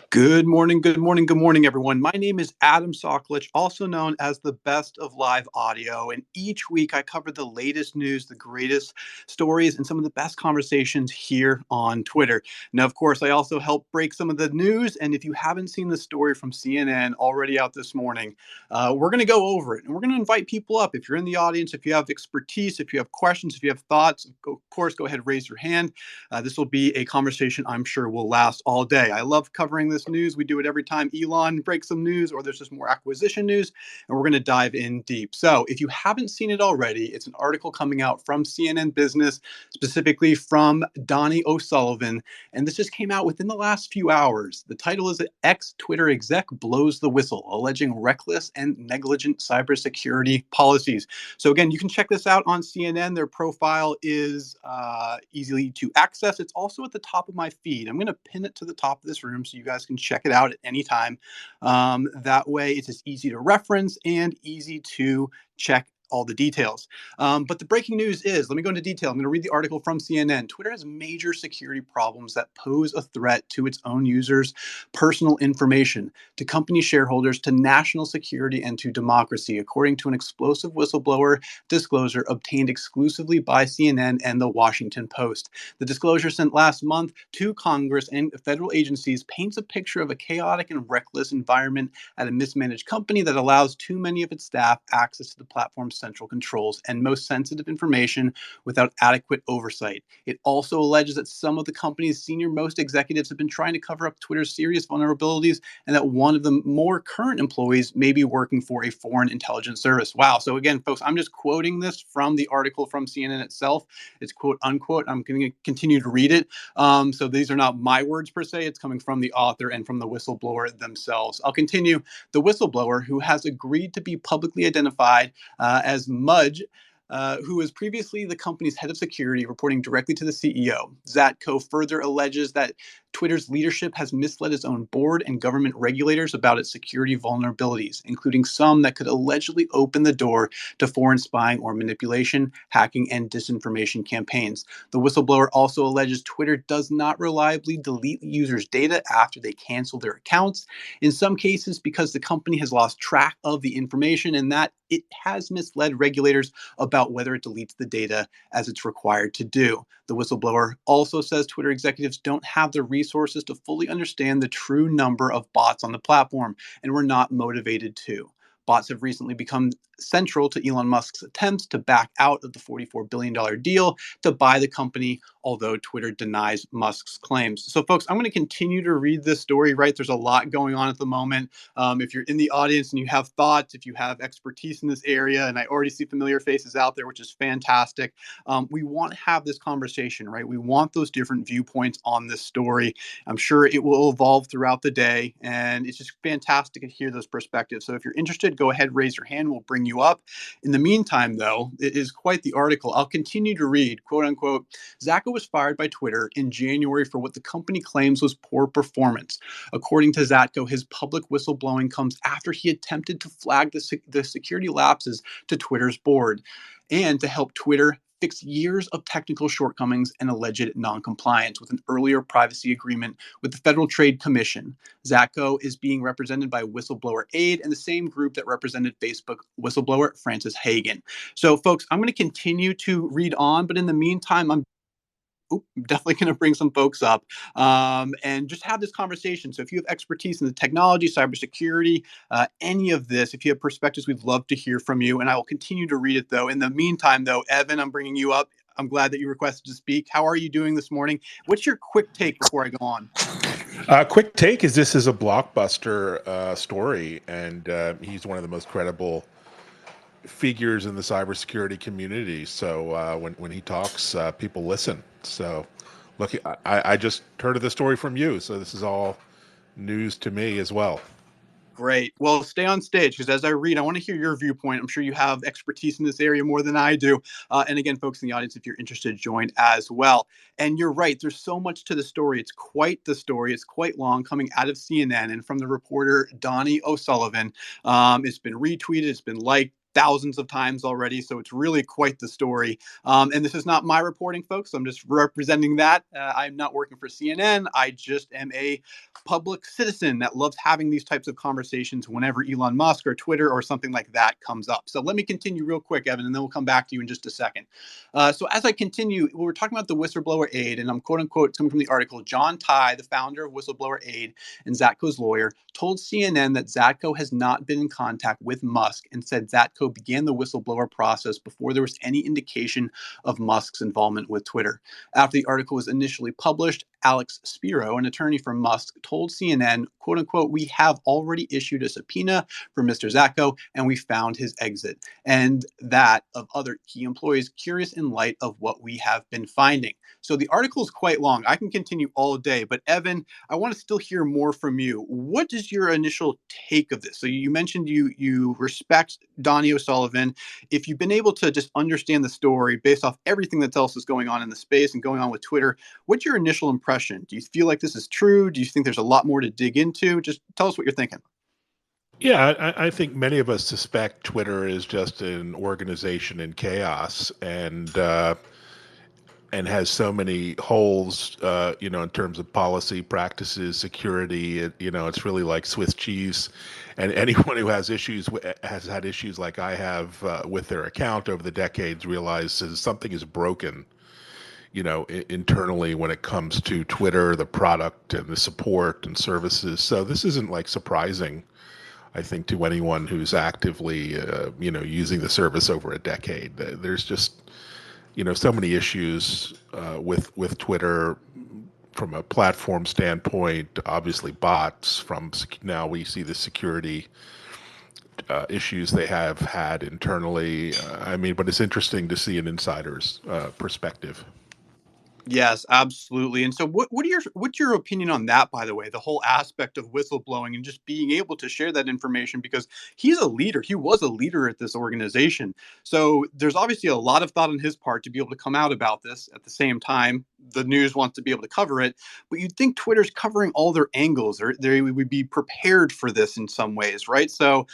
Good morning, good morning, good morning, everyone. My name is Adam Soklich, also known as the Best of Live Audio. And each week I cover the latest news, the greatest stories, and some of the best conversations here on Twitter. Now, of course, I also help break some of the news. And if you haven't seen the story from CNN already out this morning, we're going to go over it. And we're going to invite people up. If you're in the audience, if you have expertise, if you have questions, if you have thoughts, of course, go ahead, raise your hand. This will be a conversation I'm sure will last all day. I love covering this news. We do it every time Elon breaks some news or there's just more acquisition news, and we're going to dive in deep. So if you haven't seen it already, it's an article coming out from CNN Business, specifically from Donnie O'Sullivan, and this just came out within the last few hours. The title is Ex-Twitter Exec Blows the Whistle, Alleging Reckless and Negligent Cybersecurity Policies. So again, you can check this out on CNN. Their profile is easily to access. It's also at the top of my feed. I'm going to pin it to the top of this room so you guys can check it out at any time. That way, it's as easy to reference and easy to check all the details. But the breaking news is, let me go into detail. I'm going to read the article from CNN. Twitter has major security problems that pose a threat to its own users' personal information, to company shareholders, to national security, and to democracy, according to an explosive whistleblower disclosure obtained exclusively by CNN and the Washington Post. The disclosure sent last month to Congress and federal agencies paints a picture of a chaotic and reckless environment at a mismanaged company that allows too many of its staff access to the platform's central controls and most sensitive information without adequate oversight. It also alleges that some of the company's senior-most executives have been trying to cover up Twitter's serious vulnerabilities and that one of the more current employees may be working for a foreign intelligence service. Wow. So again, folks, I'm just quoting this from the article from CNN itself. It's quote unquote. I'm going to continue to read it. So these are not my words per se. It's coming from the author and from the whistleblower themselves. I'll continue. The whistleblower, who has agreed to be publicly identified as Mudge, who was previously the company's head of security, reporting directly to the CEO. Zatko further alleges that Twitter's leadership has misled its own board and government regulators about its security vulnerabilities, including some that could allegedly open the door to foreign spying or manipulation, hacking, and disinformation campaigns. The whistleblower also alleges Twitter does not reliably delete users' data after they cancel their accounts, in some cases because the company has lost track of the information and that it has misled regulators about whether it deletes the data as it's required to do. The whistleblower also says Twitter executives don't have the resources to fully understand the true number of bots on the platform and were not motivated to. Bots have recently become central to Elon Musk's attempts to back out of the $44 billion deal to buy the company, although Twitter denies Musk's claims. So, folks, I'm going to continue to read this story, right? There's a lot going on at the moment. If you're in the audience and you have thoughts, if you have expertise in this area, and I already see familiar faces out there, which is fantastic, we want to have this conversation, right? We want those different viewpoints on this story. I'm sure it will evolve throughout the day, and it's just fantastic to hear those perspectives. So if you're interested, go ahead, raise your hand. We'll bring you up. In the meantime, though, it is quite the article. I'll continue to read, quote unquote, Zatko was fired by Twitter in January for what the company claims was poor performance. According to Zatko, his public whistleblowing comes after he attempted to flag the security lapses to Twitter's board and to help Twitter fix years of technical shortcomings and alleged noncompliance with an earlier privacy agreement with the Federal Trade Commission. Zatko is being represented by Whistleblower Aid and the same group that represented Facebook whistleblower Frances Hagen. So, folks, I'm going to continue to read on, but in the meantime, I'm definitely going to bring some folks up and just have this conversation. So if you have expertise in the technology, cybersecurity, any of this, if you have perspectives, we'd love to hear from you. And I will continue to read it, though. In the meantime, though, Evan, I'm bringing you up. I'm glad that you requested to speak. How are you doing this morning? What's your quick take before I go on? Quick take is this is a blockbuster story, and he's one of the most credible figures in the cybersecurity community. So when he talks, people listen. So look, I just heard of the story from you, so this is all news to me as well. Great. Well, stay on stage because as I read, I want to hear your viewpoint. I'm sure you have expertise in this area more than I do. And again, folks in the audience, if you're interested, join as well. And you're right. There's so much to the story. It's quite the story. It's quite long, coming out of CNN and from the reporter Donnie O'Sullivan. It's been retweeted. It's been liked. thousands of times already, so it's really quite the story. And this is not my reporting, folks. I'm just representing that. I'm not working for CNN. I just am a public citizen that loves having these types of conversations whenever Elon Musk or Twitter or something like that comes up. So let me continue real quick, Evan, and then we'll come back to you in just a second. So as I continue, we're talking about the whistleblower aid, and I'm quote unquote, it's coming from the article, John Ty, the founder of Whistleblower Aid and Zatko's lawyer, told CNN that Zatko has not been in contact with Musk and said Zatko began the whistleblower process before there was any indication of Musk's involvement with Twitter. After the article was initially published, Alex Spiro, an attorney for Musk, told CNN, quote unquote, we have already issued a subpoena for Mr. Zatko and we found his exit, and that of other key employees, curious in light of what we have been finding. So the article is quite long. I can continue all day, but Evan, I want to still hear more from you. What is your initial take of this? So you mentioned you respect Donnie O'Sullivan. If you've been able to just understand the story based off everything that else is going on in the space and going on with Twitter, what's your initial impression? Do you feel like this is true? Do you think there's a lot more to dig into? Just tell us what you're thinking. Yeah, I think many of us suspect Twitter is just an organization in chaos, and has so many holes, in terms of policy, practices, security. It's really like Swiss cheese. And anyone who has has had issues like I have with their account over the decades realizes something is broken, internally when it comes to Twitter, the product and the support and services. So this isn't like surprising, I think, to anyone who's actively, using the service over a decade. There's just so many issues with Twitter from a platform standpoint. Obviously, bots. Now we see the security issues they have had internally. But it's interesting to see an insider's perspective. Yes, absolutely. And so what's your opinion on that, by the way, the whole aspect of whistleblowing and just being able to share that information, because he's a leader. He was a leader at this organization. So there's obviously a lot of thought on his part to be able to come out about this. At the same time, the news wants to be able to cover it, but you'd think Twitter's covering all their angles, or they would be prepared for this in some ways, right? So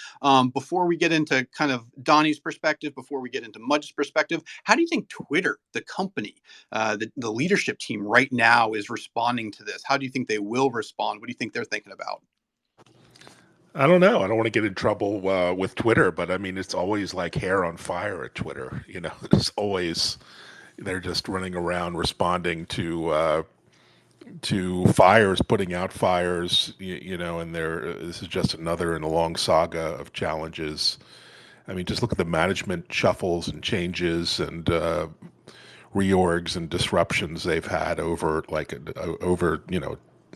before we get into kind of Donnie's perspective, before we get into Mudge's perspective, how do you think Twitter, the company, the leadership team right now is responding to this? How do you think they will respond? What do you think they're thinking about? I don't know. I don't want to get in trouble with Twitter, but it's always like hair on fire at Twitter. It's always they're just running around responding to fires, putting out fires. And this is just another in a long saga of challenges. Just look at the management shuffles and changes and reorgs and disruptions they've had over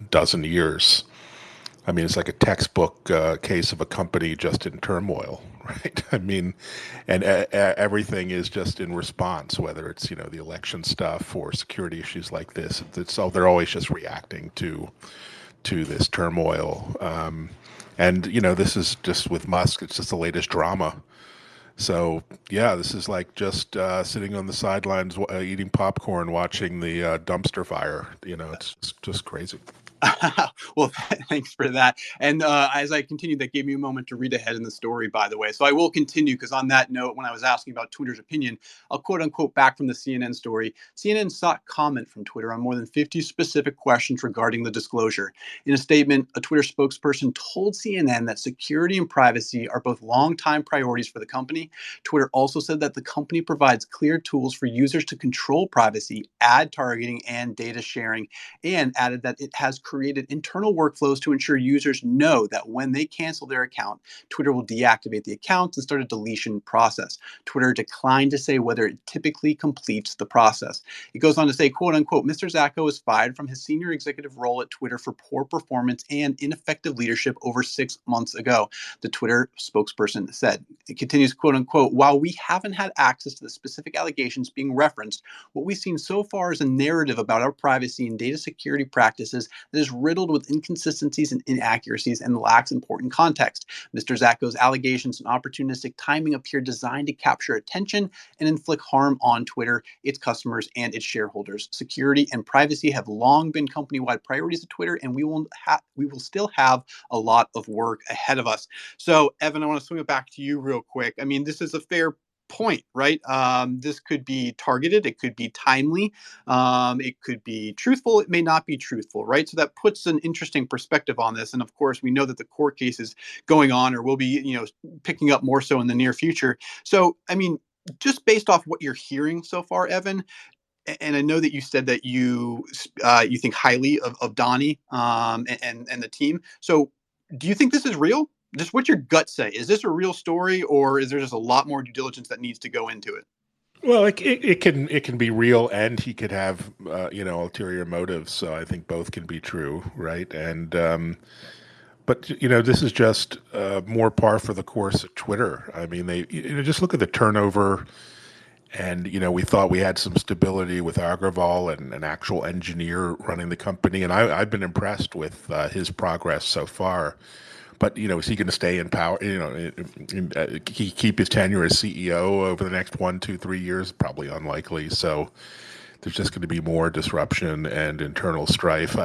dozen years. It's like a textbook case of a company just in turmoil, right? And everything is just in response, whether it's the election stuff or security issues like this. They're always just reacting to this turmoil. And this is just with Musk. It's just the latest drama. So yeah, this is like just sitting on the sidelines, eating popcorn, watching the dumpster fire. It's just crazy. Well, thanks for that. And as I continued, that gave me a moment to read ahead in the story, by the way. So I will continue, because on that note, when I was asking about Twitter's opinion, I'll quote unquote back from the CNN story. CNN sought comment from Twitter on more than 50 specific questions regarding the disclosure. In a statement, a Twitter spokesperson told CNN that security and privacy are both longtime priorities for the company. Twitter also said that the company provides clear tools for users to control privacy, ad targeting, and data sharing, and added that it has created internal workflows to ensure users know that when they cancel their account, Twitter will deactivate the account and start a deletion process. Twitter declined to say whether it typically completes the process. It goes on to say, quote unquote, Mr. Zatko was fired from his senior executive role at Twitter for poor performance and ineffective leadership over 6 months ago, the Twitter spokesperson said. It continues, quote unquote, while we haven't had access to the specific allegations being referenced, what we've seen so far is a narrative about our privacy and data security practices that is riddled with inconsistencies and inaccuracies and lacks important context. Mr. Zacco's allegations and opportunistic timing appear designed to capture attention and inflict harm on Twitter, its customers, and its shareholders. Security and privacy have long been company-wide priorities at Twitter, and we will still have a lot of work ahead of us. So, Evan, I want to swing it back to you real quick. I mean, this is a fair point, right? This could be targeted, it could be timely, it could be truthful, it may not be truthful, right? So that puts an interesting perspective on this. And of course, we know that the court case is going on or will be, picking up more so in the near future. So, I mean, just based off what you're hearing so far, Evan, and I know that you said that you think highly of Donnie and the team. So, do you think this is real? Just what's your gut say? Is this a real story, or is there just a lot more due diligence that needs to go into it? Well, it can be real, and he could have ulterior motives. So I think both can be true, right? And but this is just more par for the course at Twitter. I mean, they just look at the turnover, and we thought we had some stability with Agrawal and an actual engineer running the company, and I've been impressed with his progress so far. But is he going to stay in power? Keep his tenure as CEO over the next 1, 2, 3 years? Probably unlikely. So there's just going to be more disruption and internal strife.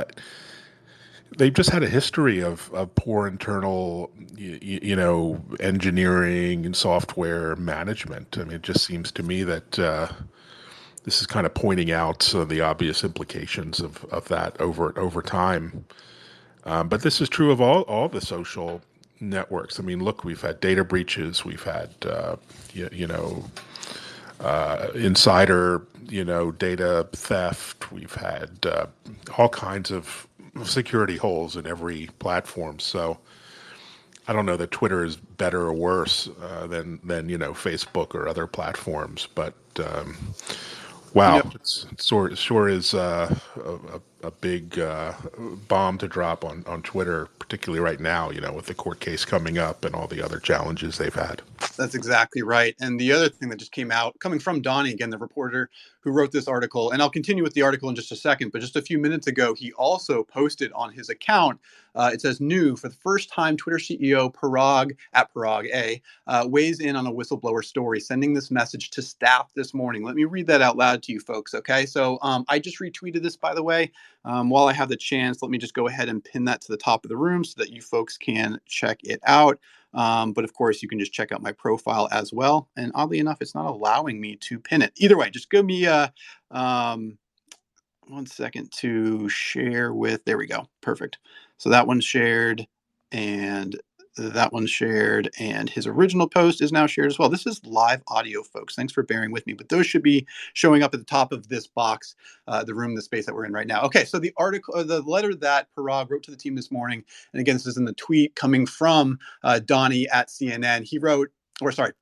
They've just had a history of poor internal, engineering and software management. I mean, it just seems to me that this is kind of pointing out some of the obvious implications of that over time. But this is true of all the social networks. I mean, look, we've had data breaches, we've had insider data theft, we've had all kinds of security holes in every platform. So I don't know that Twitter is better or worse than Facebook or other platforms, but You know, wow, it sure is a big bomb to drop on Twitter, particularly right now, with the court case coming up and all the other challenges they've had. That's exactly right. And the other thing that just came out, coming from Donnie, again, the reporter who wrote this article, and I'll continue with the article in just a second, but just a few minutes ago, he also posted on his account, it says, new, for the first time, Twitter CEO Parag, at Parag A, weighs in on a whistleblower story, sending this message to staff this morning. Let me read that out loud to you folks, okay? So I just retweeted this, by the way. While I have the chance, let me just go ahead and pin that to the top of the room so that you folks can check it out. But of course, you can just check out my profile as well. And oddly enough, it's not allowing me to pin it. Either way, just give me um, 1 second to share with. There we go. Perfect. So that one's shared, and that one's shared, and his original post is now shared as well. This is live audio, folks. Thanks for bearing with me, but those should be showing up at the top of this box, the room, the space that we're in right now. Okay, so the article, the letter that Parag wrote to the team this morning, and again, this is in the tweet coming from Donnie at CNN. He wrote, or sorry,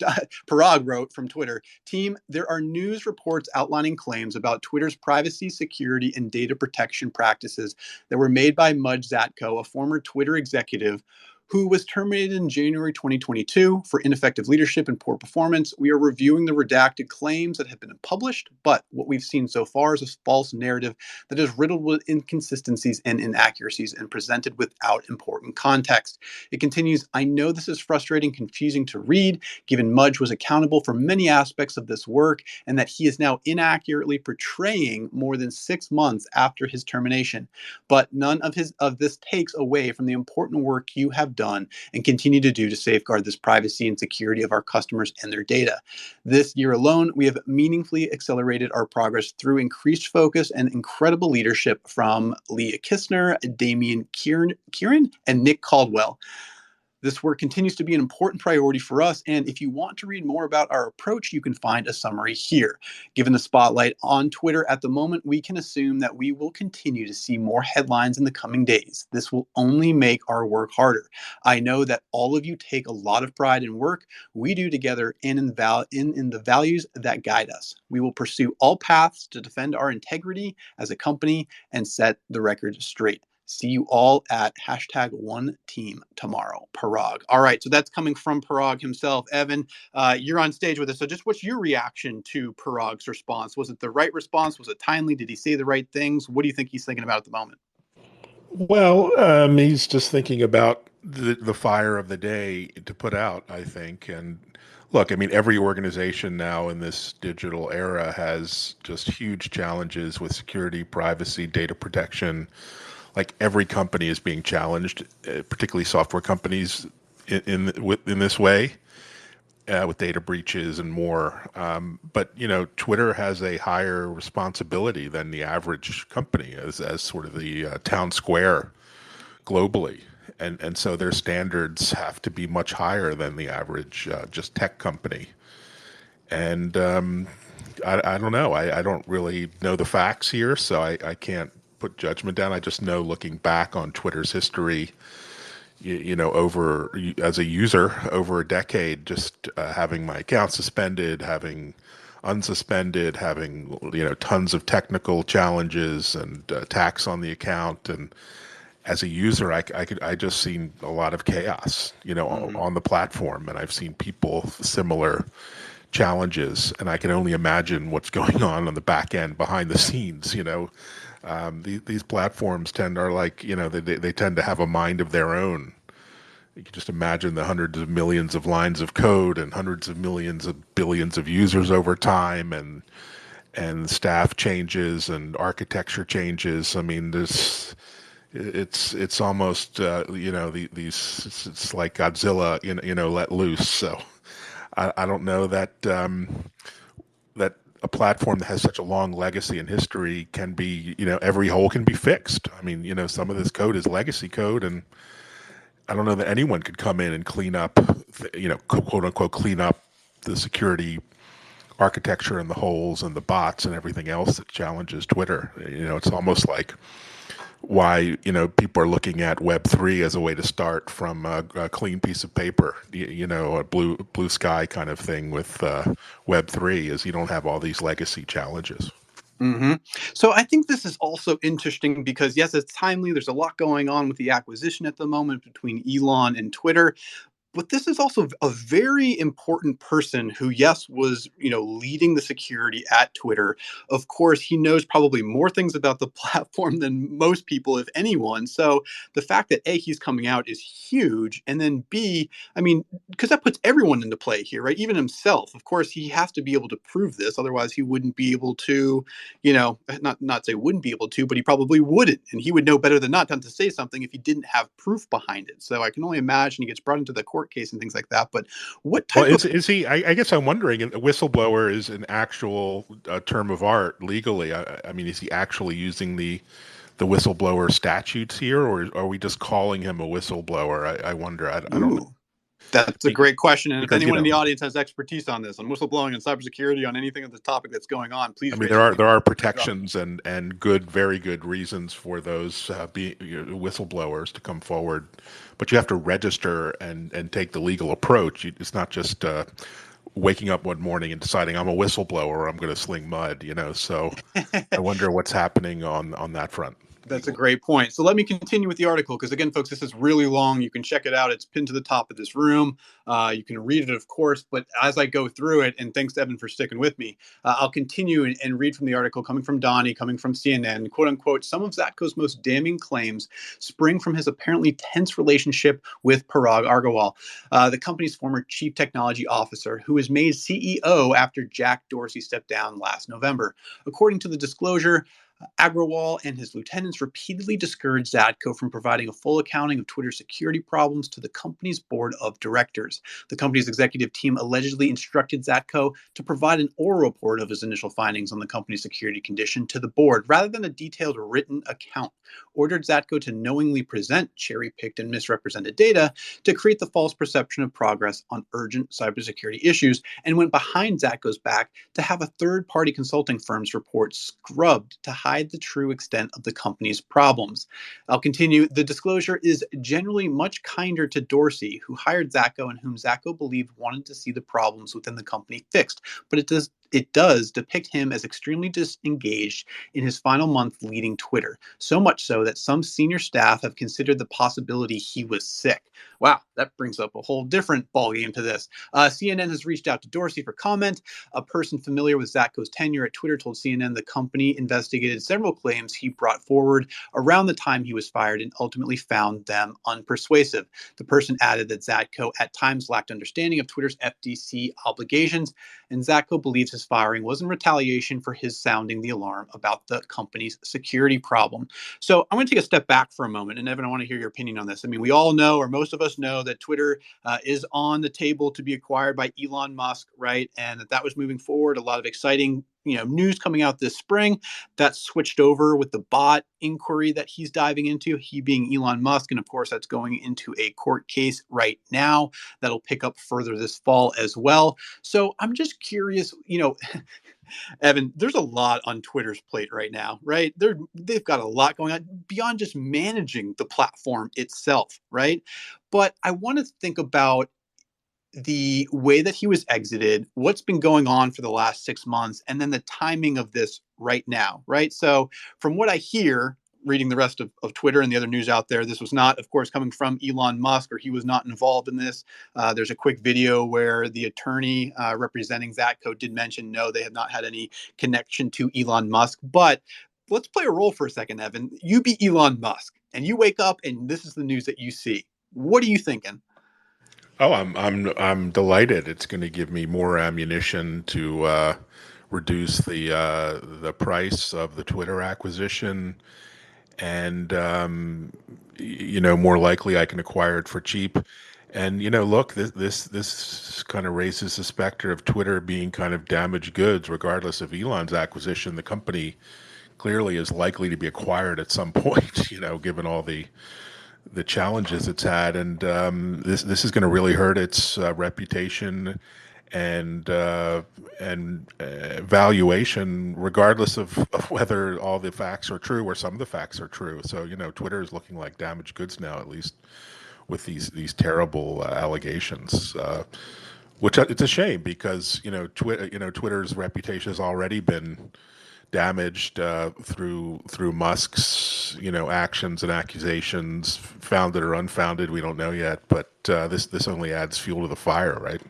Parag wrote from Twitter, team, there are news reports outlining claims about Twitter's privacy, security, and data protection practices that were made by Mudge Zatko, a former Twitter executive who was terminated in January 2022 for ineffective leadership and poor performance. We are reviewing the redacted claims that have been published, but what we've seen so far is a false narrative that is riddled with inconsistencies and inaccuracies and presented without important context. It continues, I know this is frustrating, confusing to read, given Mudge was accountable for many aspects of this work and that he is now inaccurately portraying more than 6 months after his termination. But none of this takes away from the important work you have done and continue to do to safeguard this privacy and security of our customers and their data. This year alone, we have meaningfully accelerated our progress through increased focus and incredible leadership from Leah Kistner, Damian Kieran, and Nick Caldwell. This work continues to be an important priority for us, and if you want to read more about our approach, you can find a summary here. Given the spotlight on Twitter at the moment, we can assume that we will continue to see more headlines in the coming days. This will only make our work harder. I know that all of you take a lot of pride in work we do together and in the values that guide us. We will pursue all paths to defend our integrity as a company and set the record straight. See you all at #1team tomorrow. Parag. All right, so that's coming from Parag himself. Evan, you're on stage with us. So just what's your reaction to Parag's response? Was it the right response? Was it timely? Did he say the right things? What do you think he's thinking about at the moment? Well, he's just thinking about the fire of the day to put out, I think. And look, I mean, every organization now in this digital era has just huge challenges with security, privacy, data protection. Like every company is being challenged, particularly software companies in this way. With data breaches and more. But Twitter has a higher responsibility than the average company as sort of the town square globally. And so their standards have to be much higher than the average just tech company. And I don't know. I don't really know the facts here, so I can't put judgment down. I just know looking back on Twitter's history, over as a user over a decade, just having my account suspended, having unsuspended, having tons of technical challenges and attacks on the account, and as a user, I just seen a lot of chaos, Hmm. on the platform, and I've seen people with similar challenges, and I can only imagine what's going on the back end behind the scenes. These platforms are like, they tend to have a mind of their own. You can just imagine the hundreds of millions of lines of code and hundreds of millions of billions of users over time, and staff changes and architecture changes. I mean, this it's almost these it's like Godzilla, let loose. So I don't know that a platform that has such a long legacy and history can be, every hole can be fixed. I mean, some of this code is legacy code, and I don't know that anyone could come in and clean up, quote unquote, clean up the security architecture and the holes and the bots and everything else that challenges Twitter. It's almost like why people are looking at Web3 as a way to start from a clean piece of paper, a blue sky kind of thing with Web3, is you don't have all these legacy challenges. Hmm. So I think this is also interesting because, yes, it's timely. There's a lot going on with the acquisition at the moment between Elon and Twitter. But this is also a very important person who, yes, was, leading the security at Twitter. Of course, he knows probably more things about the platform than most people, if anyone. So the fact that A, he's coming out is huge. And then B, I mean, because that puts everyone into play here, right? Even himself. Of course, he has to be able to prove this. Otherwise, he wouldn't be able to, not say wouldn't be able to, but he probably wouldn't. And he would know better than not to say something if he didn't have proof behind it. So I can only imagine he gets brought into the court case and things like that. But what Well, type of is he? I guess I'm wondering. A whistleblower is an actual term of art legally. I mean, is he actually using the whistleblower statutes here, or are we just calling him a whistleblower? I wonder. I don't know. ooh, that's a great question. And if Because anyone in the audience has expertise on this, on whistleblowing and cybersecurity, on anything of the topic that's going on, I please mean, raise your hand. there are Bring it up. protections and good, very good reasons for those whistleblowers to come forward, but you have to register and take the legal approach. It's not just waking up one morning and deciding I'm a whistleblower or I'm going to sling mud. So I wonder what's happening on that front That's a legally. great point. So let me continue with the article because, again, folks, this is really long. You can check it out. It's pinned to the top of this room. You can read it, of course. But as I go through it, and thanks, Evan, for sticking with me, I'll continue and read from the article coming from Donnie, coming from CNN. "Quote unquote, some of Zatko's most damning claims spring from his apparently tense relationship with Parag Agrawal, the company's former chief technology officer, who was made CEO after Jack Dorsey stepped down last November. According to the disclosure, Agrawal and his lieutenants repeatedly discouraged Zatko from providing a full accounting of Twitter's security problems to the company's board of directors. The company's executive team allegedly instructed Zatko to provide an oral report of his initial findings on the company's security condition to the board rather than a detailed written account, ordered Zatko to knowingly present cherry-picked and misrepresented data to create the false perception of progress on urgent cybersecurity issues, and went behind Zatko's back to have a third-party consulting firm's report scrubbed to hide the true extent of the company's problems." I'll continue. "The disclosure is generally much kinder to Dorsey, who hired Zatko and whom Zatko believed wanted to see the problems within the company fixed, but it does depict him as extremely disengaged in his final month leading Twitter, so much so that some senior staff have considered the possibility he was sick. Wow, that brings up a whole different ballgame to this. CNN has reached out to Dorsey for comment. A person familiar with Zatko's tenure at Twitter told CNN the company investigated several claims he brought forward around the time he was fired and ultimately found them unpersuasive. The person added that Zatko at times lacked understanding of Twitter's FTC obligations, and Zatko believes his firing was in retaliation for his sounding the alarm about the company's security problem. So I'm going to take a step back for a moment, and Evan, I want to hear your opinion on this. I mean, we all know, or most of us know, that Twitter is on the table to be acquired by Elon Musk, right? And that was moving forward. A lot of exciting, news coming out this spring. That switched over with the bot inquiry that he's diving into, he being Elon Musk. And of course, that's going into a court case right now that'll pick up further this fall as well. So I'm just curious, Evan, there's a lot on Twitter's plate right now, right? They've got a lot going on beyond just managing the platform itself, right? But I want to think about the way that he was exited, what's been going on for the last 6 months, and then the timing of this right now, right? So, from what I hear, reading the rest of Twitter and the other news out there, this was not, of course, coming from Elon Musk, or he was not involved in this. There's a quick video where the attorney representing Zatko did mention no, they have not had any connection to Elon Musk. But let's play a role for a second, Evan. You be Elon Musk, and you wake up, and this is the news that you see. What are you thinking? Oh, I'm delighted. It's going to give me more ammunition to reduce the price of the Twitter acquisition, and more likely I can acquire it for cheap. And look, this kind of raises the specter of Twitter being kind of damaged goods, regardless of Elon's acquisition. The company clearly is likely to be acquired at some point. Given all the challenges it's had, and this is going to really hurt its reputation and valuation, regardless of whether all the facts are true or some of the facts are true. So Twitter is looking like damaged goods now, at least with these terrible allegations. Which it's a shame because Twitter's reputation has already been damaged through Musk's actions and accusations, founded or unfounded. We don't know yet, but this only adds fuel to the fire, right?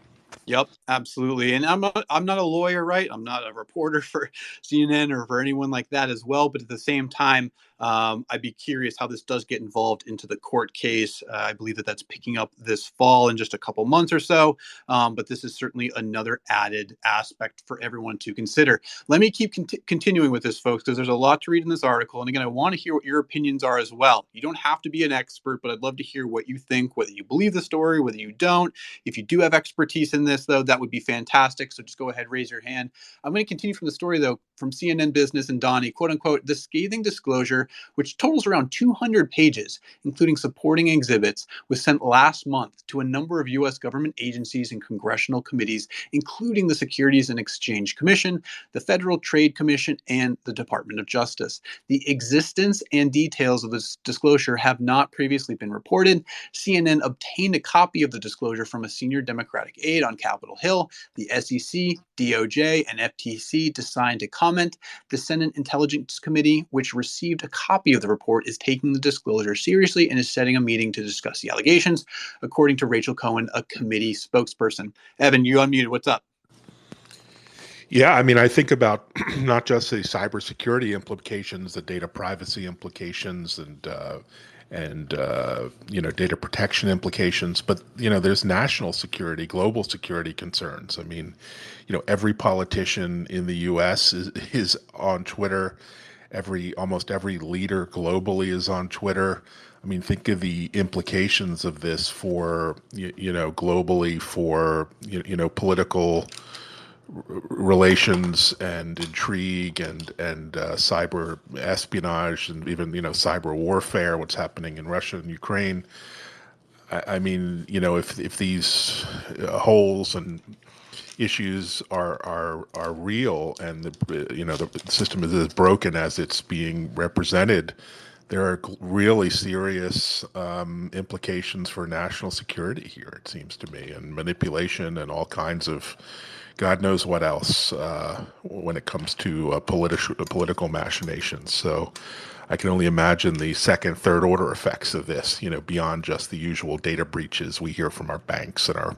Yep, absolutely. And I'm not a lawyer, right? I'm not a reporter for CNN or for anyone like that as well. But at the same time, I'd be curious how this does get involved into the court case. I believe that that's picking up this fall in just a couple months or so. But this is certainly another added aspect for everyone to consider. Let me keep continuing with this, folks, because there's a lot to read in this article. And again, I want to hear what your opinions are as well. You don't have to be an expert, but I'd love to hear what you think, whether you believe the story, whether you don't. If you do have expertise in this, though, that would be fantastic. So just go ahead, raise your hand. I'm going to continue from the story, though, from CNN Business and Donnie, quote unquote, the scathing disclosure, which totals around 200 pages, including supporting exhibits, was sent last month to a number of U.S. government agencies and congressional committees, including the Securities and Exchange Commission, the Federal Trade Commission, and the Department of Justice. The existence and details of this disclosure have not previously been reported. CNN obtained a copy of the disclosure from a senior Democratic aide on Capitol Hill. The SEC, DOJ, and FTC declined to comment. The Senate Intelligence Committee, which received a copy of the report, is taking the disclosure seriously and is setting a meeting to discuss the allegations, according to Rachel Cohen, a committee spokesperson. Evan, you unmuted. What's up? Yeah, I mean, I think about not just the cybersecurity implications, the data privacy implications, and data protection implications, but there's national security, global security concerns. I mean, every politician in the U.S. is on Twitter. Almost every leader globally is on Twitter. I mean, think of the implications of this for globally for political relations and intrigue and cyber espionage and even cyber warfare. What's happening in Russia and Ukraine? I mean, if these holes and issues are real and the system is as broken as it's being represented, there are really serious implications for national security here, it seems to me, and manipulation and all kinds of God knows what else when it comes to political machinations. So I can only imagine the second, third order effects of this, beyond just the usual data breaches we hear from our banks and our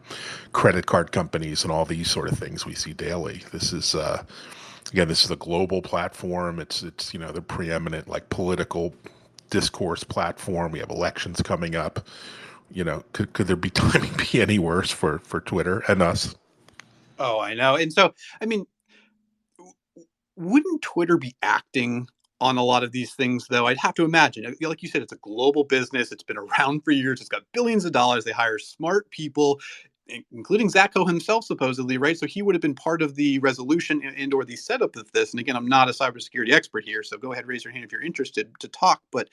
credit card companies and all these sort of things we see daily. This is a global platform. It's the preeminent like political discourse platform. We have elections coming up. Could there be timing be any worse for Twitter and us? Oh, I know. And so, I mean, wouldn't Twitter be acting on a lot of these things, though? I'd have to imagine. Like you said, it's a global business. It's been around for years. It's got billions of dollars. They hire smart people, including Zacho himself, supposedly, right? So he would have been part of the resolution and or the setup of this. And again, I'm not a cybersecurity expert here, so go ahead, raise your hand if you're interested to talk. But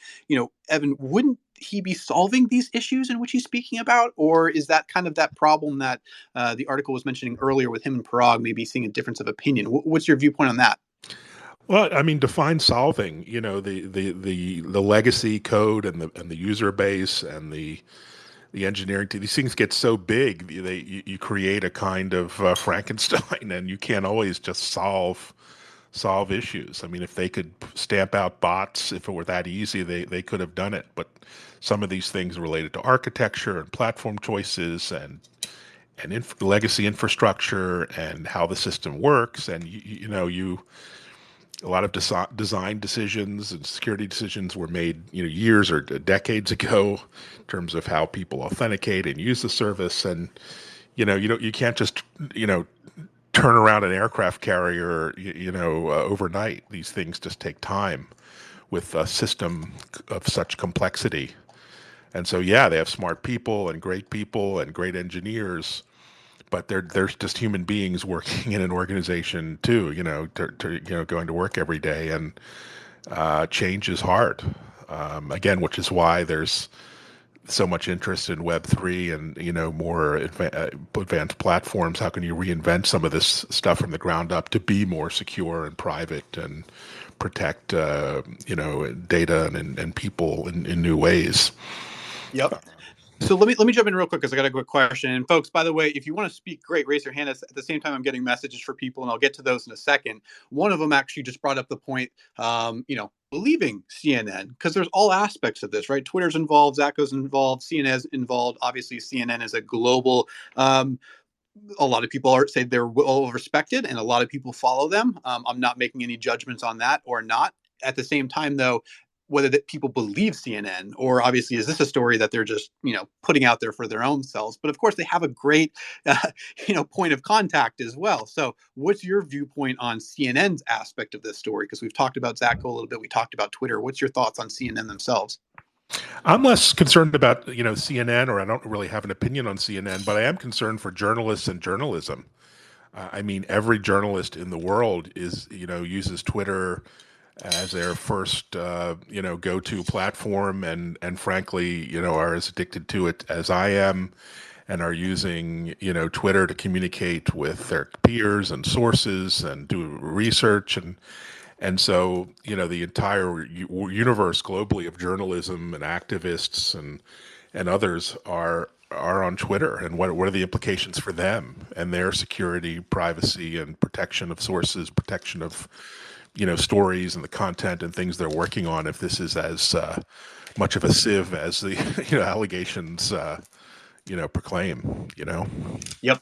Evan, wouldn't he be solving these issues in which he's speaking about, or is that kind of that problem that the article was mentioning earlier with him and Parag maybe seeing a difference of opinion? What's your viewpoint on that? Well, I mean, define solving. The legacy code and the user base and the engineering team. These things get so big, you create a kind of Frankenstein, and you can't always just solve issues. I mean, if they could stamp out bots, if it were that easy, they could have done it. But some of these things related to architecture and platform choices and legacy infrastructure and how the system works, and you a lot of design decisions and security decisions were made, years or decades ago, in terms of how people authenticate and use the service. And you can't just turn around an aircraft carrier, overnight. These things just take time with a system of such complexity. And so, yeah, they have smart people and great engineers, but they're just human beings working in an organization too, going to work every day, and change is hard. Again, which is why there's so much interest in Web3 and more advanced platforms. How can you reinvent some of this stuff from the ground up to be more secure and private and protect data and people in new ways? Yep. So let me jump in real quick because I got a quick question. And folks, by the way, if you want to speak, great, raise your hand. At the same time, I'm getting messages for people, and I'll get to those in a second. One of them actually just brought up the point, believing CNN, because there's all aspects of this, right? Twitter's involved, Zacho's involved, CNN's involved. Obviously, CNN is a global. A lot of people say they're well respected, and a lot of people follow them. I'm not making any judgments on that or not. At the same time, though, whether that people believe CNN or obviously is this a story that they're just putting out there for their own selves. But of course, they have a great point of contact as well. So, what's your viewpoint on CNN's aspect of this story? Because we've talked about Zacho a little bit, we talked about Twitter. What's your thoughts on CNN themselves? I'm less concerned about CNN, or I don't really have an opinion on CNN, but I am concerned for journalists and journalism. I mean, every journalist in the world is uses Twitter as their first go-to platform, and frankly are as addicted to it as I am, and are using Twitter to communicate with their peers and sources and do research, and so, the entire universe globally of journalism and activists and others are on Twitter. And what are the implications for them and their security, privacy, and protection of sources, protection of stories and the content and things they're working on, if this is as much of a sieve as the allegations proclaim. Yep.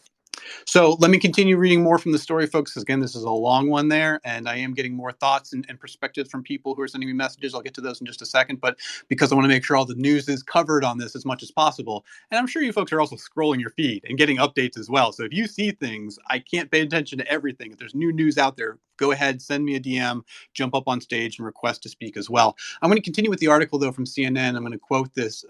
So let me continue reading more from the story, folks, because again, this is a long one there, and I am getting more thoughts and perspectives from people who are sending me messages. I'll get to those in just a second, but because I want to make sure all the news is covered on this as much as possible, and I'm sure you folks are also scrolling your feed and getting updates as well. So if you see things, I can't pay attention to everything. If there's new news out there, go ahead, send me a DM, jump up on stage and request to speak as well. I'm going to continue with the article, though, from CNN. I'm going to quote this,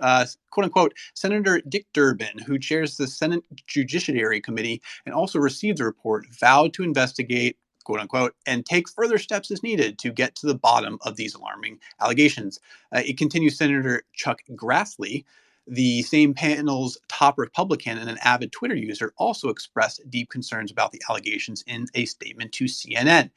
quote unquote, Senator Dick Durbin, who chairs the Senate Judiciary Committee and also received the report, vowed to investigate, quote unquote, and take further steps as needed to get to the bottom of these alarming allegations. It continues, Senator Chuck Grassley The same panel's top Republican and an avid Twitter user also expressed deep concerns about the allegations in a statement to CNN.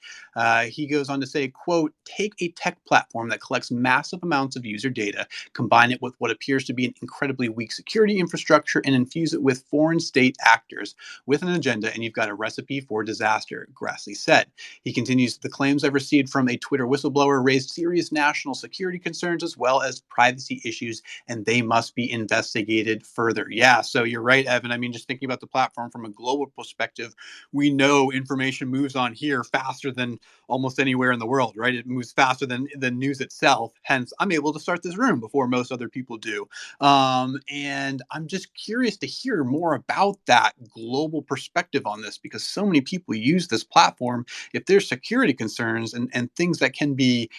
He goes on to say, quote, take a tech platform that collects massive amounts of user data, combine it with what appears to be an incredibly weak security infrastructure, and infuse it with foreign state actors with an agenda, and you've got a recipe for disaster, Grassley said. He continues, the claims I've received from a Twitter whistleblower raised serious national security concerns as well as privacy issues, and they must be investigated further. Yeah, so you're right, Evan. I mean, just thinking about the platform from a global perspective, we know information moves on here faster than almost anywhere in the world, right? It moves faster than the news itself. Hence, I'm able to start this room before most other people do. And I'm just curious to hear more about that global perspective on this because so many people use this platform. If there's security concerns and things that can be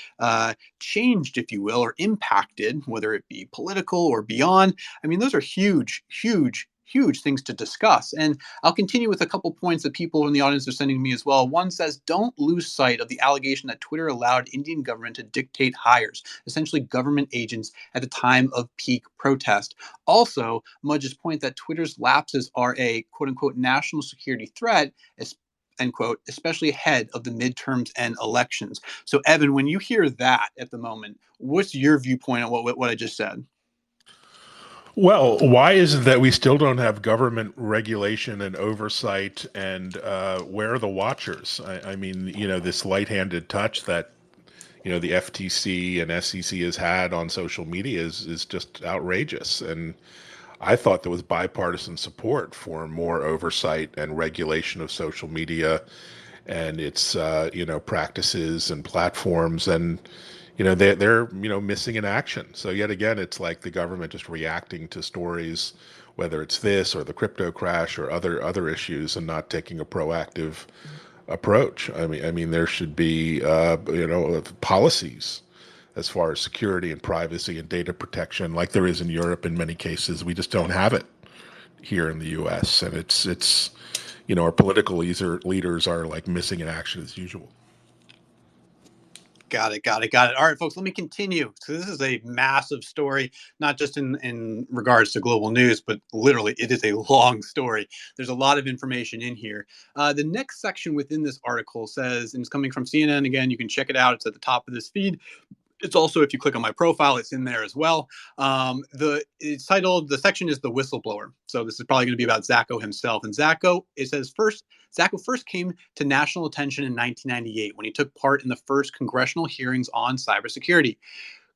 changed, if you will, or impacted, whether it be political or beyond. I mean, those are huge, huge, huge things to discuss. And I'll continue with a couple points that people in the audience are sending me as well. One says, don't lose sight of the allegation that Twitter allowed Indian government to dictate hires, essentially government agents at the time of peak protest. Also, Mudge's point that Twitter's lapses are a quote unquote national security threat, end quote, especially ahead of the midterms and elections. So, Evan, when you hear that at the moment, what's your viewpoint on what I just said? Well, why is it that we still don't have government regulation and oversight, and where are the watchers? I mean, this light-handed touch that the FTC and SEC has had on social media is just outrageous. And I thought there was bipartisan support for more oversight and regulation of social media and its practices and platforms. And they're missing in action. So yet again, it's like the government just reacting to stories, whether it's this or the crypto crash or other issues, and not taking a proactive approach. I mean, there should be policies as far as security and privacy and data protection, like there is in Europe in many cases. We just don't have it here in the U.S. And it's our political leaders are like missing in action as usual. Got it. Got it. Got it. All right, folks, let me continue. So this is a massive story, not just in regards to global news, but literally it is a long story. There's a lot of information in here. The next section within this article says, and it's coming from CNN again, you can check it out. It's at the top of this feed. It's also, if you click on my profile, it's in there as well. It's titled, the section is The Whistleblower. So this is probably going to be about Zacko himself. And Zacko, it says Zacko first came to national attention in 1998 when he took part in the first congressional hearings on cybersecurity.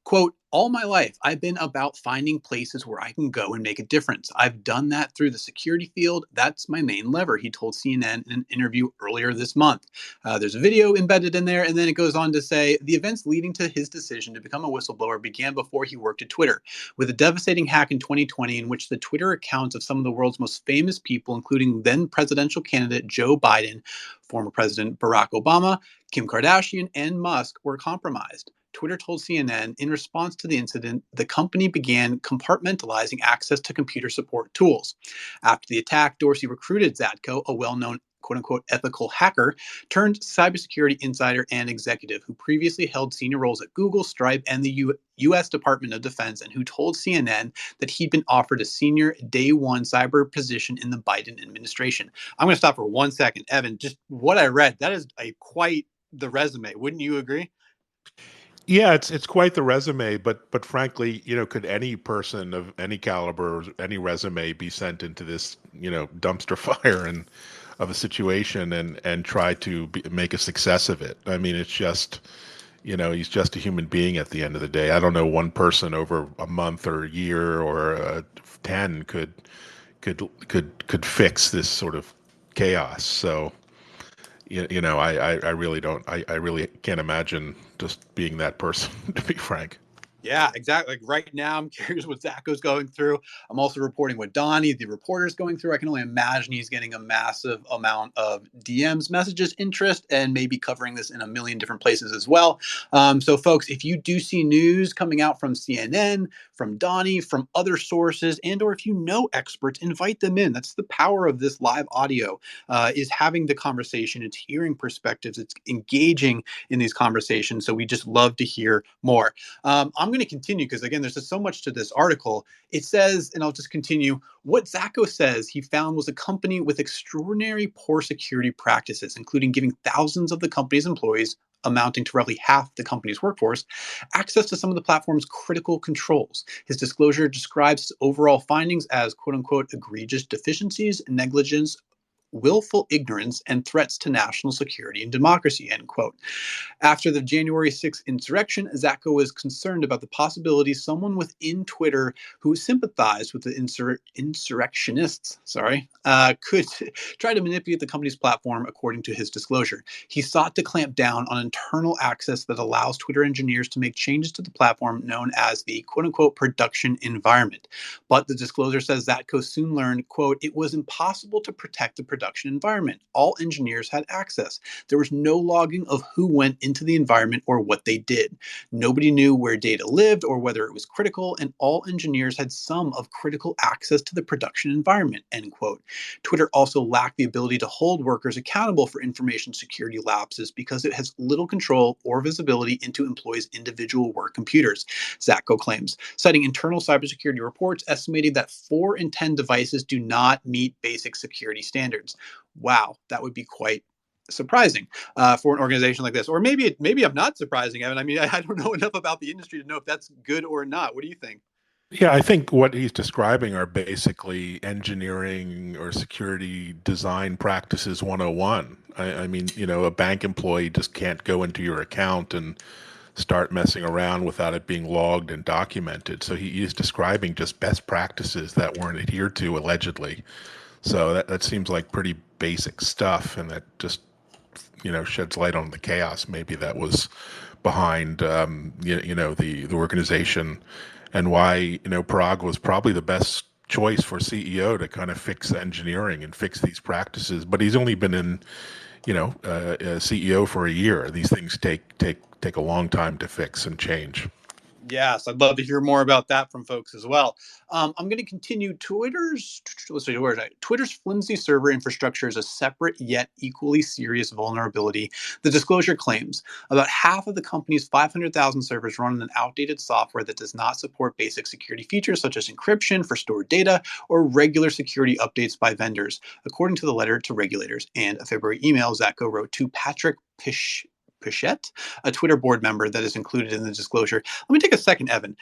Quote, all my life, I've been about finding places where I can go and make a difference. I've done that through the security field. That's my main lever, he told CNN in an interview earlier this month. There's a video embedded in there, and then it goes on to say the events leading to his decision to become a whistleblower began before he worked at Twitter, with a devastating hack in 2020 in which the Twitter accounts of some of the world's most famous people, including then presidential candidate Joe Biden, former President Barack Obama, Kim Kardashian, and Musk, were compromised. Twitter told CNN in response to the incident, the company began compartmentalizing access to computer support tools. After the attack, Dorsey recruited Zatko, a well-known quote-unquote ethical hacker turned cybersecurity insider and executive who previously held senior roles at Google, Stripe, and the U.S. Department of Defense, and who told CNN that he'd been offered a senior day one cyber position in the Biden administration. I'm going to stop for 1 second. Evan, just what I read, that is quite the resume. Wouldn't you agree? Yeah, it's quite the resume, but frankly, could any person of any caliber, any resume, be sent into this, dumpster fire and of a situation and try to make a success of it? I mean, it's just, he's just a human being at the end of the day. I don't know one person over a month or a year or 10 could fix this sort of chaos. So I really don't. I really can't imagine just being that person, to be frank. Yeah, exactly. Like right now, I'm curious what Zacho's going through. I'm also reporting what Donnie, the reporter, is going through. I can only imagine he's getting a massive amount of DMs, messages, interest, and maybe covering this in a million different places as well. So, folks, if you do see news coming out from CNN, from Donnie, from other sources, and/or if you know experts, invite them in. That's the power of this live audio: is having the conversation. It's hearing perspectives. It's engaging in these conversations. So we just love to hear more. I'm I'm going to continue because, again, there's just so much to this article. It says, and I'll just continue, what Zacko says he found was a company with extraordinary poor security practices, including giving thousands of the company's employees, amounting to roughly half the company's workforce, access to some of the platform's critical controls. His disclosure describes his overall findings as quote unquote egregious deficiencies, negligence, willful ignorance, and threats to national security and democracy, end quote. After the January 6th insurrection, Zacko was concerned about the possibility someone within Twitter who sympathized with the insurrectionists, could try to manipulate the company's platform, according to his disclosure. He sought to clamp down on internal access that allows Twitter engineers to make changes to the platform known as the quote-unquote production environment. But the disclosure says Zacko soon learned, quote, it was impossible to protect the production environment. All engineers had access. There was no logging of who went into the environment or what they did. Nobody knew where data lived or whether it was critical, and all engineers had some of critical access to the production environment, end quote. Twitter also lacked the ability to hold workers accountable for information security lapses because it has little control or visibility into employees' individual work computers, Zacko claims, citing internal cybersecurity reports estimating that 4 in 10 devices do not meet basic security standards. Wow, that would be quite surprising for an organization like this. Or maybe I'm not surprising, Evan. I mean, I don't know enough about the industry to know if that's good or not. What do you think? Yeah, I think what he's describing are basically engineering or security design practices 101. I mean, a bank employee just can't go into your account and start messing around without it being logged and documented. So he is describing just best practices that weren't adhered to allegedly. So that seems like pretty basic stuff, and that just sheds light on the chaos maybe that was behind the organization, and why Parag was probably the best choice for CEO to kind of fix engineering and fix these practices. But he's only been in CEO for a year. These things take a long time to fix and change. Yes, I'd love to hear more about that from folks as well. I'm going to continue. Twitter's flimsy server infrastructure is a separate yet equally serious vulnerability. The disclosure claims about half of the company's 500,000 servers run on an outdated software that does not support basic security features such as encryption for stored data or regular security updates by vendors, according to the letter to regulators and a February email Zacko wrote to Patrick Pichette, a Twitter board member that is included in the disclosure. Let me take a second, Evan.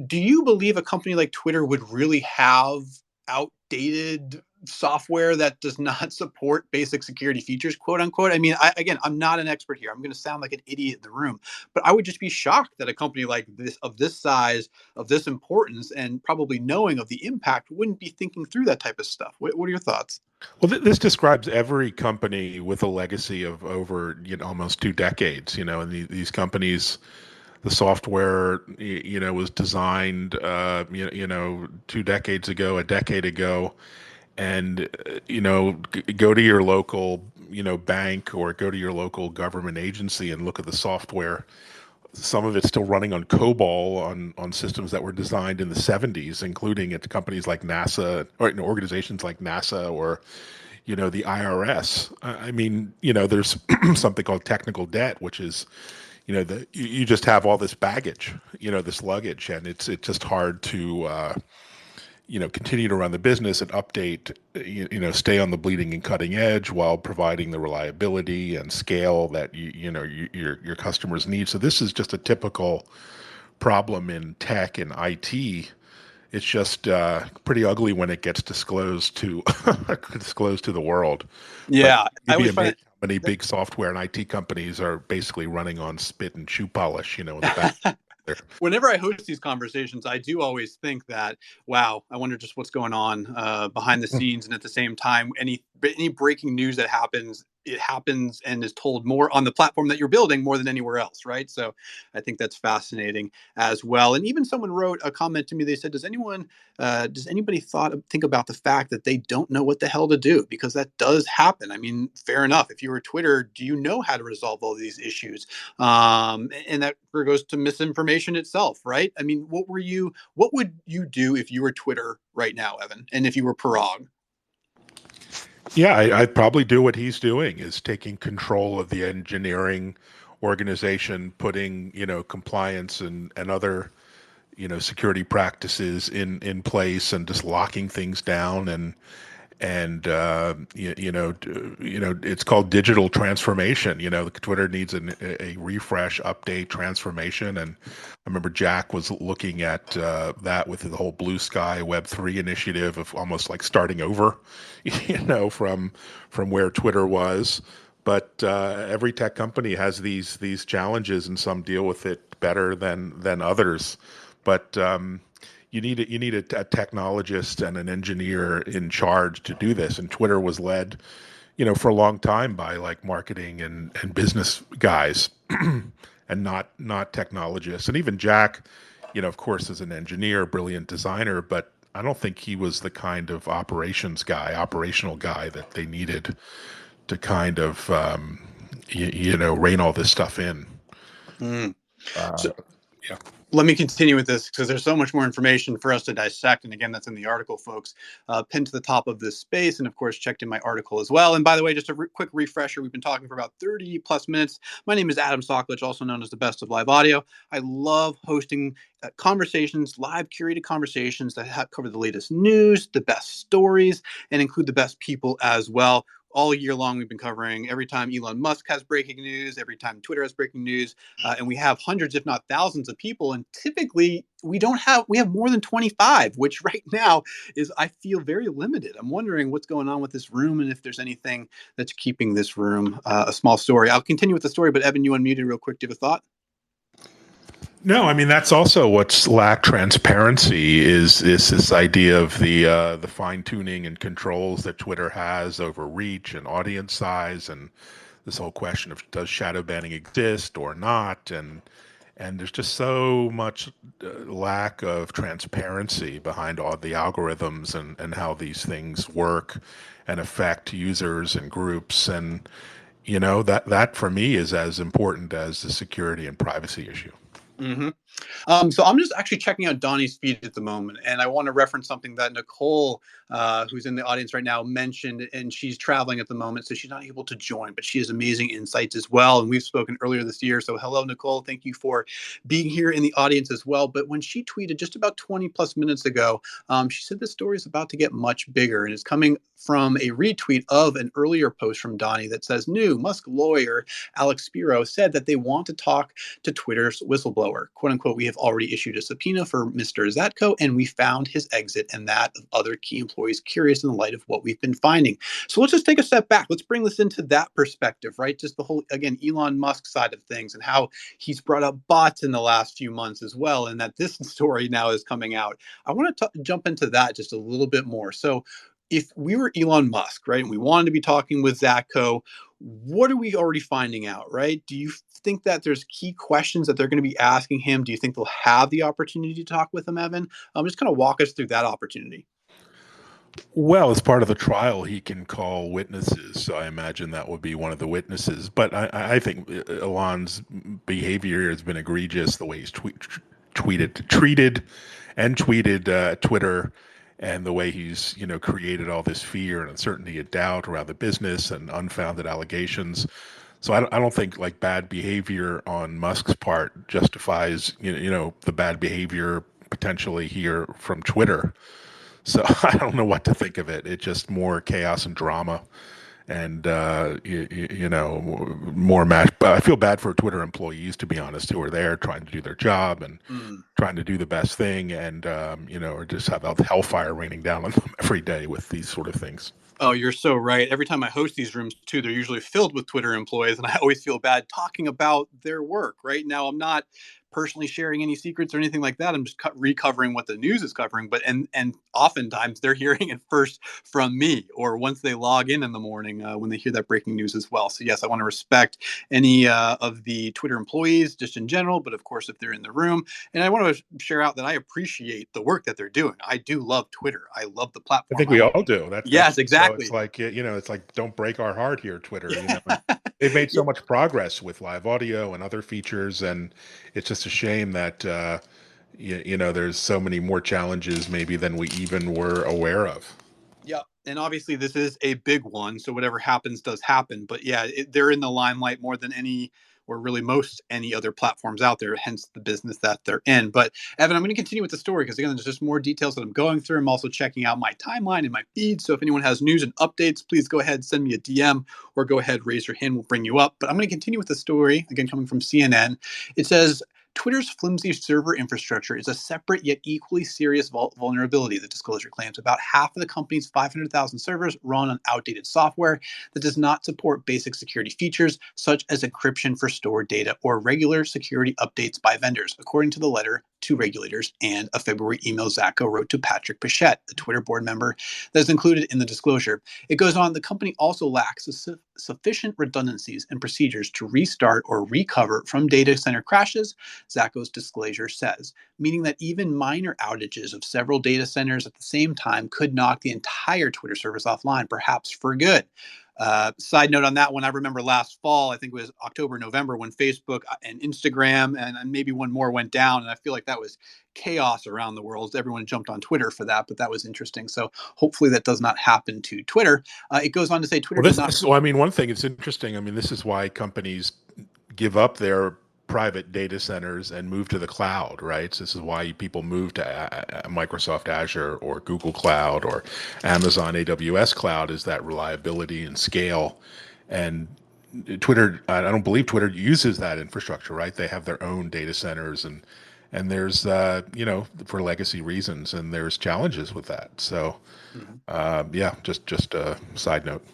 Do you believe a company like Twitter would really have outdated software that does not support basic security features, quote unquote? I mean, I'm not an expert here. I'm going to sound like an idiot in the room, but I would just be shocked that a company like this, of this size, of this importance, and probably knowing of the impact, wouldn't be thinking through that type of stuff. What are your thoughts? Well, this describes every company with a legacy of over almost 2 decades. And these companies, the software was designed 2 decades ago, a decade ago, and go to your local bank or go to your local government agency and look at the software. Some of it's still running on COBOL on systems that were designed in the 70s, including at companies like NASA or organizations like NASA or the IRS. I mean, there's something called technical debt, which is you just have all this baggage, this luggage, and it's just hard to continue to run the business and update, stay on the bleeding and cutting edge while providing the reliability and scale that your customers need. So this is just a typical problem in tech and IT. It's just pretty ugly when it gets disclosed to disclosed to the world. But Yeah, I you'd be always find amazed it. how many big software and IT companies are basically running on spit and shoe polish, in the back there. Whenever I host these conversations, I do always think that, wow, I wonder just what's going on behind the scenes, and at the same time, any breaking news that happens, it happens and is told more on the platform that you're building more than anywhere else, right? So I think that's fascinating as well. And even someone wrote a comment to me. They said, does anybody think about the fact that they don't know what the hell to do? Because that does happen. I mean, fair enough. If you were Twitter, do you know how to resolve all these issues? And that goes to misinformation itself, right? I mean, what would you do if you were Twitter right now, Evan, and if you were Parag? Yeah, I'd probably do what he's doing, is taking control of the engineering organization, putting, compliance and other security practices in place and just locking things down and it's called digital transformation. Twitter needs a refresh, update, transformation. And I remember Jack was looking at that with the whole Blue Sky Web3 initiative of almost like starting over, from where Twitter was. But every tech company has these challenges, and some deal with it better than others. But you need a technologist and an engineer in charge to do this. And Twitter was led, for a long time by like marketing and business guys, and not technologists. And even Jack, of course, is an engineer, brilliant designer, but I don't think he was the kind of operational guy that they needed to kind of rein all this stuff in. Mm. Uh, So yeah. let me continue with this because there's so much more information for us to dissect. And again, that's in the article, folks, pinned to the top of this space. And of course, checked in my article as well. And by the way, just a quick refresher, we've been talking for about 30 plus minutes. My name is Adam Socklich, also known as the Best of Live Audio. I love hosting conversations, live curated conversations that cover the latest news, the best stories, and include the best people as well. All year long, we've been covering every time Elon Musk has breaking news, every time Twitter has breaking news, and we have hundreds, if not thousands, of people. And typically, we have more than 25, which right now is, I feel, very limited. I'm wondering what's going on with this room and if there's anything that's keeping this room a small story. I'll continue with the story, but Evan, you unmuted real quick. Do you have a thought? No, I mean that's also what's lack transparency is this idea of the fine tuning and controls that Twitter has over reach and audience size, and this whole question of does shadow banning exist or not, and there's just so much lack of transparency behind all the algorithms and how these things work and affect users and groups, and that for me is as important as the security and privacy issue. Mm-hmm. So I'm just actually checking out Donnie's feed at the moment, and I want to reference something that Nicole, who's in the audience right now, mentioned, and she's traveling at the moment, so she's not able to join, but she has amazing insights as well, and we've spoken earlier this year, so hello, Nicole. Thank you for being here in the audience as well. But when she tweeted just about 20 plus minutes ago, she said this story is about to get much bigger, and it's coming from a retweet of an earlier post from Donnie that says, new Musk lawyer Alex Spiro said that they want to talk to Twitter's whistleblower, quote unquote. We have already issued a subpoena for Mr. Zatko, and we found his exit and that of other key employees curious in the light of what we've been finding. So let's just take a step back. Let's bring this into that perspective, right? Just the whole, again, Elon Musk side of things and how he's brought up bots in the last few months as well, and that this story now is coming out. I want to jump into that just a little bit more. So if we were Elon Musk, right, and we wanted to be talking with Zatko, what are we already finding out, right? Do you think that there's key questions that they're going to be asking him? Do you think they'll have the opportunity to talk with him, Evan? Just kind of walk us through that opportunity. Well, as part of the trial, he can call witnesses. So I imagine that would be one of the witnesses. But I think Elon's behavior has been egregious. The way he's treated Twitter, and the way he's created all this fear and uncertainty and doubt around the business and unfounded allegations. So I don't think like bad behavior on Musk's part justifies the bad behavior potentially here from Twitter. So I don't know what to think of it. It's just more chaos and drama, and more match. But I feel bad for Twitter employees, to be honest, who are there trying to do their job and trying to do the best thing, and or just have hellfire raining down on them every day with these sort of things. Oh, you're so right. Every time I host these rooms too, they're usually filled with Twitter employees, and I always feel bad talking about their work. Right now, I'm not personally sharing any secrets or anything like that. I'm just recovering what the news is covering. But and oftentimes they're hearing it first from me, or once they log in the morning when they hear that breaking news as well. So yes, I want to respect any of the Twitter employees just in general, but of course if they're in the room, and I want to share out that I appreciate the work that they're doing. I do love Twitter. I love the I platform. think we all do. Yes, So exactly. it's like it's like don't break our heart here, Twitter. They've made Yeah. so much progress with live audio and other features, and it's just a shame that there's so many more challenges maybe than we even were aware of. Yeah. And obviously, this is a big one. So whatever happens does happen. But yeah, they're in the limelight more than or really most any other platforms out there, hence the business that they're in. But Evan, I'm going to continue with the story because again, there's just more details that I'm going through. I'm also checking out my timeline and my feed. So if anyone has news and updates, please go ahead, send me a DM or go ahead, raise your hand. We'll bring you up. But I'm going to continue with the story, again, coming from CNN. It says, Twitter's flimsy server infrastructure is a separate yet equally serious vulnerability, the disclosure claims. About half of the company's 500,000 servers run on outdated software that does not support basic security features such as encryption for stored data or regular security updates by vendors, according to the letter to regulators and a February email Zacco wrote to Patrick Pichette, the Twitter board member that is included in the disclosure. It goes on, the company also lacks sufficient redundancies and procedures to restart or recover from data center crashes, Zacco's disclosure says, meaning that even minor outages of several data centers at the same time could knock the entire Twitter service offline, perhaps for good. Side note on that one, I remember last fall, I think it was October, November, when Facebook and Instagram and maybe one more went down. And I feel like that was chaos around the world. Everyone jumped on Twitter for that, but that was interesting. So hopefully that does not happen to Twitter. It goes on to say Twitter Well, did not. well, I mean, one thing it's interesting. I mean, this is why companies give up their private data centers and move to the cloud, right? So this is why people move to Microsoft Azure or Google Cloud or Amazon AWS Cloud, is that reliability and scale. And Twitter, I don't believe Twitter uses that infrastructure, right? They have their own data centers, and there's for legacy reasons, and there's challenges with that. So Mhm. yeah, just a side note.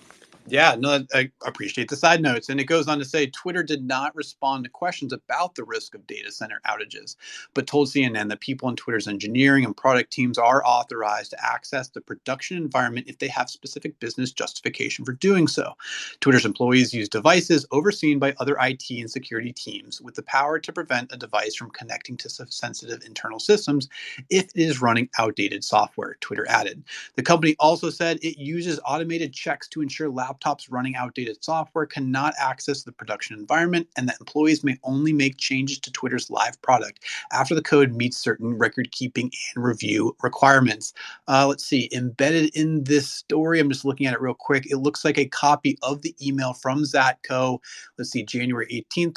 Yeah, no, I appreciate the side notes. And it goes on to say Twitter did not respond to questions about the risk of data center outages, but told CNN that people in Twitter's engineering and product teams are authorized to access the production environment if they have specific business justification for doing so. Twitter's employees use devices overseen by other IT and security teams with the power to prevent a device from connecting to sensitive internal systems if it is running outdated software, Twitter added. The company also said it uses automated checks to ensure laptops running outdated software cannot access the production environment and that employees may only make changes to Twitter's live product after the code meets certain record keeping and review requirements. Let's see, embedded in this story, I'm just looking at it real quick. It looks like a copy of the email from Zatco. Let's see, January 18th,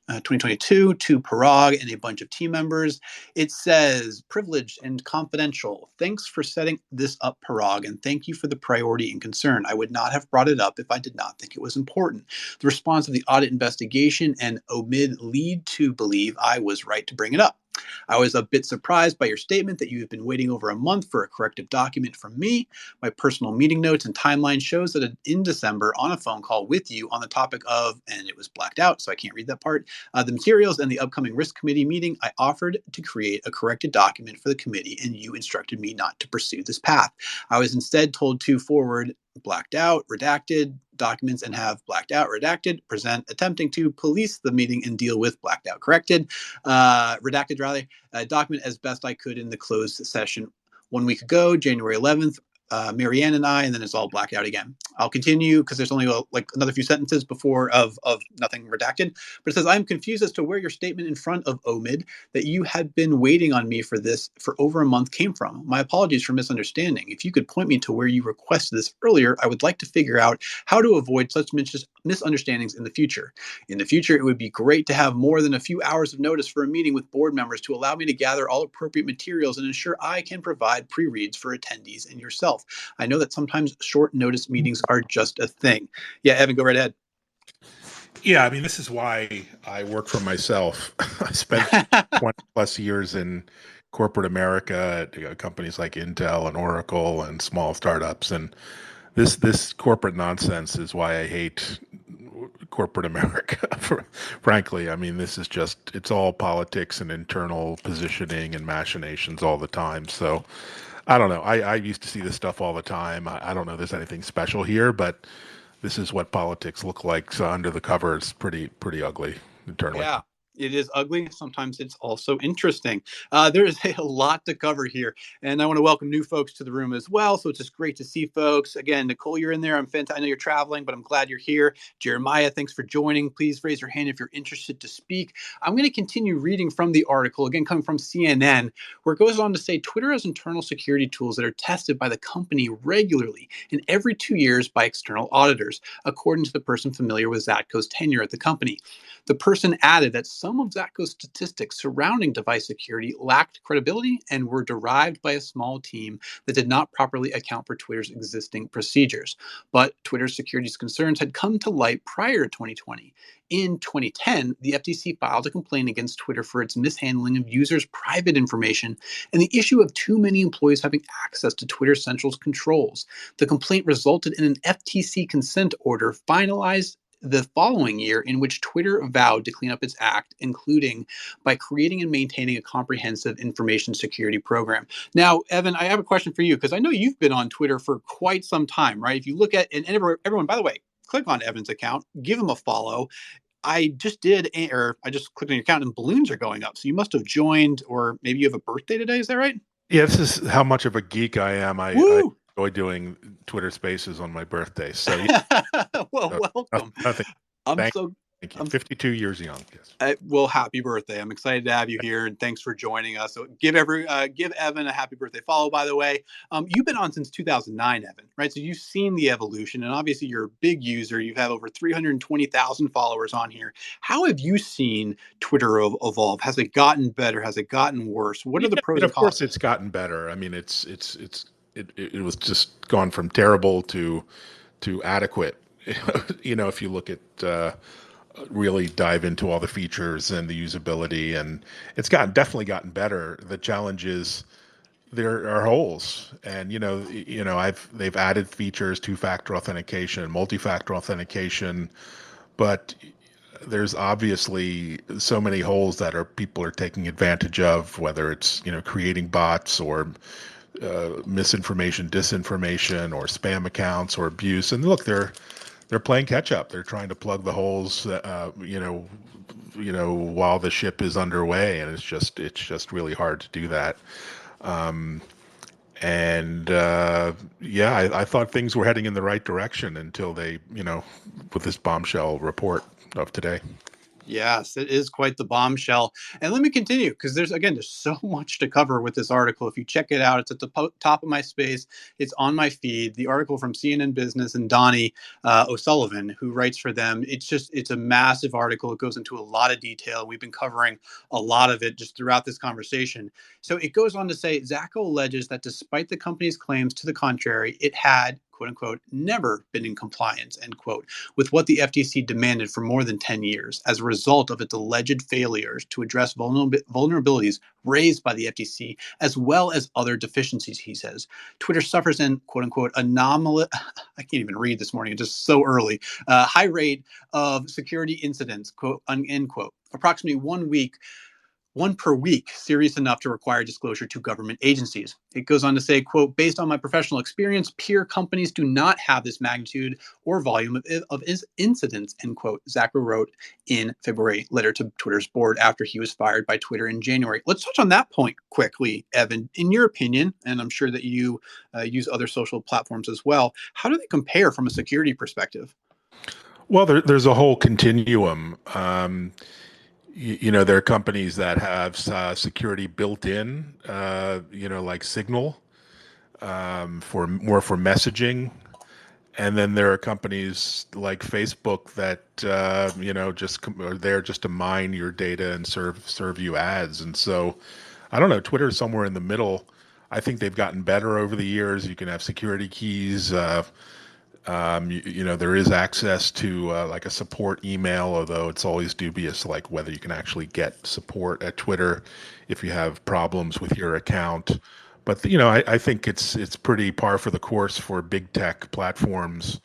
2022 to Parag and a bunch of team members. It says, privileged and confidential. Thanks for setting this up, Parag, and thank you for the priority and concern. I would not have brought it up if I did not think it was important. The response of the audit investigation and OMID lead to believe I was right to bring it up. I was a bit surprised by your statement that you have been waiting over a month for a corrective document from me. My personal meeting notes and timeline shows that in December on a phone call with you on the topic of, and it was blacked out, so I can't read that part, the materials and the upcoming risk committee meeting, I offered to create a corrected document for the committee, and you instructed me not to pursue this path. I was instead told to forward blacked out, redacted documents and have blacked out, redacted, present, attempting to police the meeting and deal with blacked out, corrected, redacted rather, document as best I could in the closed session 1 week ago, January 11th. Marianne and I, and then it's all blacked out again. I'll continue because there's only like another few sentences before of nothing redacted. But it says, I'm confused as to where your statement in front of OMID that you had been waiting on me for this for over a month came from. My apologies for misunderstanding. If you could point me to where you requested this earlier, I would like to figure out how to avoid such misunderstandings in the future. In the future, it would be great to have more than a few hours of notice for a meeting with board members to allow me to gather all appropriate materials and ensure I can provide pre-reads for attendees and yourself. I know that sometimes short notice meetings are just a thing. Yeah, Evan, go right ahead. Yeah, I mean, this is why I work for myself. I spent 20 plus years in corporate America at companies like Intel and Oracle and small startups, and this corporate nonsense is why I hate corporate America. Frankly, I mean, this is just it's all politics and internal positioning and machinations all the time. So I don't know. I used to see this stuff all the time. I don't know if there's anything special here, but this is what politics look like. So under the covers, pretty ugly internally. Yeah. It is ugly. Sometimes it's also interesting. There is a lot to cover here, and I want to welcome new folks to the room as well. So it's just great to see folks. Again, Nicole, you're in there. I'm fantastic. I know you're traveling, but I'm glad you're here. Jeremiah, thanks for joining. Please raise your hand if you're interested to speak. I'm going to continue reading from the article, again, coming from CNN, where it goes on to say Twitter has internal security tools that are tested by the company regularly and every 2 years by external auditors, according to the person familiar with Zatko's tenure at the company. The person added that some of Zatko's statistics surrounding device security lacked credibility and were derived by a small team that did not properly account for Twitter's existing procedures. But Twitter's security concerns had come to light prior to 2020. In 2010, the FTC filed a complaint against Twitter for its mishandling of users' private information and the issue of too many employees having access to Twitter Central's controls. The complaint resulted in an FTC consent order finalized the following year, in which Twitter vowed to clean up its act, including by creating and maintaining a comprehensive information security program. Now, Evan, I have a question for you because I know you've been on Twitter for quite some time, right? If you look at, and everyone, by the way, click on Evan's account, give him a follow. I just did, or I just clicked on your account and balloons are going up. So you must have joined, or maybe you have a birthday today. Is that right? Yeah, this is how much of a geek I am. I Woo! enjoy doing Twitter Spaces on my birthday. So yeah, Well, welcome. nothing. I'm Thank, so thank you. I'm 52 years young. Yes. Well, happy birthday! I'm excited to have you here, and thanks for joining us. So, give Evan a happy birthday follow. By the way, you've been on since 2009, Evan, right? So you've seen the evolution, and obviously you're a big user. You have over 320,000 followers on here. How have you seen Twitter evolve? Has it gotten better? Has it gotten worse? What Yeah, are the I pros mean, and of course, cons? it's gotten better. I mean, it was just gone from terrible to adequate. If you look at really dive into all the features and the usability, and it's definitely gotten better. The challenge is there are holes, and they've added features, two-factor authentication, multi-factor authentication, but there's obviously so many holes that are people are taking advantage of, whether it's creating bots or misinformation, disinformation, or spam accounts or abuse. And look, they're playing catch up. They're trying to plug the holes, while the ship is underway, and it's just really hard to do that. Um, and yeah, I thought things were heading in the right direction until they, with this bombshell report of today. Yes, it is quite the bombshell. And let me continue because there's so much to cover with this article. If you check it out, it's at the top of my space. It's on my feed. The article from CNN Business and Donnie O'Sullivan, who writes for them. It's a massive article. It goes into a lot of detail. We've been covering a lot of it just throughout this conversation. So it goes on to say Zacco alleges that despite the company's claims to the contrary, it had, quote unquote, never been in compliance, end quote, with what the FTC demanded for more than 10 years as a result of its alleged failures to address vulnerabilities raised by the FTC, as well as other deficiencies, he says. Twitter suffers an, quote unquote, anomalous, I can't even read this morning, it's just so early, high rate of security incidents, quote, end quote. Approximately 1 week, one per week, serious enough to require disclosure to government agencies. It goes on to say, quote, based on my professional experience, peer companies do not have this magnitude or volume of incidents, end quote, Zacco wrote in February letter to Twitter's board after he was fired by Twitter in January. Let's touch on that point quickly, Evan. In your opinion, and I'm sure that you use other social platforms as well, how do they compare from a security perspective? Well, there's a whole continuum. There are companies that have security built in, like Signal, for messaging, and then there are companies like Facebook that are there just to mine your data and serve you ads. And so, I don't know. Twitter is somewhere in the middle. I think they've gotten better over the years. You can have security keys. There is access to like a support email, although it's always dubious, like whether you can actually get support at Twitter if you have problems with your account. But I think it's pretty par for the course for big tech platforms,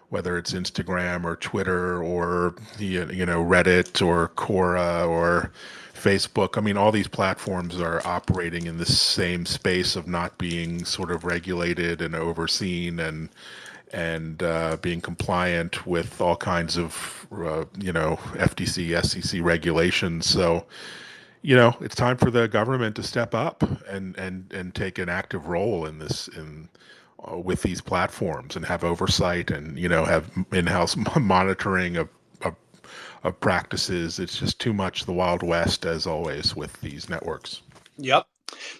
whether it's Instagram or Twitter or Reddit or Quora or Facebook. I mean, all these platforms are operating in the same space of not being sort of regulated and overseen, and being compliant with all kinds of FTC, SEC regulations. So it's time for the government to step up and take an active role in this in with these platforms and have oversight and have in-house monitoring of of practices. It's just too much the Wild West, as always, with these networks. Yep.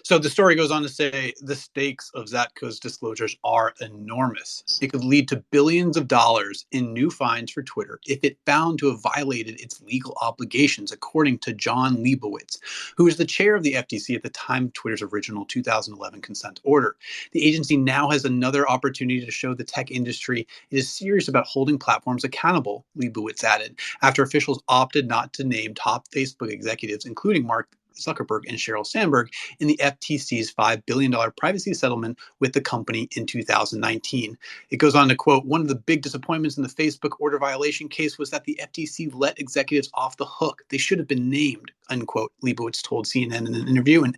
So the story goes on to say the stakes of Zatko's disclosures are enormous. It could lead to billions of dollars in new fines for Twitter if it found to have violated its legal obligations, according to John Leibowitz, who was the chair of the FTC at the time of Twitter's original 2011 consent order. The agency now has another opportunity to show the tech industry it is serious about holding platforms accountable, Leibowitz added, after officials opted not to name top Facebook executives, including Mark Zuckerberg and Sheryl Sandberg, in the FTC's $5 billion privacy settlement with the company in 2019. It goes on to quote, one of the big disappointments in the Facebook order violation case was that the FTC let executives off the hook. They should have been named, unquote, Leibowitz told CNN in an interview. And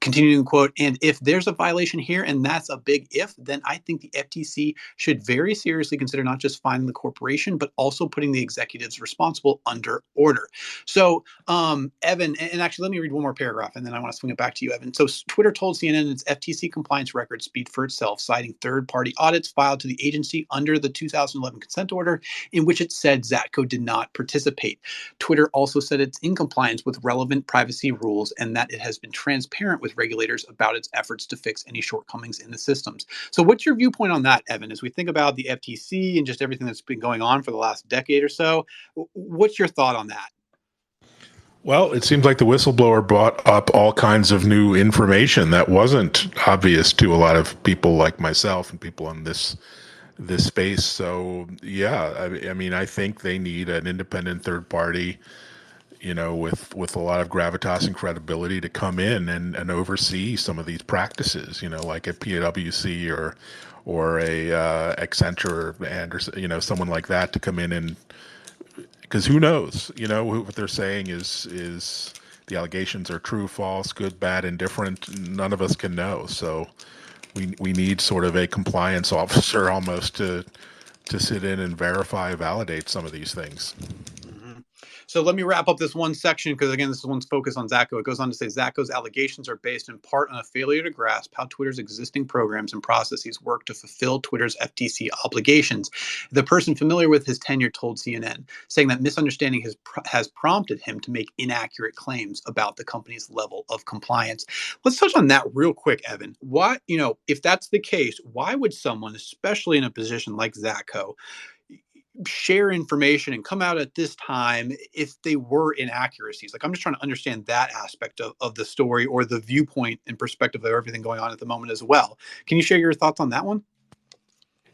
continuing quote, and if there's a violation here, and that's a big if, then I think the FTC should very seriously consider not just fining the corporation, but also putting the executives responsible under order. So, Evan, and actually, let me read one more paragraph, and then I want to swing it back to you, Evan. So, Twitter told CNN its FTC compliance records speak for itself, citing third-party audits filed to the agency under the 2011 consent order, in which it said Zatko did not participate. Twitter also said it's in compliance with relevant privacy rules and that it has been transparent with regulators about its efforts to fix any shortcomings in the systems. So what's your viewpoint on that, Evan, as we think about the FTC and just everything that's been going on for the last decade or so? What's your thought on that? Well, it seems like the whistleblower brought up all kinds of new information that wasn't obvious to a lot of people like myself and people in this space. So yeah, I mean, I think they need an independent third party, with a lot of gravitas and credibility to come in and oversee some of these practices, like a PwC or a Accenture and someone like that to come in and because who knows, what they're saying is the allegations are true, false, good, bad, indifferent. None of us can know. So we need sort of a compliance officer almost to sit in and verify, validate some of these things. Mm-hmm. So let me wrap up this one section because, again, this one's focused on Zatko. It goes on to say Zatko's allegations are based in part on a failure to grasp how Twitter's existing programs and processes work to fulfill Twitter's FTC obligations. The person familiar with his tenure told CNN, saying that misunderstanding has prompted him to make inaccurate claims about the company's level of compliance. Let's touch on that real quick, Evan. Why, if that's the case, why would someone, especially in a position like Zatko, share information and come out at this time if they were inaccuracies? Like, I'm just trying to understand that aspect of the story or the viewpoint and perspective of everything going on at the moment as well. Can you share your thoughts on that one?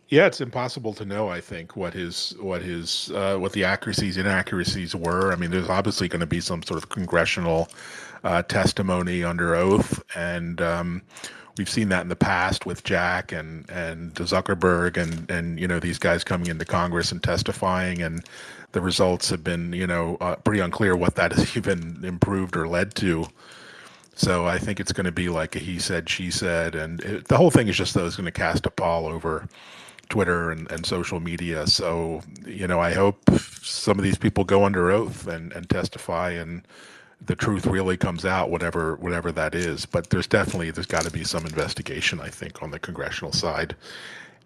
Yeah, it's impossible to know, I think, what the accuracies, inaccuracies were. I mean, there's obviously going to be some sort of congressional testimony under oath, and we've seen that in the past with Jack and Zuckerberg and these guys coming into Congress and testifying, and the results have been pretty unclear what that has even improved or led to. So I think it's going to be like a he said, she said, and the whole thing is just though is going to cast a pall over Twitter and social media. So, I hope some of these people go under oath and testify and the truth really comes out, whatever that is. But there's got to be some investigation, I think, on the congressional side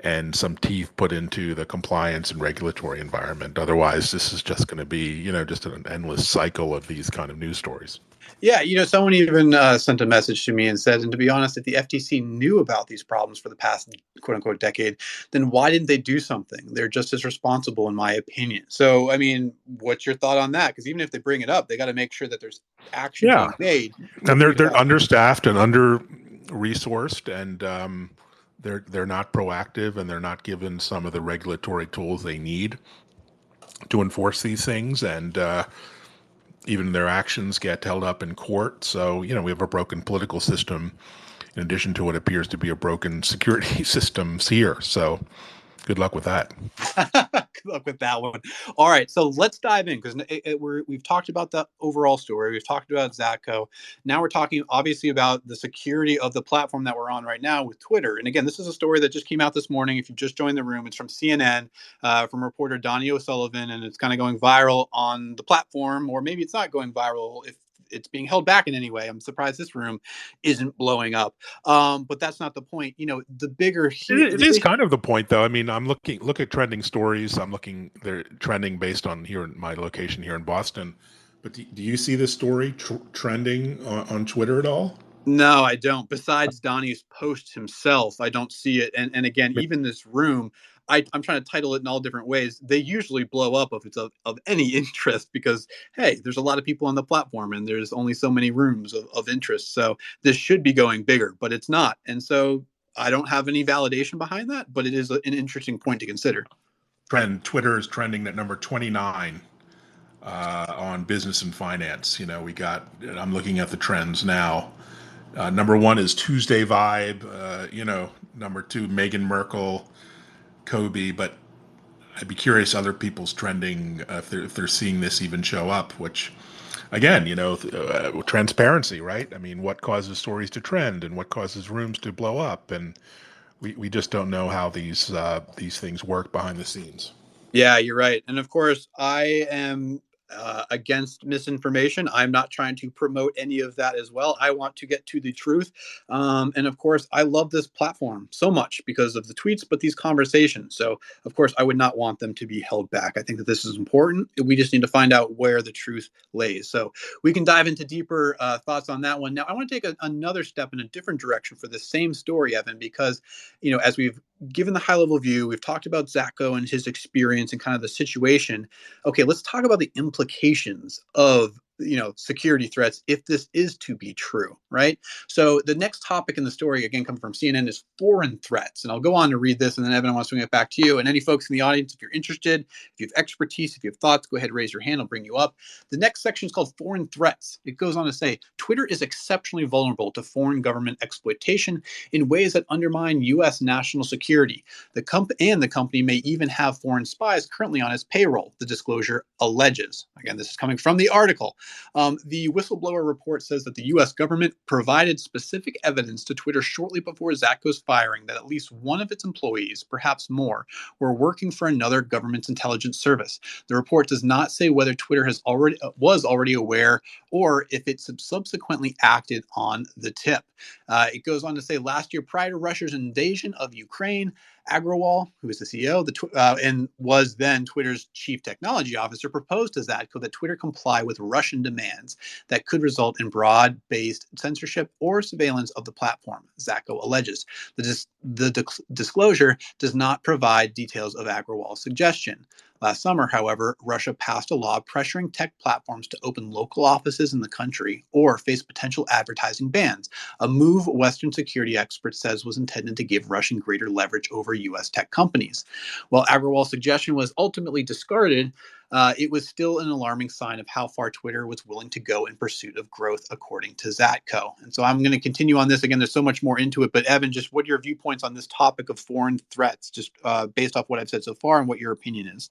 and some teeth put into the compliance and regulatory environment. Otherwise, this is just going to be, just an endless cycle of these kind of news stories. Yeah, someone even sent a message to me and said, and to be honest, if the FTC knew about these problems for the past quote unquote decade, then why didn't they do something? They're just as responsible, in my opinion. So, I mean, what's your thought on that? Because even if they bring it up, they got to make sure that there's action Yeah, being made. and they're understaffed and under resourced, and they're not proactive, and they're not given some of the regulatory tools they need to enforce these things, and even their actions get held up in court. So, we have a broken political system in addition to what appears to be a broken security systems here. So good luck with that. luck with that one. All right, so let's dive in because we've talked about the overall story. We've talked about Zatko. Now we're talking obviously about the security of the platform that we're on right now with Twitter. And again, this is a story that just came out this morning. If you just joined the room, it's from CNN, from reporter Donnie O'Sullivan, and it's kind of going viral on the platform, or maybe it's not going viral if it's being held back in any way. I'm surprised this room isn't blowing up. But that's not the point. The bigger It is kind of the point, though. I mean, look at trending stories. They're trending based on here in my location here in Boston. But do you see this story trending on Twitter at all? No, I don't. Besides Donnie's post himself, I don't see it. And again, even this room, I'm trying to title it in all different ways. They usually blow up if it's of any interest because, hey, there's a lot of people on the platform and there's only so many rooms of interest. So this should be going bigger, but it's not. And so I don't have any validation behind that, but it is an interesting point to consider. Twitter is trending at number 29 on business and finance. I'm looking at the trends now. Number one is Tuesday Vibe. Number two, Meghan Merkel, Kobe. But I'd be curious other people's trending if they're seeing this even show up. Which, again, transparency, right? I mean, what causes stories to trend and what causes rooms to blow up, and we just don't know how these things work behind the scenes. Yeah, you're right. And of course, I am against misinformation. I'm not trying to promote any of that as well. I want to get to the truth. And of course, I love this platform so much because of the tweets, but these conversations. So, of course, I would not want them to be held back. I think that this is important. We just need to find out where the truth lays. So, we can dive into deeper thoughts on that one. Now, I want to take another step in a different direction for the same story, Evan, because, as we've given the high level view, we've talked about Zatko and his experience and kind of the situation. Okay, let's talk about the implications of security threats if this is to be true, right? So the next topic in the story, again, coming from CNN, is foreign threats. And I'll go on to read this, and then Evan, I want to swing it back to you. And any folks in the audience, if you're interested, if you have expertise, if you have thoughts, go ahead, raise your hand. I'll bring you up. The next section is called foreign threats. It goes on to say, Twitter is exceptionally vulnerable to foreign government exploitation in ways that undermine U.S. national security. The company may even have foreign spies currently on its payroll, the disclosure alleges. Again, this is coming from the article. The whistleblower report says that the U.S. government provided specific evidence to Twitter shortly before Zatko's firing that at least one of its employees, perhaps more, were working for another government's intelligence service. The report does not say whether Twitter was already aware or if it subsequently acted on the tip. It goes on to say last year, prior to Russia's invasion of Ukraine, Agrawal, who is the CEO and was then Twitter's chief technology officer, proposed to Zatko that Twitter comply with Russian demands that could result in broad-based censorship or surveillance of the platform, Zatko alleges. The disclosure does not provide details of Agrawal's suggestion. Last summer, however, Russia passed a law pressuring tech platforms to open local offices in the country or face potential advertising bans, a move Western security experts says was intended to give Russian greater leverage over U.S. tech companies. While Agrawal's suggestion was ultimately discarded, it was still an alarming sign of how far Twitter was willing to go in pursuit of growth, according to Zatko. And so I'm going to continue on this. Again, there's so much more into it. But Evan, just what are your viewpoints on this topic of foreign threats, just based off what I've said so far and what your opinion is?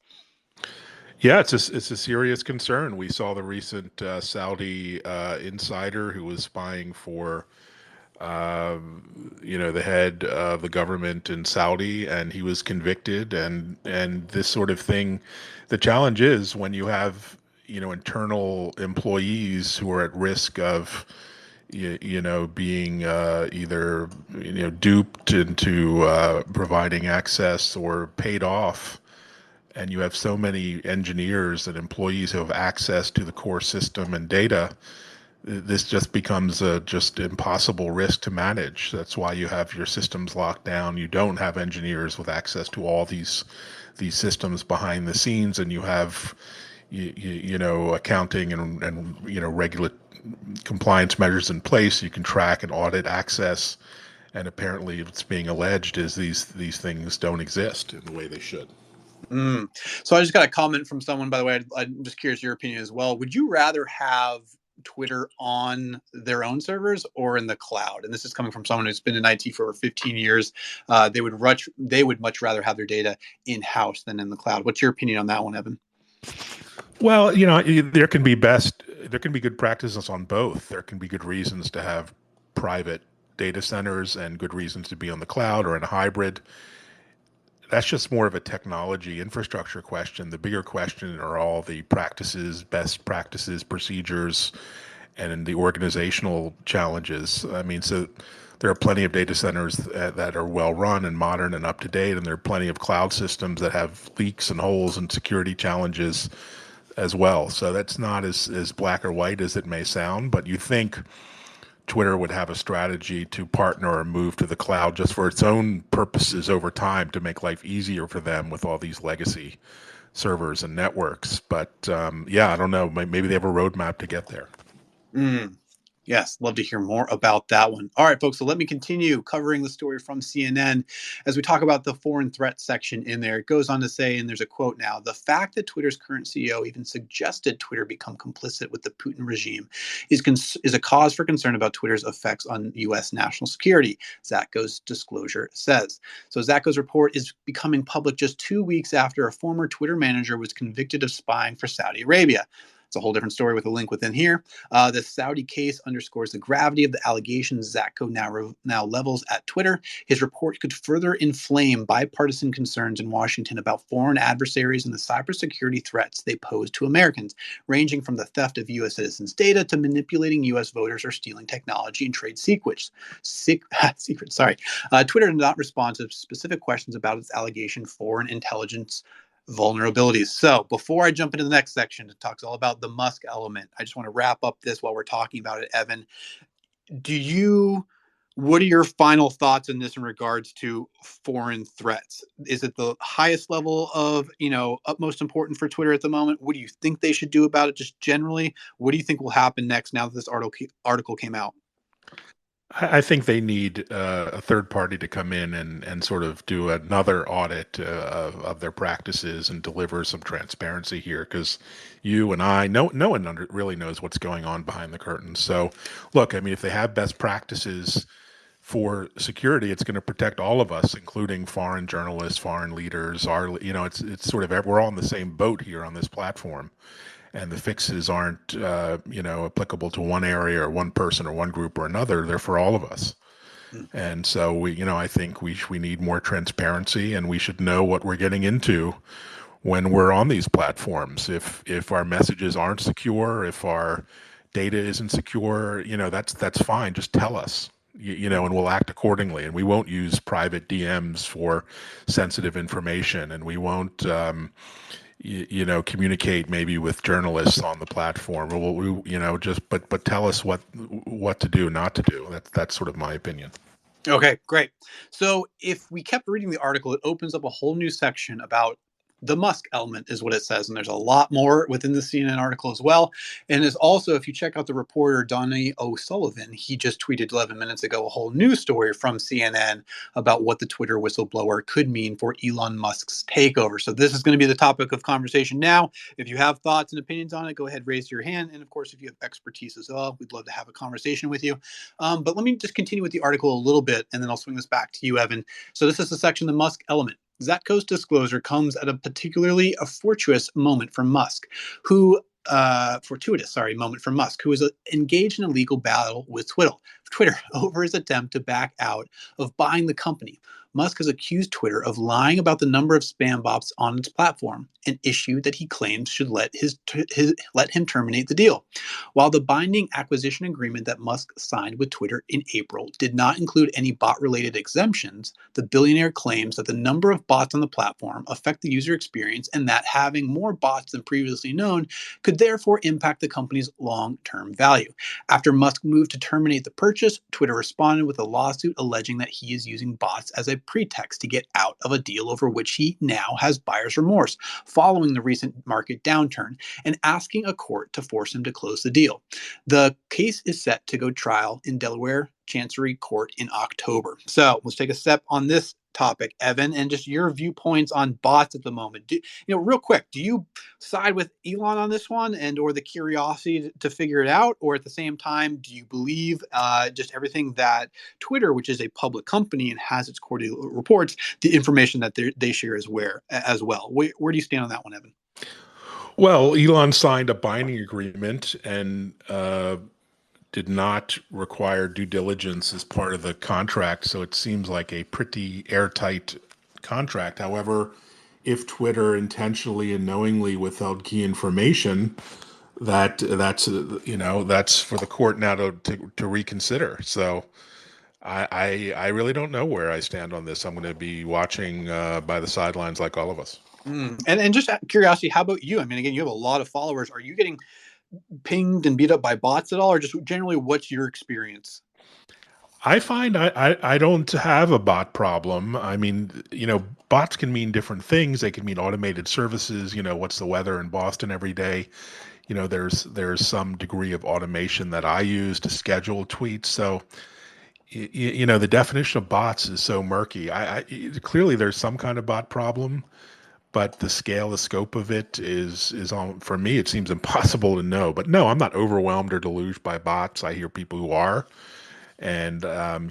Yeah, it's a serious concern. We saw the recent Saudi insider who was spying for the head of the government in Saudi, and he was convicted. And this sort of thing, the challenge is when you have internal employees who are at risk of being either duped into providing access or paid off, and you have so many engineers and employees who have access to the core system and data. This just becomes a just impossible risk to manage. That's why you have your systems locked down. You don't have engineers with access to all these systems behind the scenes, and you have accounting and regular compliance measures in place. You can track and audit access, and apparently it's being alleged is these things don't exist in the way they should. So I just got a comment from someone, by the way. I'm just curious your opinion as well. Would you rather have Twitter on their own servers or in the cloud. And this is coming from someone who's been in IT for over 15 years. They would much rather have their data in-house than in the cloud. What's your opinion on that one, Evan? Well, there can be good practices on both. There can be good reasons to have private data centers and good reasons to be on the cloud or in a hybrid. That's just more of a technology infrastructure question. The bigger question are all the practices, best practices, procedures, and the organizational challenges. I mean, so there are plenty of data centers that are well run and modern and up to date, and there are plenty of cloud systems that have leaks and holes and security challenges as well. So that's not as black or white as it may sound, but you think Twitter would have a strategy to partner or move to the cloud just for its own purposes over time to make life easier for them with all these legacy servers and networks. But yeah, I don't know. Maybe they have a roadmap to get there. Yes, love to hear more about that one. All right, folks, so let me continue covering the story from CNN as we talk about the foreign threat section in there. It goes on to say, and there's a quote now, the fact that Twitter's current CEO even suggested Twitter become complicit with the Putin regime is a cause for concern about Twitter's effects on U.S. national security, Zatko's disclosure says. So Zatko's report is becoming public just 2 weeks after a former Twitter manager was convicted of spying for Saudi Arabia. It's a whole different story with a link within here. The Saudi case underscores the gravity of the allegations Zatko now levels at Twitter. His report could further inflame bipartisan concerns in Washington about foreign adversaries and the cybersecurity threats they pose to Americans, ranging from the theft of U.S. citizens' data to manipulating U.S. voters or stealing technology and trade secrets. Twitter did not respond to specific questions about its allegation foreign intelligence vulnerabilities. So before I jump into the next section, it talks all about the Musk element. I just want to wrap up this while we're talking about it. Evan, what are your final thoughts on this in regards to foreign threats? Is it the highest level of, utmost important for Twitter at the moment? What do you think they should do about it just generally? What do you think will happen next now that this article came out? I think they need a third party to come in and sort of do another audit of their practices and deliver some transparency here, because you and I, no one really knows what's going on behind the curtain. So, look, I mean, if they have best practices for security, it's going to protect all of us, including foreign journalists, foreign leaders. It's sort of we're all in the same boat here on this platform, and the fixes aren't applicable to one area or one person or one group or another. They're for all of us. And so I think we need more transparency, and we should know what we're getting into when we're on these platforms. If our messages aren't secure, if our data isn't secure, that's fine. Just tell us. And we'll act accordingly. And we won't use private DMs for sensitive information, and we won't communicate maybe with journalists on the platform. But tell us what to do, not to do. That's sort of my opinion. Okay, great. So if we kept reading the article, it opens up a whole new section about the Musk element is what it says. And there's a lot more within the CNN article as well. And there's also, if you check out the reporter, Donnie O'Sullivan, he just tweeted 11 minutes ago a whole news story from CNN about what the Twitter whistleblower could mean for Elon Musk's takeover. So this is going to be the topic of conversation now. If you have thoughts and opinions on it, go ahead, raise your hand. And of course, if you have expertise as well, we'd love to have a conversation with you. But let me just continue with the article a little bit, and then I'll swing this back to you, Evan. So this is the section, the Musk element. Zatko's disclosure comes at a particularly fortuitous moment for Musk, who is engaged in a legal battle with Twitter over his attempt to back out of buying the company. Musk has accused Twitter of lying about the number of spam bots on its platform, an issue that he claims should let him terminate the deal. While the binding acquisition agreement that Musk signed with Twitter in April did not include any bot-related exemptions, the billionaire claims that the number of bots on the platform affect the user experience, and that having more bots than previously known could therefore impact the company's long-term value. After Musk moved to terminate the purchase, Twitter responded with a lawsuit alleging that he is using bots as a pretext to get out of a deal over which he now has buyer's remorse following the recent market downturn, and asking a court to force him to close the deal. The case is set to go trial in Delaware Chancery Court in October. So let's take a step on this topic, Evan, and just your viewpoints on bots at the moment. Real quick, do you side with Elon on this one, and or the curiosity to figure it out, or at the same time, do you believe just everything that Twitter, which is a public company and has its quarterly reports, the information that they share as well? Where do you stand on that one, Evan? Well, Elon signed a binding agreement and did not require due diligence as part of the contract, so it seems like a pretty airtight contract. However, if Twitter intentionally and knowingly withheld key information, that's for the court now to reconsider. So I really don't know where I stand on this. I'm going to be watching by the sidelines like all of us. And just out of curiosity, how about you? I mean, again, you have a lot of followers. Are you getting pinged and beat up by bots at all, or just generally, what's your experience? I find I don't have a bot problem. I mean, bots can mean different things. They can mean automated services. What's the weather in Boston every day? There's some degree of automation that I use to schedule tweets. So, the definition of bots is so murky. Clearly there's some kind of bot problem, but the scale, the scope of it is on, for me, it seems impossible to know. But no, I'm not overwhelmed or deluged by bots. I hear people who are. And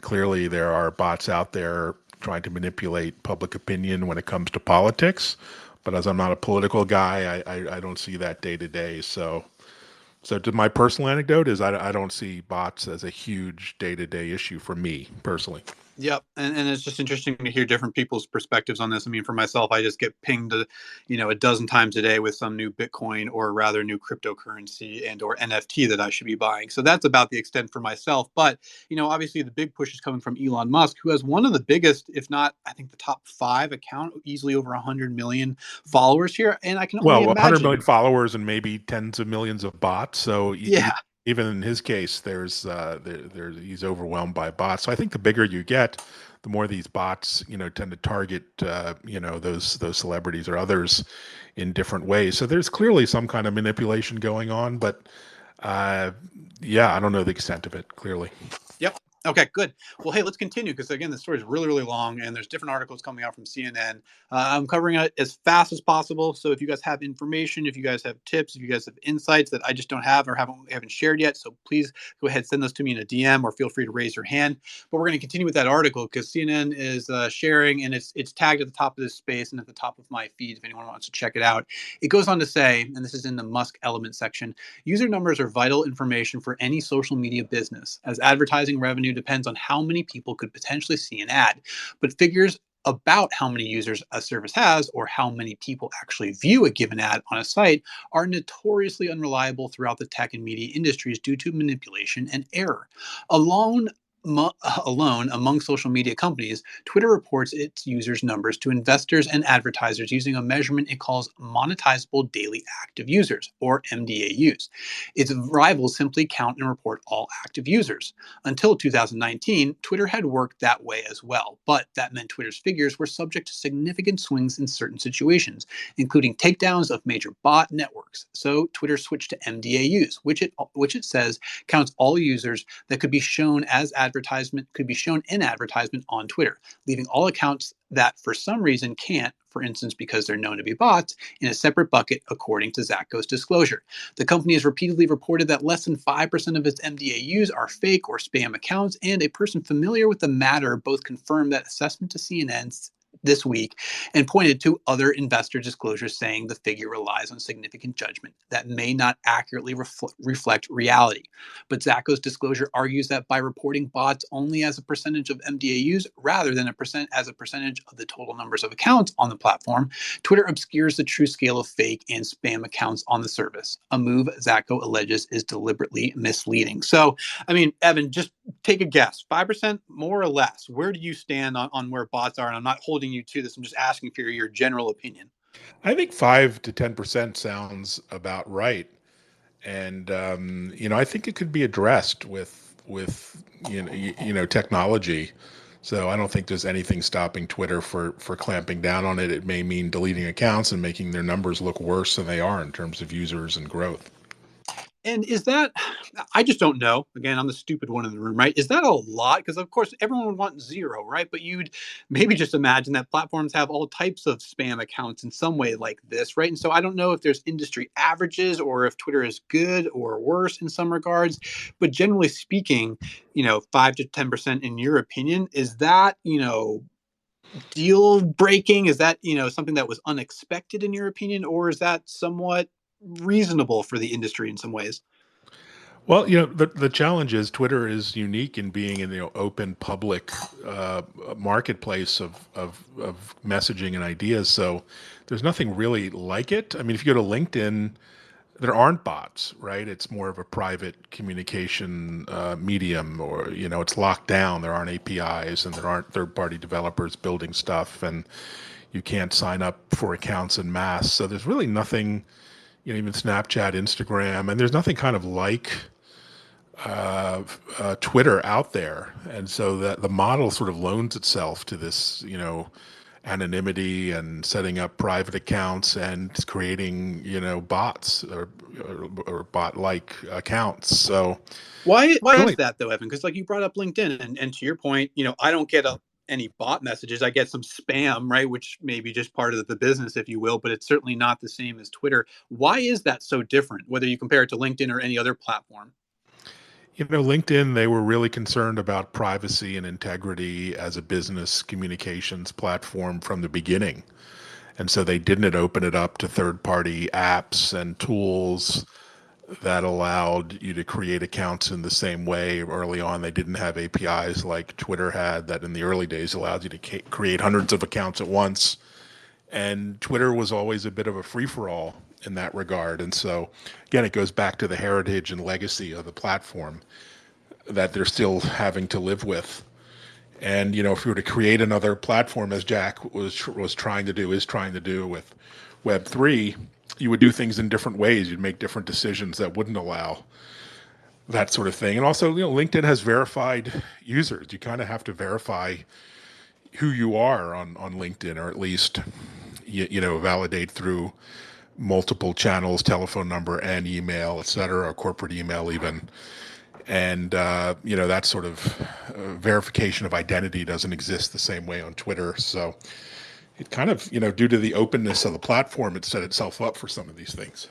clearly, there are bots out there trying to manipulate public opinion when it comes to politics. But as I'm not a political guy, I don't see that day to day. So to my personal anecdote is I don't see bots as a huge day to day issue for me personally. Yep, and it's just interesting to hear different people's perspectives on this. I mean, for myself, I just get pinged, a dozen times a day with some new Bitcoin or rather new cryptocurrency and or NFT that I should be buying. So that's about the extent for myself. But obviously, the big push is coming from Elon Musk, who has one of the biggest, if not, I think the top five account, easily over 100 million followers here. And I can only Well, 100 million imagine. followers and maybe tens of millions of bots. So Yeah. even in his case, he's overwhelmed by bots. So I think the bigger you get, the more these bots, tend to target, those celebrities or others in different ways. So there's clearly some kind of manipulation going on, but yeah, I don't know the extent of it. Clearly. Yep. Okay, good. Well, hey, let's continue because again, the story is really, really long, and there's different articles coming out from CNN. I'm covering it as fast as possible. So if you guys have information, if you guys have tips, if you guys have insights that I just don't have or haven't shared yet, so please go ahead, send those to me in a DM or feel free to raise your hand. But we're going to continue with that article because CNN is sharing, and it's tagged at the top of this space and at the top of my feed if anyone wants to check it out. It goes on to say, and this is in the Musk element section. User numbers are vital information for any social media business, as advertising revenue depends on how many people could potentially see an ad. But figures about how many users a service has or how many people actually view a given ad on a site are notoriously unreliable throughout the tech and media industries due to manipulation and error. Alone, Alone among social media companies, Twitter reports its users' numbers to investors and advertisers using a measurement it calls monetizable daily active users, or MDAUs. Its rivals simply count and report all active users. Until 2019, Twitter had worked that way as well, but that meant Twitter's figures were subject to significant swings in certain situations, including takedowns of major bot networks. So Twitter switched to MDAUs, which it says counts all users that could be shown in advertisement on Twitter, leaving all accounts that for some reason can't, for instance, because they're known to be bots, in a separate bucket, according to Zacco's disclosure. The company has repeatedly reported that less than 5% of its MDAUs are fake or spam accounts, and a person familiar with the matter both confirmed that assessment to CNN this week and pointed to other investor disclosures saying the figure relies on significant judgment that may not accurately reflect reality. But Zacco's disclosure argues that by reporting bots only as a percentage of MDAUs rather than as a percentage of the total numbers of accounts on the platform, Twitter obscures the true scale of fake and spam accounts on the service, a move Zacco alleges is deliberately misleading. So, I mean, Evan, just take a guess. 5% more or less. Where do you stand on where bots are? And I'm not holding you to this. I'm just asking for your general opinion. I think 5 to 10% sounds about right. And I think it could be addressed with technology. So I don't think there's anything stopping Twitter for clamping down on it. It may mean deleting accounts and making their numbers look worse than they are in terms of users and growth. And is that, I just don't know. Again, I'm the stupid one in the room, right? Is that a lot? Because, of course, everyone would want zero, right? But you'd maybe just imagine that platforms have all types of spam accounts in some way like this, right? And so I don't know if there's industry averages or if Twitter is good or worse in some regards. But generally speaking, 5 to 10% in your opinion, is that, deal breaking? Is that, something that was unexpected in your opinion? Or is that somewhat reasonable for the industry in some ways? Well, the challenge is Twitter is unique in being in the open public marketplace of messaging and ideas. So there's nothing really like it. I mean, if you go to LinkedIn, there aren't bots, right? It's more of a private communication medium, or it's locked down. There aren't APIs, and there aren't third-party developers building stuff, and you can't sign up for accounts en masse. So there's really nothing, even Snapchat, Instagram, and there's nothing kind of like Twitter out there, and so that the model sort of loans itself to this, anonymity and setting up private accounts and creating, bots or bot-like accounts. So Why is really, that though, Evan? Because like you brought up LinkedIn, and to your point, I don't get any bot messages. I get some spam, right, which may be just part of the business, if you will, but it's certainly not the same as Twitter. Why is that so different, whether you compare it to LinkedIn or any other platform? LinkedIn, they were really concerned about privacy and integrity as a business communications platform from the beginning. And so they didn't open it up to third party apps and tools that allowed you to create accounts in the same way. Early on, they didn't have APIs like Twitter had that in the early days allowed you to create hundreds of accounts at once. And Twitter was always a bit of a free for all in that regard. And so, again, it goes back to the heritage and legacy of the platform that they're still having to live with. And if you were to create another platform, as Jack was trying to do, is trying to do with Web3, you would do things in different ways. You'd make different decisions that wouldn't allow that sort of thing. And also, LinkedIn has verified users. You kind of have to verify who you are on LinkedIn, or at least validate through multiple channels, telephone number and email, et cetera, or corporate email even. And that sort of verification of identity doesn't exist the same way on Twitter. So it kind of, due to the openness of the platform, it set itself up for some of these things.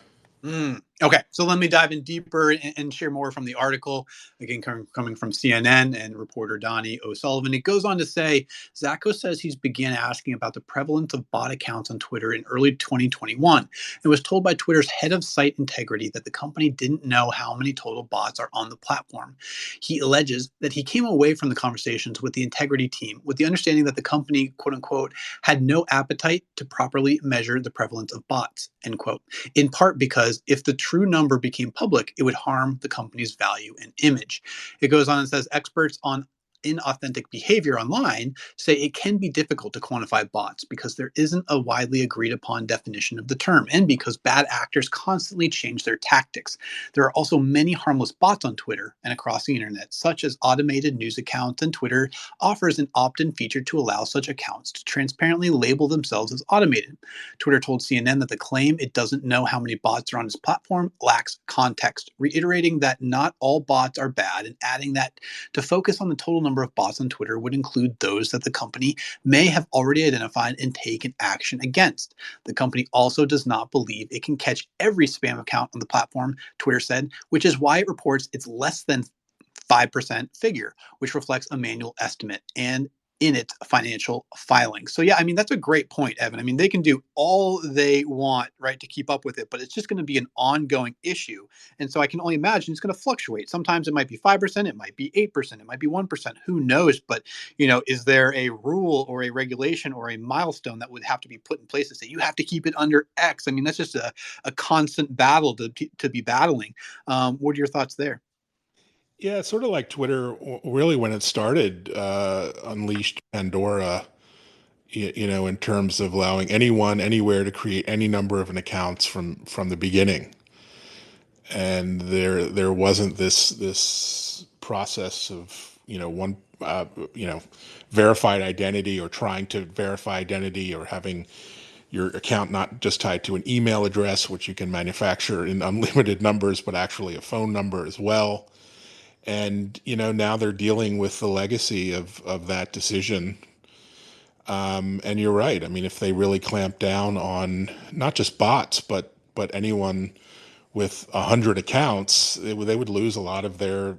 Okay, so let me dive in deeper and share more from the article. Again, coming from CNN and reporter Donnie O'Sullivan. It goes on to say, Zacco says he's began asking about the prevalence of bot accounts on Twitter in early 2021 and was told by Twitter's head of site integrity that the company didn't know how many total bots are on the platform. He alleges that he came away from the conversations with the integrity team with the understanding that the company, quote unquote, had no appetite to properly measure the prevalence of bots, end quote, in part because if the true number became public, it would harm the company's value and image. It goes on and says experts on inauthentic behavior online say it can be difficult to quantify bots because there isn't a widely agreed upon definition of the term and because bad actors constantly change their tactics. There are also many harmless bots on Twitter and across the internet, such as automated news accounts, and Twitter offers an opt-in feature to allow such accounts to transparently label themselves as automated. Twitter told CNN that the claim it doesn't know how many bots are on its platform lacks context, reiterating that not all bots are bad and adding that to focus on the total number of bots on Twitter would include those that the company may have already identified and taken action against. The company also does not believe it can catch every spam account on the platform, Twitter said, which is why it reports its less than 5% figure, which reflects a manual estimate and in its financial filings. So yeah, I mean, that's a great point, Evan. I mean, they can do all they want, right, to keep up with it, but it's just going to be an ongoing issue. And so I can only imagine it's going to fluctuate. Sometimes it might be 5%, it might be 8%, it might be 1%, who knows? But, is there a rule or a regulation or a milestone that would have to be put in place to say you have to keep it under X? I mean, that's just a constant battle to be battling. What are your thoughts there? Yeah, it's sort of like Twitter, really, when it started, unleashed Pandora, in terms of allowing anyone, anywhere to create any number of an accounts from the beginning. And there wasn't this process of, one, verified identity or trying to verify identity or having your account not just tied to an email address, which you can manufacture in unlimited numbers, but actually a phone number as well. And now they're dealing with the legacy of that decision. And you're right. I mean, if they really clamp down on not just bots, but anyone with 100 accounts, they would lose a lot of their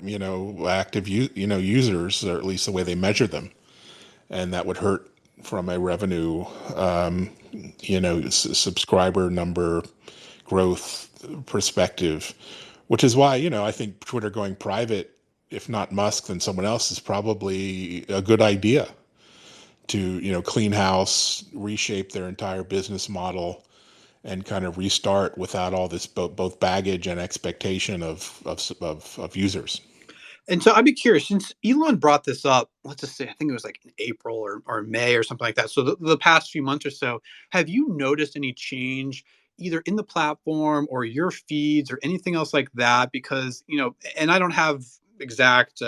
active users, or at least the way they measure them, and that would hurt from a revenue subscriber number growth perspective, which is why I think Twitter going private, if not Musk, then someone else, is probably a good idea to clean house, reshape their entire business model, and kind of restart without all this both baggage and expectation of users. And so I'd be curious, since Elon brought this up, let's just say, I think it was like in April or May or something like that. So the past few months or so, have you noticed any change either in the platform or your feeds or anything else like that? Because, and I don't have exact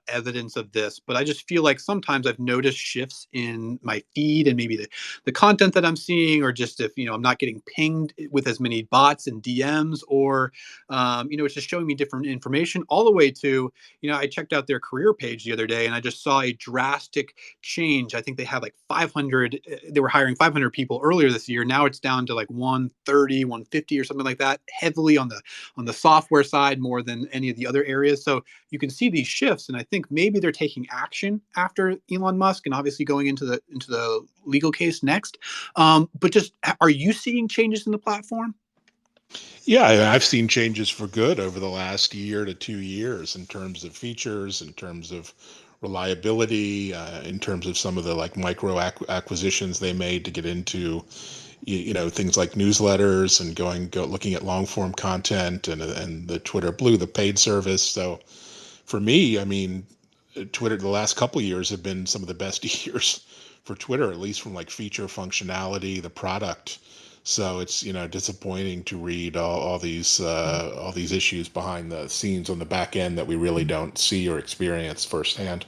evidence of this, but I just feel like sometimes I've noticed shifts in my feed and maybe the content that I'm seeing, or just if, I'm not getting pinged with as many bots and DMs, or, it's just showing me different information all the way to, I checked out their career page the other day and I just saw a drastic change. I think they had like 500, they were hiring 500 people earlier this year. Now it's down to like 130, 150 or something like that, heavily on the software side more than any of the other areas. So you can see these shifts, and I think maybe they're taking action after Elon Musk and obviously going into the legal case next. But just, are you seeing changes in the platform? Yeah, I've seen changes for good over the last year to 2 years in terms of features, in terms of reliability, in terms of some of the like micro acquisitions they made to get into things like newsletters and looking at long form content, and the Twitter Blue, the paid service. So for me, I mean, Twitter, the last couple of years have been some of the best years for Twitter, at least from like feature functionality, the product. So it's disappointing to read all these issues behind the scenes on the back end that we really don't see or experience firsthand.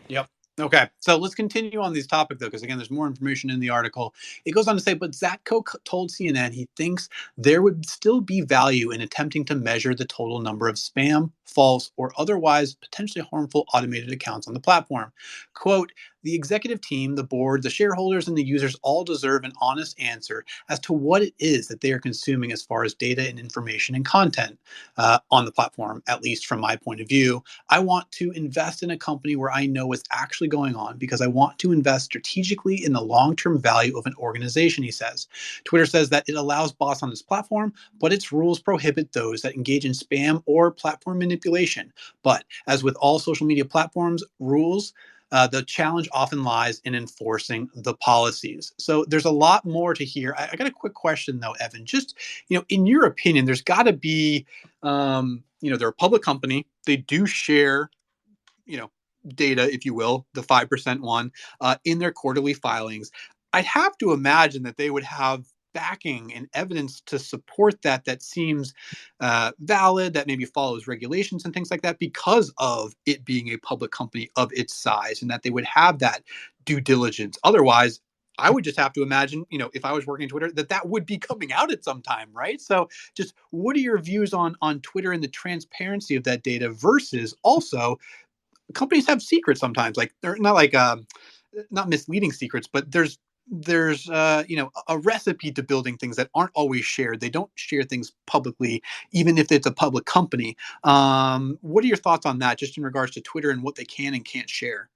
Yep. Okay. So let's continue on this topic, though, because again, there's more information in the article. It goes on to say, but Zatko told CNN he thinks there would still be value in attempting to measure the total number of spam, false, or otherwise potentially harmful automated accounts on the platform. Quote, the executive team, the board, the shareholders, and the users all deserve an honest answer as to what it is that they are consuming as far as data and information and content on the platform, at least from my point of view. I want to invest in a company where I know what's actually going on because I want to invest strategically in the long-term value of an organization, he says. Twitter says that it allows bots on its platform, but its rules prohibit those that engage in spam or platform manipulation. But as with all social media platforms, rules, the challenge often lies in enforcing the policies. So there's a lot more to hear. I got a quick question though, Evan. Just, in your opinion, there's got to be, they're a public company. They do share, you know, data, if you will, the 5% one, in their quarterly filings. I'd have to imagine that they would have backing and evidence to support that seems valid, that maybe follows regulations and things like that, because of it being a public company of its size, and that they would have that due diligence. Otherwise, I would just have to imagine, if I was working Twitter, that would be coming out at some time, right? So, just what are your views on Twitter and the transparency of that data versus also companies have secrets sometimes, like they're not like not misleading secrets, but there's a recipe to building things that aren't always shared. They don't share things publicly, even if it's a public company. What are your thoughts on that, just in regards to Twitter and what they can and can't share?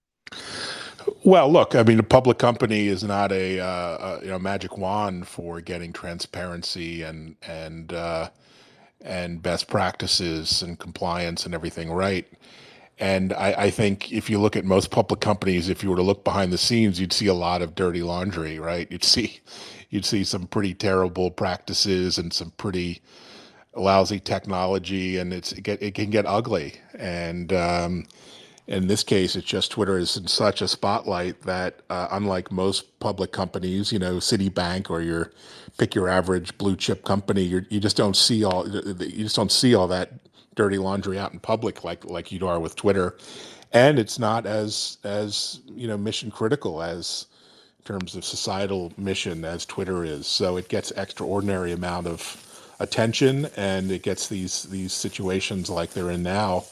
Well, look, I mean, a public company is not a magic wand for getting transparency and best practices and compliance and everything right. And I think if you look at most public companies, if you were to look behind the scenes, you'd see a lot of dirty laundry, right? You'd see some pretty terrible practices and some pretty lousy technology, and it can get ugly. And in this case, it's just Twitter is in such a spotlight that, unlike most public companies, Citibank or pick your average blue chip company, you just don't see all that dirty laundry out in public like you are with Twitter, and it's not as mission critical as terms of societal mission as Twitter is. So it gets extraordinary amount of attention, and it gets these situations like they're in now.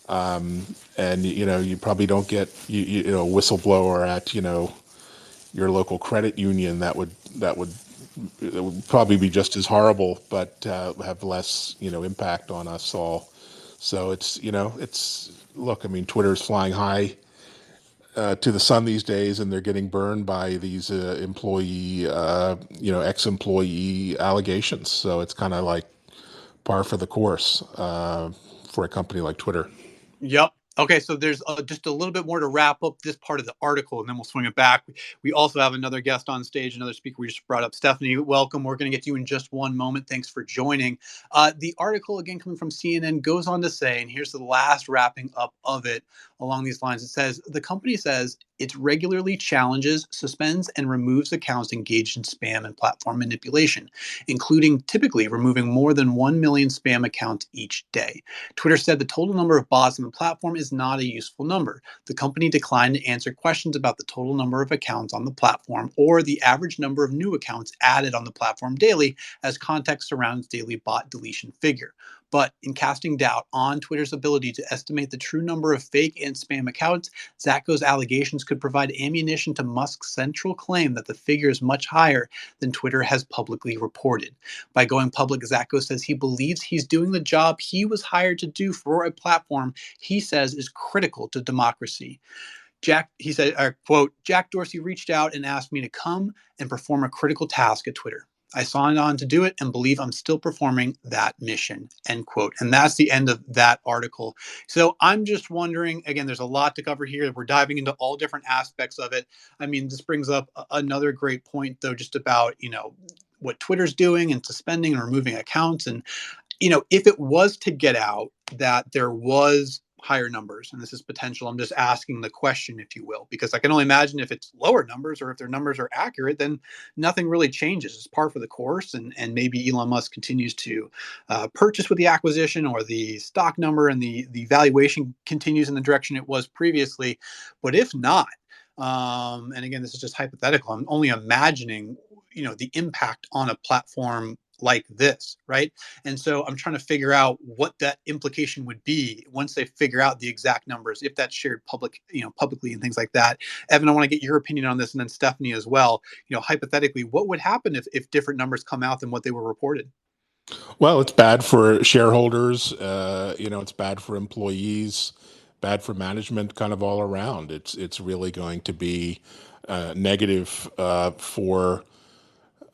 And you probably don't get a whistleblower at your local credit union that would it would probably be just as horrible, but have less impact on us all. So it's look. I mean, Twitter's flying high to the sun these days, and they're getting burned by these ex-employee allegations. So it's kind of like par for the course for a company like Twitter. Yep. Okay, so there's just a little bit more to wrap up this part of the article, and then we'll swing it back. We also have another guest on stage, another speaker we just brought up. Stephanie, welcome. We're going to get to you in just one moment. Thanks for joining. The article, again, coming from CNN, goes on to say, and here's the last wrapping up of it along these lines. It says, the company says it regularly challenges, suspends, and removes accounts engaged in spam and platform manipulation, including typically removing more than 1 million spam accounts each day. Twitter said the total number of bots on the platform is not a useful number. The company declined to answer questions about the total number of accounts on the platform or the average number of new accounts added on the platform daily, as context surrounds daily bot deletion figure. But in casting doubt on Twitter's ability to estimate the true number of fake and spam accounts, Zacco's allegations could provide ammunition to Musk's central claim that the figure is much higher than Twitter has publicly reported. By going public, Zacco says he believes he's doing the job he was hired to do for a platform he says is critical to democracy. He said, quote, Jack Dorsey reached out and asked me to come and perform a critical task at Twitter. I signed on to do it and believe I'm still performing that mission, end quote. And that's the end of that article. So I'm just wondering, again, there's a lot to cover here. We're diving into all different aspects of it. I mean, this brings up another great point, though, just about, what Twitter's doing and suspending and removing accounts. And, if it was to get out that there was higher numbers, and this is potential, I'm just asking the question, if you will, because I can only imagine if it's lower numbers or if their numbers are accurate, then nothing really changes. It's par for the course, and maybe Elon Musk continues to purchase with the acquisition, or the stock number and the valuation continues in the direction it was previously. But if not, and again, this is just hypothetical, I'm only imagining, the impact on a platform like this, right? And so I'm trying to figure out what that implication would be once they figure out the exact numbers, if that's shared publicly and things like that. Evan, I want to get your opinion on this, and then Stephanie as well. Hypothetically, what would happen if different numbers come out than what they were reported? Well, it's bad for shareholders. It's bad for employees, bad for management, kind of all around. It's really going to be negative for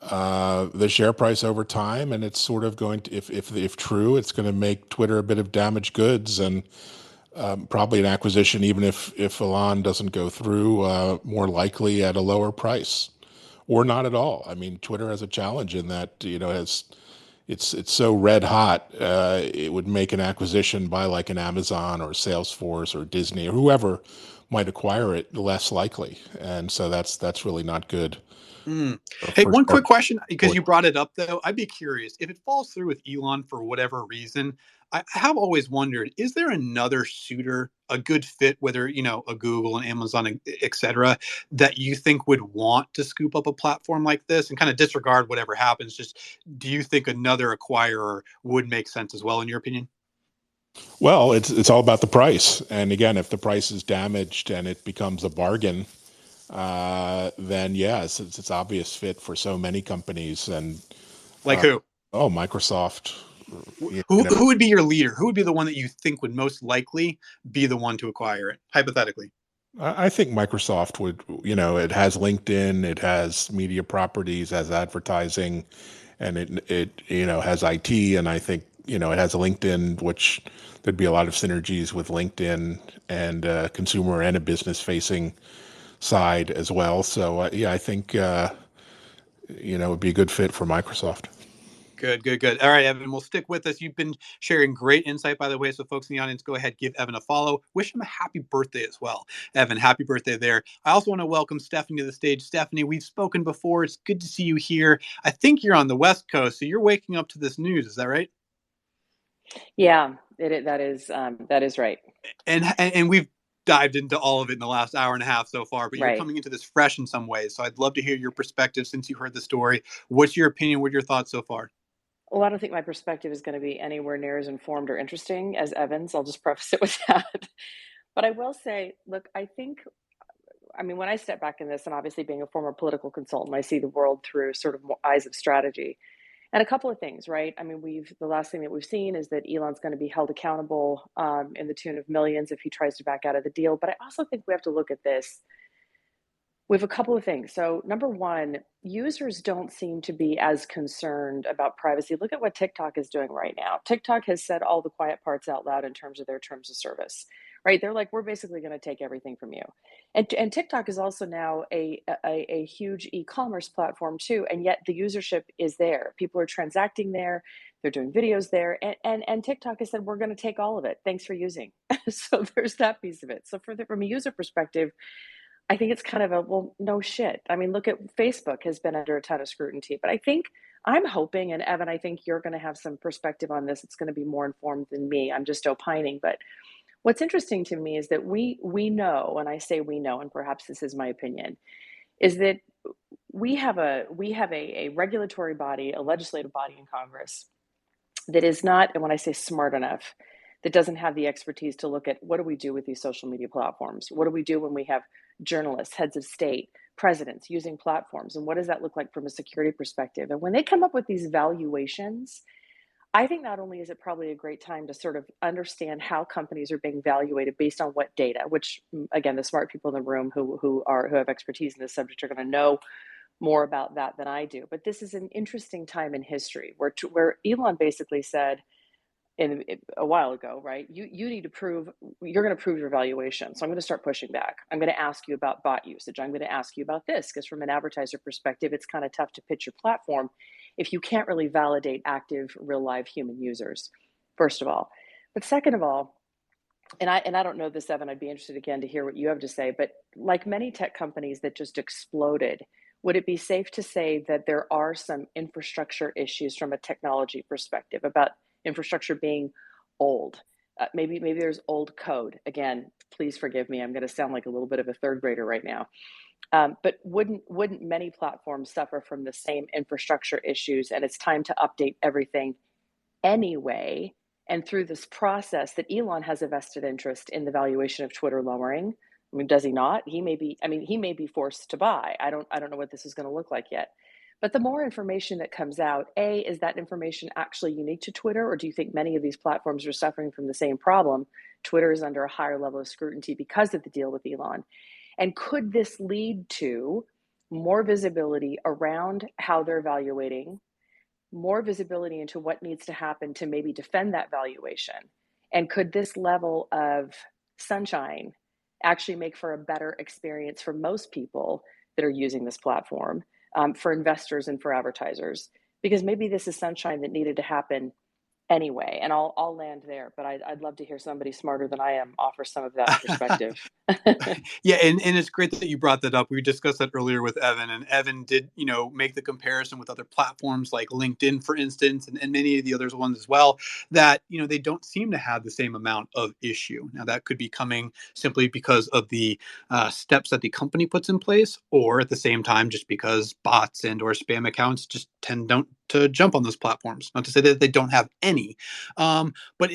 the share price over time, and it's sort of going to, if true, it's going to make Twitter a bit of damaged goods, and probably an acquisition, even if Elon doesn't go through, more likely at a lower price, or not at all. I mean, Twitter has a challenge in that has it's so red hot. It would make an acquisition by like an Amazon or Salesforce or Disney or whoever might acquire it less likely, and so that's really not good. Mm. Hey, For one quick question, because you brought it up, though. I'd be curious if it falls through with Elon for whatever reason. I have always wondered, is there another suitor, a good fit, whether, a Google and Amazon, et cetera, that you think would want to scoop up a platform like this and kind of disregard whatever happens? Just, do you think another acquirer would make sense as well, in your opinion? Well, it's all about the price, and again, if the price is damaged and it becomes a bargain, then yes, it's obvious fit for so many companies. And Like who? oh, Microsoft. Who would be your leader? Who would be the one that you think would most likely be the one to acquire it, hypothetically? I think Microsoft would. It has LinkedIn, it has media properties, has advertising, and it has IT, and I think it has a LinkedIn, which there'd be a lot of synergies with LinkedIn and consumer and a business facing side as well. So yeah, I think it would be a good fit for Microsoft. Good, good, good. All right, Evan, we'll stick with us. You've been sharing great insight, by the way. So, folks in the audience, go ahead, give Evan a follow. Wish him a happy birthday as well. Evan, happy birthday there. I also want to welcome Stephanie to the stage. Stephanie, we've spoken before. It's good to see you here. I think you're on the West Coast, so you're waking up to this news. Is that right? Yeah, that is right. And we've dived into all of it in the last hour and a half so far, but you're Right. coming into this fresh in some ways. So I'd love to hear your perspective since you heard the story. What's your opinion? What are your thoughts so far? Well, I don't think my perspective is going to be anywhere near as informed or interesting as Evan's. I'll just preface it with that. But I will say, look, I mean, when I step back in this, and obviously being a former political consultant, I see the world through sort of eyes of strategy. And a couple of things, right? I mean, the last thing that we've seen is that Elon's going to be held accountable in the tune of millions if he tries to back out of the deal. But I also think we have to look at this with a couple of things. So, number one, users don't seem to be as concerned about privacy. Look at what TikTok is doing right now. TikTok has said all the quiet parts out loud in terms of their terms of service, right? They're like, we're basically going to take everything from you. And TikTok is also now a huge e-commerce platform too, and yet the usership is there. People are transacting there. They're doing videos there, and TikTok has said we're going to take all of it. Thanks for using. So there's that piece of it. So from a user perspective, I think it's kind of a, well, no shit. I mean, look at Facebook has been under a ton of scrutiny, but I think I'm hoping, and Evan, I think you're going to have some perspective on this. It's going to be more informed than me. I'm just opining, but what's interesting to me is that we know, and I say we know, and perhaps this is my opinion, is that we have a regulatory body, a legislative body in Congress that is not, and when I say smart enough, that doesn't have the expertise to look at what do we do with these social media platforms? What do we do when we have journalists, heads of state, presidents using platforms? And what does that look like from a security perspective? And when they come up with these valuations, I think not only is it probably a great time to sort of understand how companies are being evaluated based on what data, which again, the smart people in the room who have expertise in this subject are going to know more about that than I do. But this is an interesting time in history where Elon basically said a while ago, right? You need to prove you're going to prove your valuation. So I'm going to start pushing back. I'm going to ask you about bot usage. I'm going to ask you about this because from an advertiser perspective, it's kind of tough to pitch your platform if you can't really validate active, real live human users. First of all, but second of all, and I don't know this, Evan. I'd be interested again to hear what you have to say. But like many tech companies that just exploded, would it be safe to say that there are some infrastructure issues from a technology perspective about infrastructure being old? Maybe there's old code. Again, please forgive me. I'm going to sound like a little bit of a third grader right now. But wouldn't many platforms suffer from the same infrastructure issues? And it's time to update everything anyway. And through this process, that Elon has a vested interest in the valuation of Twitter lowering. I mean, does he not? He may be. I mean, he may be forced to buy. I don't know what this is going to look like yet. But the more information that comes out, A, is that information actually unique to Twitter, or do you think many of these platforms are suffering from the same problem? Twitter is under a higher level of scrutiny because of the deal with Elon. And could this lead to more visibility around how they're evaluating, more visibility into what needs to happen to maybe defend that valuation? And could this level of sunshine actually make for a better experience for most people that are using this platform, for investors and for advertisers? Because maybe this is sunshine that needed to happen anyway. And I'll land there, but I'd love to hear somebody smarter than I am offer some of that perspective. Yeah, and it's great that you brought that up. We discussed that earlier with Evan, and Evan did, make the comparison with other platforms like LinkedIn, for instance, and many of the other ones as well, that, they don't seem to have the same amount of issue. Now, that could be coming simply because of the steps that the company puts in place, or at the same time, just because bots and or spam accounts just don't to jump on those platforms. Not to say that they don't have any, but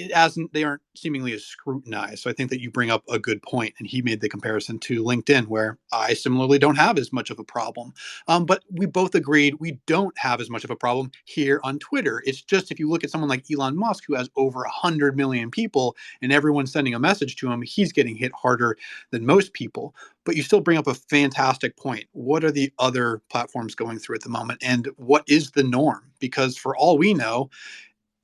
they aren't seemingly as scrutinized. So I think that you bring up a good point, and he made the comparison to LinkedIn, where I similarly don't have as much of a problem. But we both agreed we don't have as much of a problem here on Twitter. It's just if you look at someone like Elon Musk, who has over 100 million people, and everyone's sending a message to him, he's getting hit harder than most people. But you still bring up a fantastic point. What are the other platforms going through at the moment, and what is the norm? Because for all we know,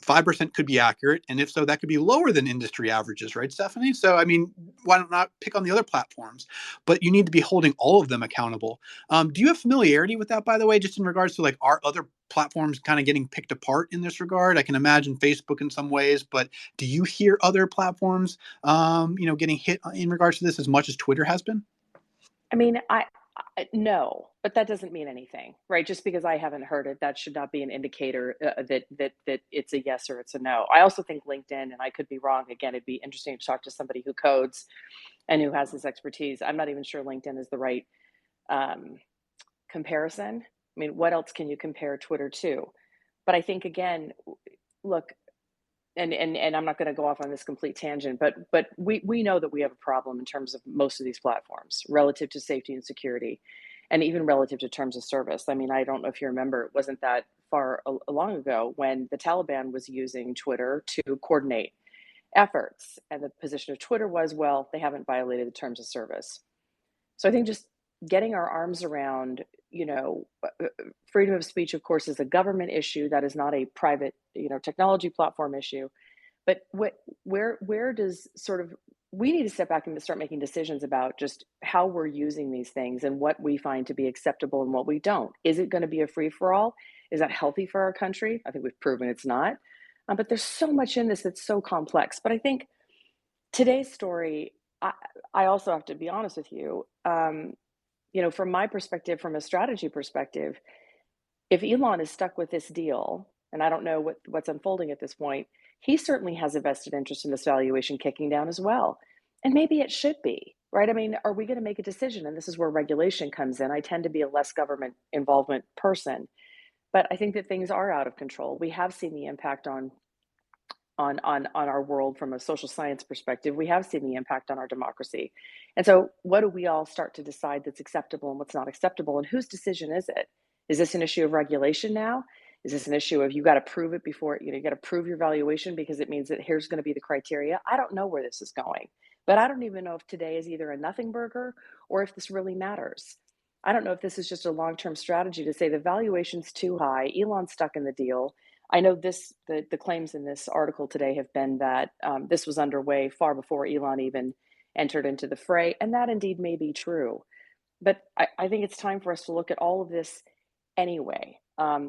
5% could be accurate. And if so, that could be lower than industry averages, right, Stephanie? So, I mean, why not pick on the other platforms? But you need to be holding all of them accountable. Do you have familiarity with that, by the way, just in regards to like our other platforms kind of getting picked apart in this regard? I can imagine Facebook in some ways, but do you hear other platforms, getting hit in regards to this as much as Twitter has been? I mean, No, but that doesn't mean anything, right? Just because I haven't heard it, that should not be an indicator that it's a yes or it's a no. I also think LinkedIn, and I could be wrong. Again, it'd be interesting to talk to somebody who codes and who has this expertise. I'm not even sure LinkedIn is the right um, comparison. I mean, what else can you compare Twitter to? But I think again, look, and I'm not going to go off on this complete tangent, but we know that we have a problem in terms of most of these platforms relative to safety and security, and even relative to terms of service. I mean, I don't know if you remember, it wasn't that far long ago when the Taliban was using Twitter to coordinate efforts, and the position of Twitter was, well, they haven't violated the terms of service. So I think just getting our arms around, freedom of speech, of course, is a government issue. That is not a private, technology platform issue. But where does sort of we need to step back and start making decisions about just how we're using these things and what we find to be acceptable and what we don't. Is it going to be a free for all? Is that healthy for our country? I think we've proven it's not. But there's so much in this that's so complex. But I think today's story, I also have to be honest with you. From my perspective, from a strategy perspective, if Elon is stuck with this deal, and I don't know what's unfolding at this point, he certainly has a vested interest in this valuation kicking down as well. And maybe it should be, right? I mean, are we going to make a decision? And this is where regulation comes in. I tend to be a less government involvement person, but I think that things are out of control. We have seen the impact on our world from a social science perspective. We have seen the impact on our democracy. And so what do we all start to decide that's acceptable and what's not acceptable? And whose decision is it? Is this an issue of regulation now? Is this an issue of you got to prove it before, you got to prove your valuation because it means that here's going to be the criteria? I don't know where this is going, but I don't even know if today is either a nothing burger or if this really matters. I don't know if this is just a long-term strategy to say the valuation's too high, Elon's stuck in the deal. I know the claims in this article today have been that this was underway far before Elon even entered into the fray, and that indeed may be true. But I think it's time for us to look at all of this anyway.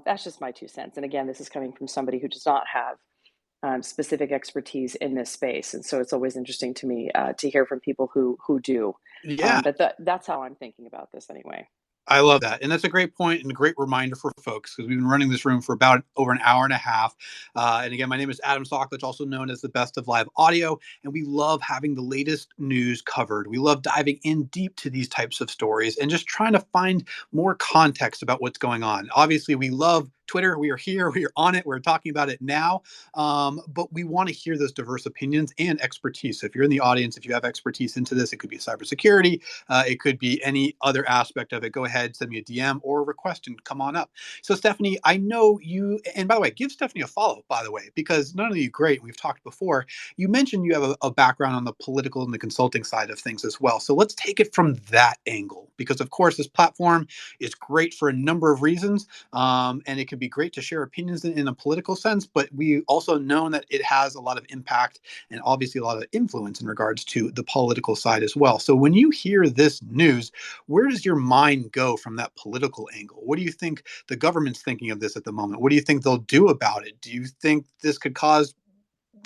That's just my 2 cents. And again, this is coming from somebody who does not have specific expertise in this space, and so it's always interesting to me to hear from people who do. Yeah. But that's how I'm thinking about this anyway. I love that. And that's a great point and a great reminder for folks because we've been running this room for about over an hour and a half. And again, my name is Adam Socklich, also known as the Best of Live Audio. And we love having the latest news covered. We love diving in deep to these types of stories and just trying to find more context about what's going on. Obviously, we love Twitter. We are here. We are on it. We're talking about it now. But we want to hear those diverse opinions and expertise. So if you're in the audience, if you have expertise into this, it could be cybersecurity. It could be any other aspect of it. Go ahead, send me a DM or a request and come on up. So Stephanie, I know you, and by the way, give Stephanie a follow, by the way, because not only are you great, we've talked before, you mentioned you have a background on the political and the consulting side of things as well. So let's take it from that angle, because of course this platform is great for a number of reasons. And it can be great to share opinions in a political sense, but we also know that it has a lot of impact and obviously a lot of influence in regards to the political side as well. So when you hear this news, where does your mind go from that political angle? What do you think the government's thinking of this at the moment? What do you think they'll do about it? Do you think this could cause,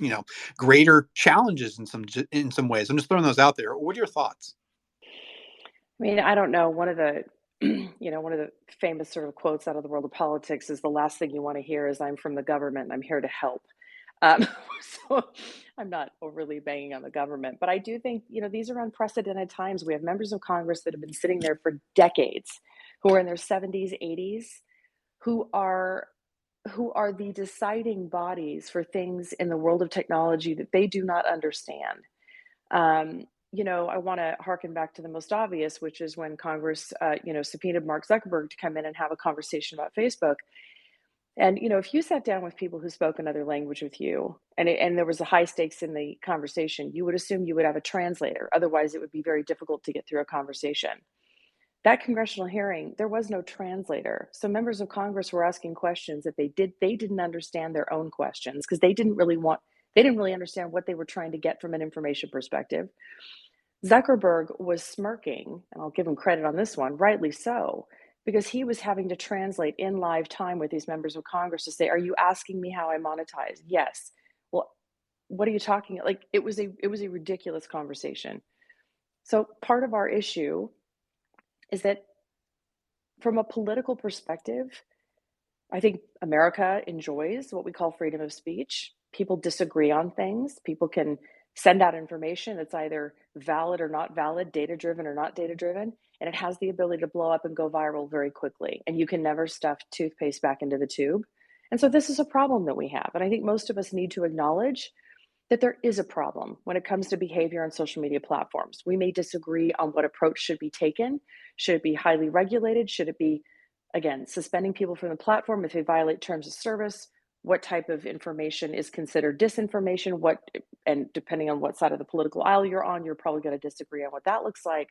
you know, greater challenges in some ways? I'm just throwing those out there. What are your thoughts? I mean, I don't know. One of the, one of the famous sort of quotes out of the world of politics is the last thing you want to hear is "I'm from the government and I'm here to help." Um, so I'm not overly banging on the government, but I do think these are unprecedented times. We have members of Congress that have been sitting there for decades, who are in their 70s, 80s, who are who are the deciding bodies for things in the world of technology that they do not understand. Um, I want to harken back to the most obvious, which is when Congress, subpoenaed Mark Zuckerberg to come in and have a conversation about Facebook. And if you sat down with people who spoke another language with you, and there was a high stakes in the conversation, you would assume you would have a translator. Otherwise, it would be very difficult to get through a conversation. That congressional hearing, there was no translator. So members of Congress were asking questions that they didn't understand their own questions because they didn't really understand what they were trying to get from an information perspective. Zuckerberg was smirking, and I'll give him credit on this one, rightly so, because he was having to translate in live time with these members of Congress to say, "Are you asking me how I monetize?" Yes. Well, what are you talking? Like it was a ridiculous conversation. So part of our issue is that from a political perspective, I think America enjoys what we call freedom of speech. People disagree on things. People can send out information that's either valid or not valid, data driven or not data driven, and it has the ability to blow up and go viral very quickly. And you can never stuff toothpaste back into the tube. And so this is a problem that we have. And I think most of us need to acknowledge that there is a problem when it comes to behavior on social media platforms. We may disagree on what approach should be taken. Should it be highly regulated? Should it be, again, suspending people from the platform if they violate terms of service? What type of information is considered disinformation? And depending on what side of the political aisle you're on, you're probably going to disagree on what that looks like.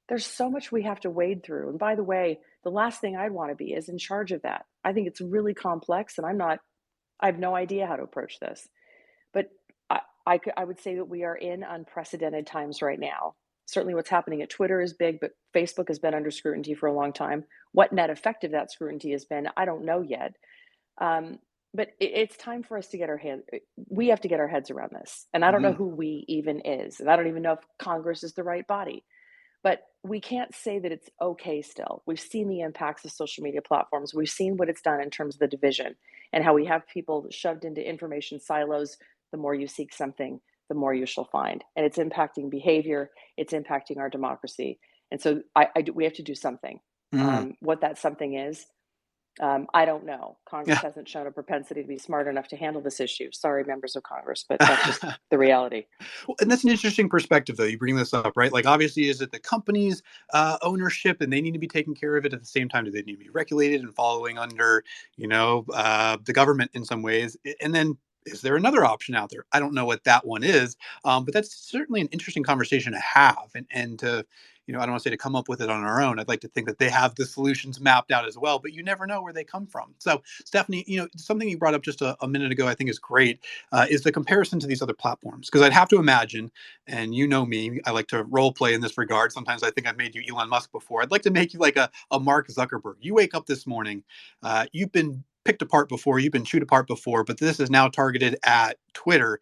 There's so much we have to wade through. And by the way, the last thing I'd want to be is in charge of that. I think it's really complex, and I have no idea how to approach this. But I would say that we are in unprecedented times right now. Certainly what's happening at Twitter is big, but Facebook has been under scrutiny for a long time. What net effect of that scrutiny has been, I don't know yet. But it's time for us to we have to get our heads around this. And I don't know who we even is. And I don't even know if Congress is the right body. But we can't say that it's okay still. We've seen the impacts of social media platforms. We've seen what it's done in terms of the division and how we have people shoved into information silos. The more you seek something, the more you shall find. And it's impacting behavior. It's impacting our democracy. And so we have to do something. What that something is, I don't know. Congress hasn't shown a propensity to be smart enough to handle this issue. Sorry, members of Congress, but that's just the reality. Well, and that's an interesting perspective, though. You bring this up, right? Like, obviously, is it the company's ownership, and they need to be taking care of it? At the same time, do they need to be regulated and following under, the government in some ways? And then, is there another option out there? I don't know what that one is, but that's certainly an interesting conversation to have, and to, I don't want to say to come up with it on our own. I'd like to think that they have the solutions mapped out as well, but you never know where they come from. So, Stephanie, something you brought up just a minute ago, I think is great, is the comparison to these other platforms. Because I'd have to imagine, and you know me, I like to role play in this regard. Sometimes I think I've made you Elon Musk before. I'd like to make you like a Mark Zuckerberg. You wake up this morning, you've been picked apart before, you've been chewed apart before, but this is now targeted at Twitter.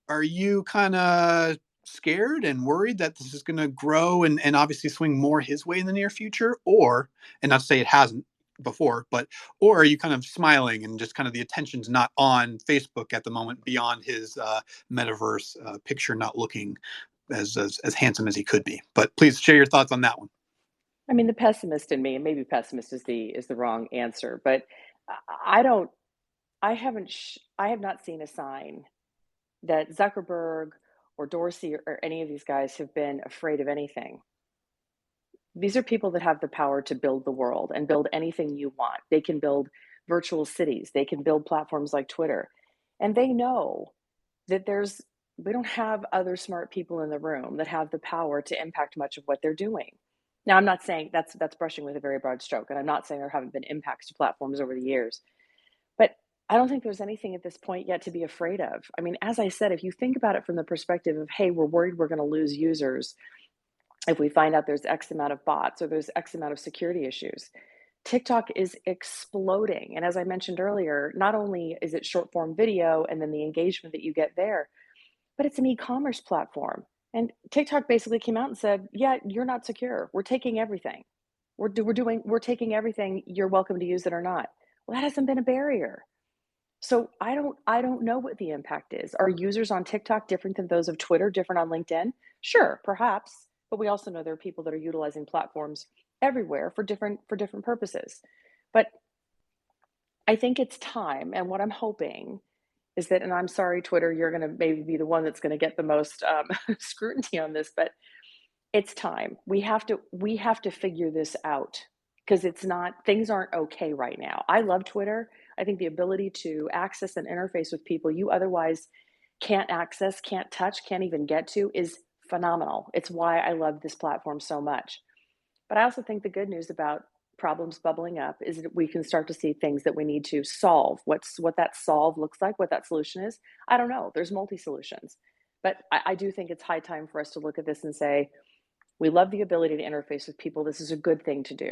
Are you kind of scared and worried that this is going to grow and obviously swing more his way in the near future? Or, and not to say it hasn't before, or are you kind of smiling and just kind of the attention's not on Facebook at the moment beyond his metaverse picture not looking as handsome as he could be? But please share your thoughts on that one. I mean, the pessimist in me, and maybe pessimist is the wrong answer, but I don't, I haven't, I have not seen a sign that Zuckerberg or Dorsey or any of these guys have been afraid of anything. These are people that have the power to build the world and build anything you want. They can build virtual cities. They can build platforms like Twitter. And they know that we don't have other smart people in the room that have the power to impact much of what they're doing. Now, I'm not saying that's brushing with a very broad stroke, and I'm not saying there haven't been impacts to platforms over the years. But I don't think there's anything at this point yet to be afraid of. I mean, as I said, if you think about it from the perspective of, hey, we're worried we're going to lose users if we find out there's X amount of bots or there's X amount of security issues. TikTok is exploding. And as I mentioned earlier, not only is it short form video and then the engagement that you get there, but it's an e-commerce platform. And TikTok basically came out and said, yeah, you're not secure. We're taking everything. We're taking everything. You're welcome to use it or not. Well, that hasn't been a barrier. So I don't know what the impact is. Are users on TikTok different than those of Twitter, different on LinkedIn? Sure, perhaps. But we also know there are people that are utilizing platforms everywhere for different purposes. But I think it's time. And what I'm hoping is that, and I'm sorry, Twitter, you're going to maybe be the one that's going to get the most scrutiny on this, but it's time. We have to figure this out because things aren't okay right now. I love Twitter. I think the ability to access and interface with people you otherwise can't access, can't touch, can't even get to is phenomenal. It's why I love this platform so much. But I also think the good news about problems bubbling up is that we can start to see things that we need to solve. What that solve looks like, what that solution is, I don't know. There's multi-solutions. But I do think it's high time for us to look at this and say, we love the ability to interface with people. This is a good thing to do.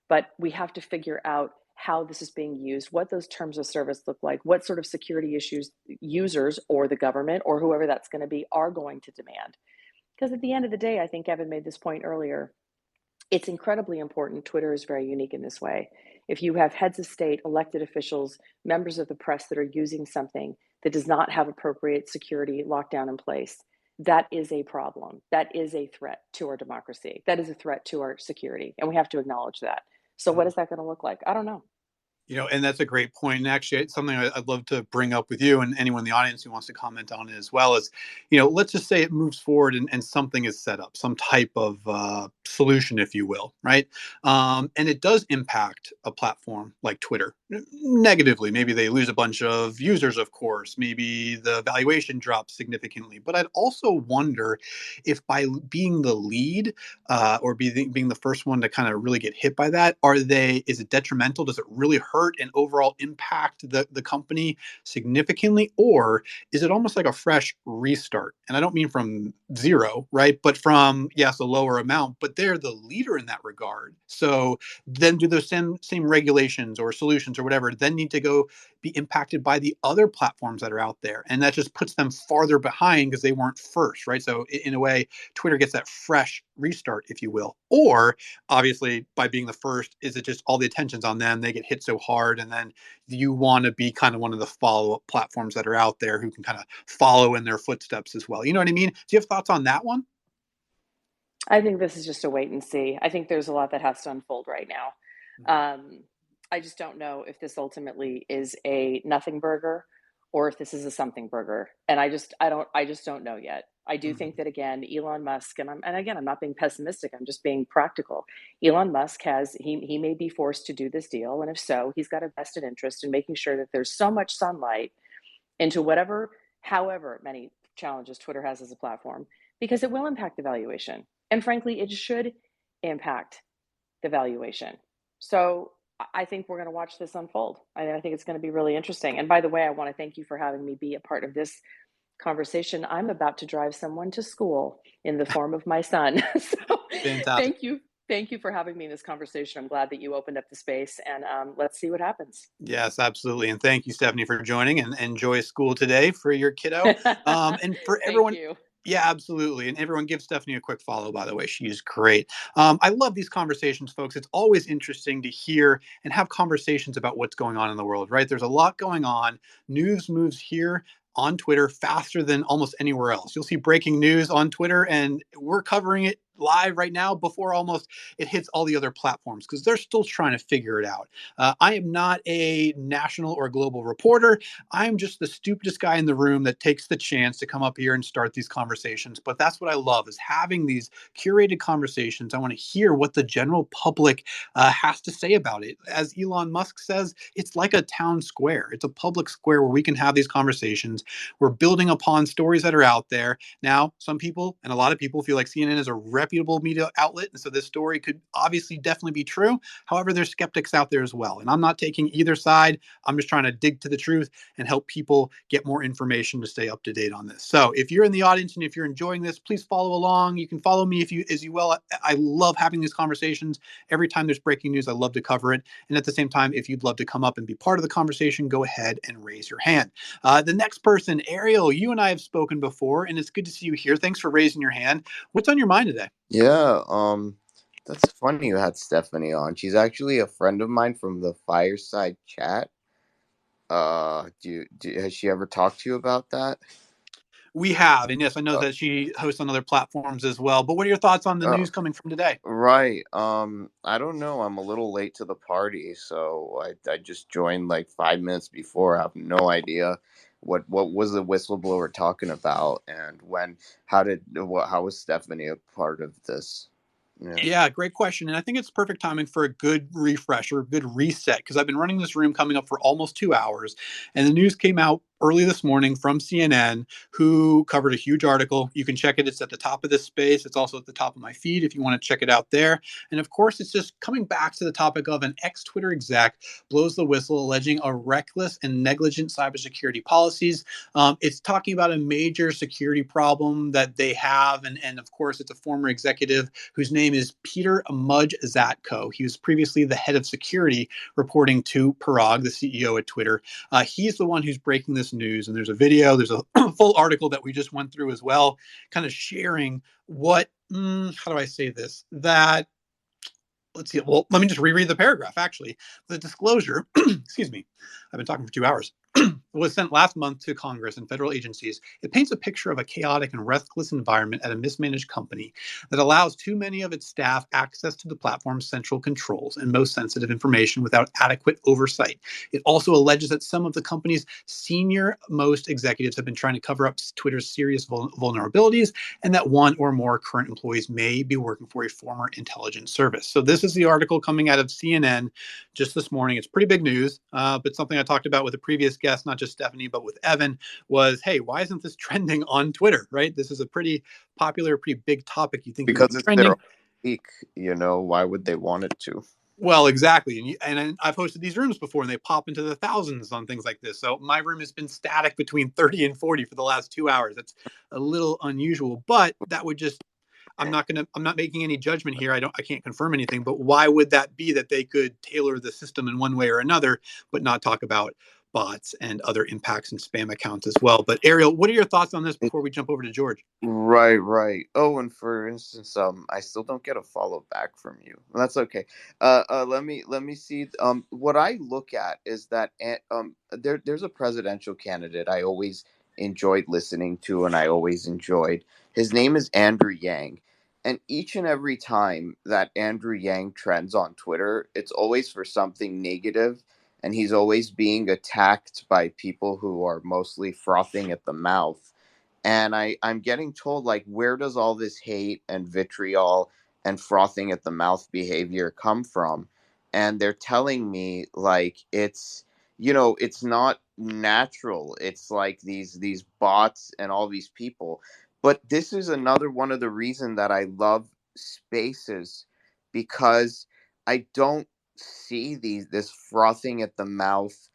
But we have to figure out how this is being used, what those terms of service look like, what sort of security issues users or the government or whoever that's going to be are going to demand. Because at the end of the day, I think Evan made this point earlier, It's incredibly important. Twitter is very unique in this way. If you have heads of state, elected officials, members of the press that are using something that does not have appropriate security lockdown in place, that is a problem. That is a threat to our democracy. That is a threat to our security. And we have to acknowledge that. So, what is that going to look like? I don't know. And that's a great point. And actually, it's something I'd love to bring up with you and anyone in the audience who wants to comment on it as well. Is, let's just say it moves forward and something is set up, some type of solution, if you will, right? And it does impact a platform like Twitter negatively. Maybe they lose a bunch of users, of course. Maybe the valuation drops significantly. But I'd also wonder if by being the lead or being the first one to kind of really get hit by that, is it detrimental? Does it really hurt and overall impact the company significantly? Or is it almost like a fresh restart? And I don't mean from zero, right? But from, yes, a lower amount, but they're the leader in that regard. So then do those same regulations or solutions or whatever then need to go be impacted by the other platforms that are out there. And that just puts them farther behind because they weren't first, right? So in a way, Twitter gets that fresh restart, if you will. Or obviously, by being the first, is it just all the attention's on them? They get hit so hard, and then you want to be kind of one of the follow-up platforms that are out there who can kind of follow in their footsteps as well. You know what I mean? Do you have thoughts on that one? I think this is just a wait and see. I think there's a lot that has to unfold right now. I just don't know if this ultimately is a nothing burger or if this is a something burger. And I just don't know yet. I do Mhm. think that again, Elon Musk, and again, I'm not being pessimistic. I'm just being practical. Elon Musk he may be forced to do this deal, and if so, he's got a vested interest in making sure that there's so much sunlight into however many challenges Twitter has as a platform, because it will impact the valuation. And frankly, it should impact the valuation. So I think we're going to watch this unfold. I think it's going to be really interesting. And by the way, I want to thank you for having me be a part of this conversation. I'm about to drive someone to school in the form of my son. So Fantastic. thank you. Thank you for having me in this conversation. I'm glad that you opened up the space, and let's see what happens. Yes, absolutely. And thank you, Stephanie, for joining and enjoy school today for your kiddo. And for Thank everyone, you. yeah, absolutely. And everyone give Stephanie a quick follow, by the way. She's great. I love these conversations, folks. It's always interesting to hear and have conversations about what's going on in the world, right? There's a lot going on. News moves here on Twitter faster than almost anywhere else. You'll see breaking news on Twitter, and we're covering it live right now before almost it hits all the other platforms because they're still trying to figure it out. I am not a national or global reporter. I'm just the stupidest guy in the room that takes the chance to come up here and start these conversations. But that's what I love is having these curated conversations. I want to hear what the general public has to say about it. As Elon Musk says, it's like a town square. It's a public square where we can have these conversations. We're building upon stories that are out there. Now, some people and a lot of people feel like CNN is a reputable media outlet. And so this story could obviously definitely be true. However, there's skeptics out there as well. And I'm not taking either side. I'm just trying to dig to the truth and help people get more information to stay up to date on this. So if you're in the audience and if you're enjoying this, please follow along. You can follow me if you as you will. I love having these conversations. Every time there's breaking news, I love to cover it. And at the same time, if you'd love to come up and be part of the conversation, go ahead and raise your hand. The next person, Ariel, you and I have spoken before, and it's good to see you here. Thanks for raising your hand. What's on your mind today? Yeah, that's funny you had Stephanie on. She's actually a friend of mine from the fireside chat. Has she ever talked to you about that? We have, and yes, I know Uh, that she hosts on other platforms as well. But what are your thoughts on the uh, news coming from today? right. I don't know. I'm a little late to the party, so I just joined like 5 minutes before. I have no idea what was the whistleblower talking about, and how was Stephanie a part of this? Yeah. Yeah, great question. And I think it's perfect timing for a good refresh or a good reset because I've been running this room coming up for almost 2 hours. And the news came out early this morning from CNN, who covered a huge article. You can check it. It's at the top of this space. It's also at the top of my feed if you want to check it out there. And of course, it's just coming back to the topic of an ex Twitter exec blows the whistle alleging a reckless and negligent cybersecurity policies. It's talking about a major security problem that they have. And of course, it's a former executive whose name is Peter Mudge Zatko. He was previously the head of security, reporting to Parag, the CEO at Twitter. He's the one who's breaking this news, and there's a video, there's a full article that we just went through as well, kind of sharing what, how do I say this, that let's see. Well, let me just reread the paragraph. Actually, the disclosure, excuse me, I've been talking for 2 hours, was sent last month to Congress and federal agencies. It paints a picture of a chaotic and restless environment at a mismanaged company that allows too many of its staff access to the platform's central controls and most sensitive information without adequate oversight. It also alleges that some of the company's senior most executives have been trying to cover up Twitter's serious vulnerabilities, and that one or more current employees may be working for a former intelligence service. So this is the article coming out of CNN just this morning. It's pretty big news, but something I talked about with a previous guest, not just Stephanie, but with Evan, was, hey, why isn't this trending on Twitter, right? This is a pretty popular, pretty big topic. You think it would Because be it's their trending. own week, why would they want it to? Well, exactly. And I've hosted these rooms before, and they pop into the thousands on things like this. So my room has been static between 30 and 40 for the last 2 hours. That's a little unusual, but that would just, I'm not making any judgment here. I can't confirm anything, but why would that be that they could tailor the system in one way or another, but not talk about bots and other impacts and spam accounts as well? But Ariel, what are your thoughts on this before we jump over to George? Right, right. Oh, and for instance, I still don't get a follow back from you. That's okay. Let me see. What I look at is that there's a presidential candidate I always enjoyed listening to, and I always enjoyed. His name is Andrew Yang, and each and every time that Andrew Yang trends on Twitter, it's always for something negative, and he's always being attacked by people who are mostly frothing at the mouth. And I'm getting told, like, where does all this hate and vitriol and frothing at the mouth behavior come from? And they're telling me, like, it's not natural. It's like these bots and all these people. But this is another one of the reason that I love spaces, because I don't see this frothing at the mouth,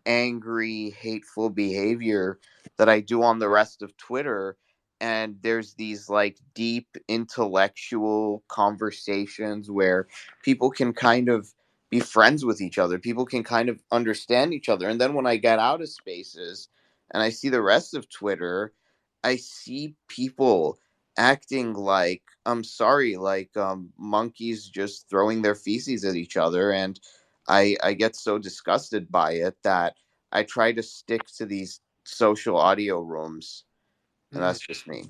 angry, hateful behavior that I do on the rest of Twitter. And there's these like deep intellectual conversations where people can kind of be friends with each other. People can kind of understand each other. And then when I get out of spaces and I see the rest of Twitter, I see people acting like, I'm sorry, like monkeys just throwing their feces at each other. And I get so disgusted by it that I try to stick to these social audio rooms, and Mm. that's just me.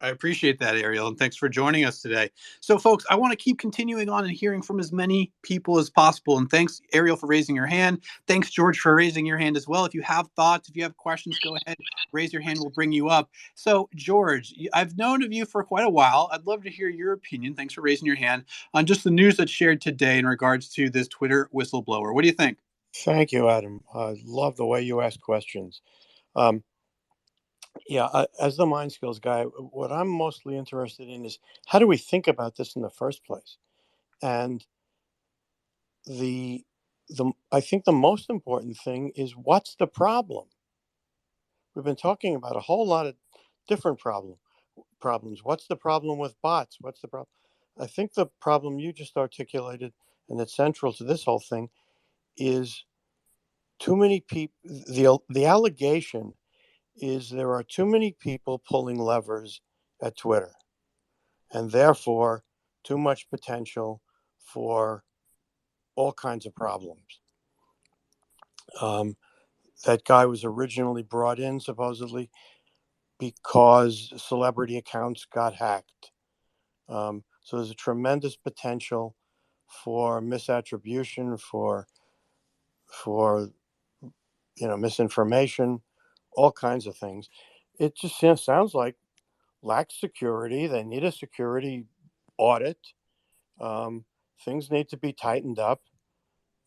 I appreciate that, Ariel, and thanks for joining us today. So, folks, I want to keep continuing on and hearing from as many people as possible. And thanks, Ariel, for raising your hand. Thanks, George, for raising your hand as well. If you have thoughts, if you have questions, go ahead, raise your hand. We'll bring you up. So, George, I've known of you for quite a while. I'd love to hear your opinion. Thanks for raising your hand on just the news that's shared today in regards to this Twitter whistleblower. What do you think? Thank you, Adam. I love the way you ask questions. Um, as the mind skills guy, what I'm mostly interested in is how do we think about this in the first place? And the I think the most important thing is what's the problem? We've been talking about a whole lot of different problems. What's the problem with bots? What's the problem? I think the problem you just articulated, and it's central to this whole thing, is too many people. The allegation is there are too many people pulling levers at Twitter, and therefore too much potential for all kinds of problems. That guy was originally brought in supposedly because celebrity accounts got hacked. So there's a tremendous potential for misattribution, for misinformation, all kinds of things. It just sounds like lack security. They need a security audit. Things need to be tightened up.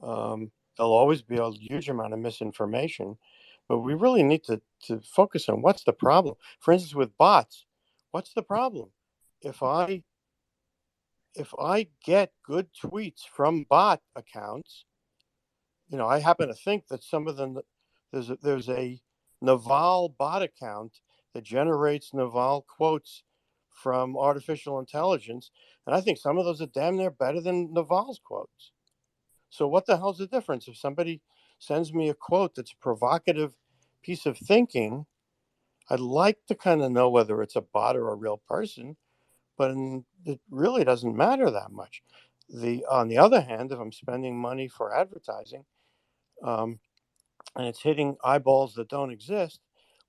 There'll always be a huge amount of misinformation, but we really need to focus on what's the problem. For instance, with bots, what's the problem? If I get good tweets from bot accounts, I happen to think that some of them, there's a Naval bot account that generates Naval quotes from artificial intelligence, and I think some of those are damn near better than Naval's quotes. So what the hell's the difference? If somebody sends me a quote that's a provocative piece of thinking, I'd like to kind of know whether it's a bot or a real person, but it really doesn't matter that much. On the other hand, if I'm spending money for advertising, and it's hitting eyeballs that don't exist,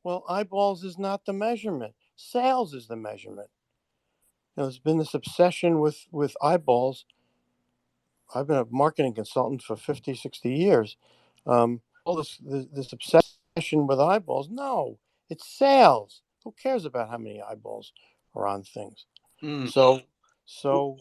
well, eyeballs is not the measurement. Sales is the measurement. There's been this obsession with eyeballs. I've been a marketing consultant for 50, 60 years. All this obsession with eyeballs. No, it's sales. Who cares about how many eyeballs are on things? Mm. So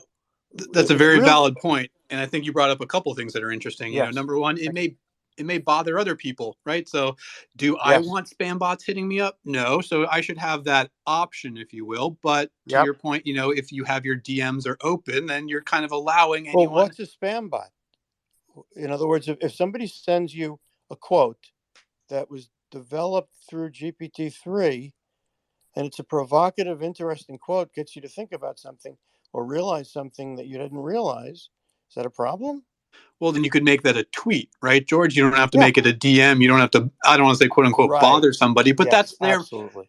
That's a it very really, valid point, and I think you brought up a couple things that are interesting. yes, Number one, it may bother other people, right? So, do I yes, want spam bots hitting me up? No. So I should have that option, if you will. But to yep. your point, if you have your DMs are open, then you're kind of allowing Well, anyone. what's a spam bot? In other words, if somebody sends you a quote that was developed through GPT-3 and it's a provocative, interesting quote, gets you to think about something or realize something that you didn't realize, is that a problem? Well, then you could make that a tweet, right, George? You don't have to Yeah, make it a DM. You don't have to. I don't want to say quote unquote right. bother somebody, but Yes, that's their absolutely.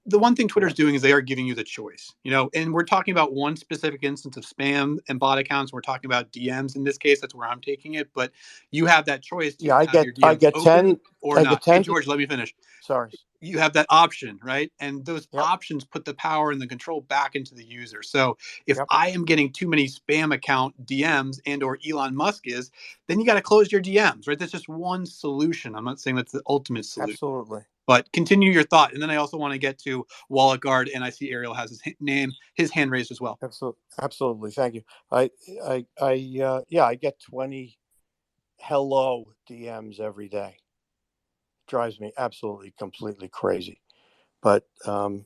the one thing Twitter's Yes. doing is they are giving you the choice, and we're talking about one specific instance of spam and bot accounts. We're talking about DMs in this case. That's where I'm taking it, but you have that choice to Yeah, I have get your I DMs get open 10 or I get not. Hey, 10 George, let me finish. sorry. You have that option, right? And those Yep. options put the power and the control back into the user. So if Yep. I am getting too many spam account DMs and or Elon Musk is, then you got to close your DMs, right? That's just one solution. I'm not saying that's the ultimate solution. Absolutely. But continue your thought, and then I also want to get to Wallet Guard, and I see Ariel has his hand raised as well. Absolutely. Thank you. Yeah, I get 20 hello DMs every day. Drives me absolutely completely crazy. But so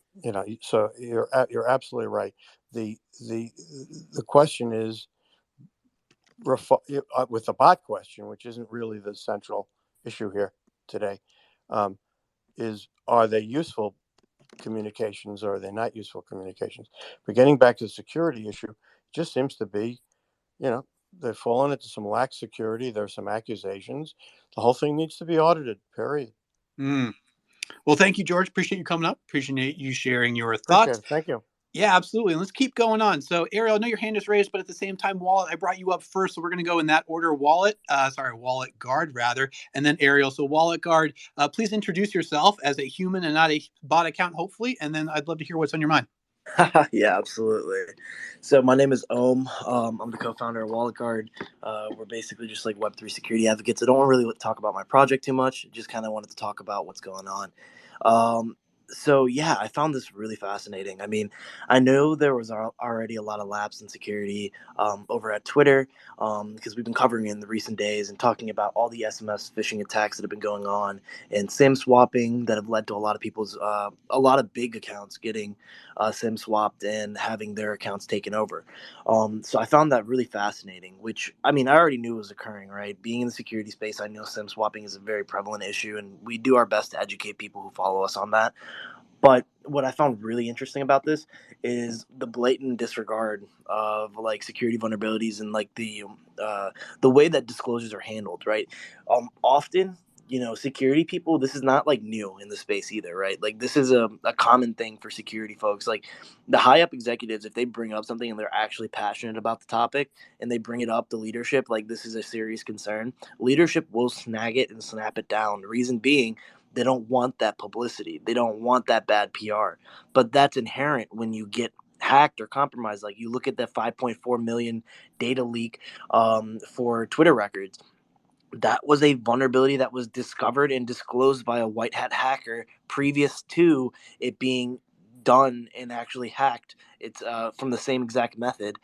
you're absolutely right. The the the question is with the bot question, which isn't really the central issue here today, um, is are they useful communications or are they not useful communications? But getting back to the security issue, it just seems to be, they've fallen into some lax security. There's some accusations. The whole thing needs to be audited. Period. Mm. Well, thank you, George. Appreciate you coming up. Appreciate you sharing your Appreciate thoughts. it. Thank you. Yeah, absolutely. And let's keep going on. So, Ariel, I know your hand is raised, but at the same time, Wallet, I brought you up first. So, we're going to go in that order. Wallet Guard, rather, and then Ariel. So, Wallet Guard, please introduce yourself as a human and not a bot account, hopefully. And then I'd love to hear what's on your mind. Yeah, absolutely. So my name is Ohm. I'm the co-founder of Wallet Guard. We're basically just like Web3 security advocates. I don't really talk about my project too much. Just kind of wanted to talk about what's going on. So yeah, I found this really fascinating. I mean, I know there was already a lot of lapse in security over at Twitter because we've been covering it in the recent days and talking about all the SMS phishing attacks that have been going on and SIM swapping that have led to a lot of a lot of big accounts getting SIM swapped and having their accounts taken over. So I found that really fascinating, which I mean, I already knew was occurring, right? Being in the security space, I know SIM swapping is a very prevalent issue, and we do our best to educate people who follow us on that. But what I found really interesting about this is the blatant disregard of like security vulnerabilities and like the way that disclosures are handled, right? Often, security people, this is not like new in the space either, right? Like this is a common thing for security folks. Like the high up executives, if they bring up something and they're actually passionate about the topic and they bring it up to leadership, like this is a serious concern, leadership will snag it and snap it down. The reason being, they don't want that publicity. They don't want that bad PR. But that's inherent when you get hacked or compromised. Like you look at that 5.4 million data leak for Twitter records. That was a vulnerability that was discovered and disclosed by a white hat hacker previous to it being done and actually hacked. It's from the same exact method,